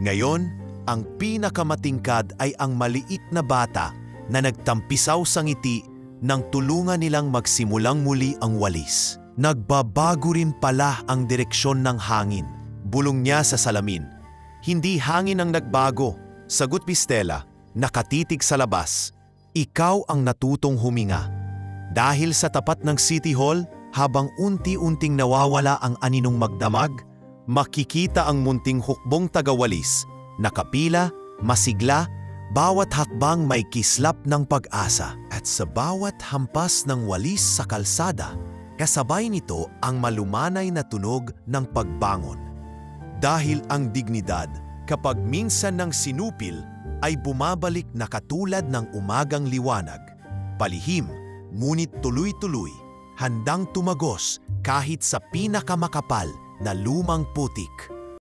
Ngayon, ang pinakamatingkad ay ang maliit na bata na nagtampisaw sa ngiti nang tulungan nilang magsimulang muli ang walis. Nagbabago rin pala ang direksyon ng hangin. Bulong niya sa salamin. Hindi hangin ang nagbago. Sagot ni Stella, nakatitig sa labas. Ikaw ang natutong huminga. Dahil sa tapat ng City Hall, habang unti-unting nawawala ang aninong magdamag, makikita ang munting hukbong tagawalis. Nakapila, masigla, bawat hakbang may kislap ng pag-asa. At sa bawat hampas ng walis sa kalsada, kasabay nito ang malumanay na tunog ng pagbangon. Dahil ang dignidad, kapag minsan ng sinupil, ay bumabalik na katulad ng umagang liwanag. Palihim, ngunit tuloy-tuloy, handang tumagos kahit sa pinakamakapal na lumang putik.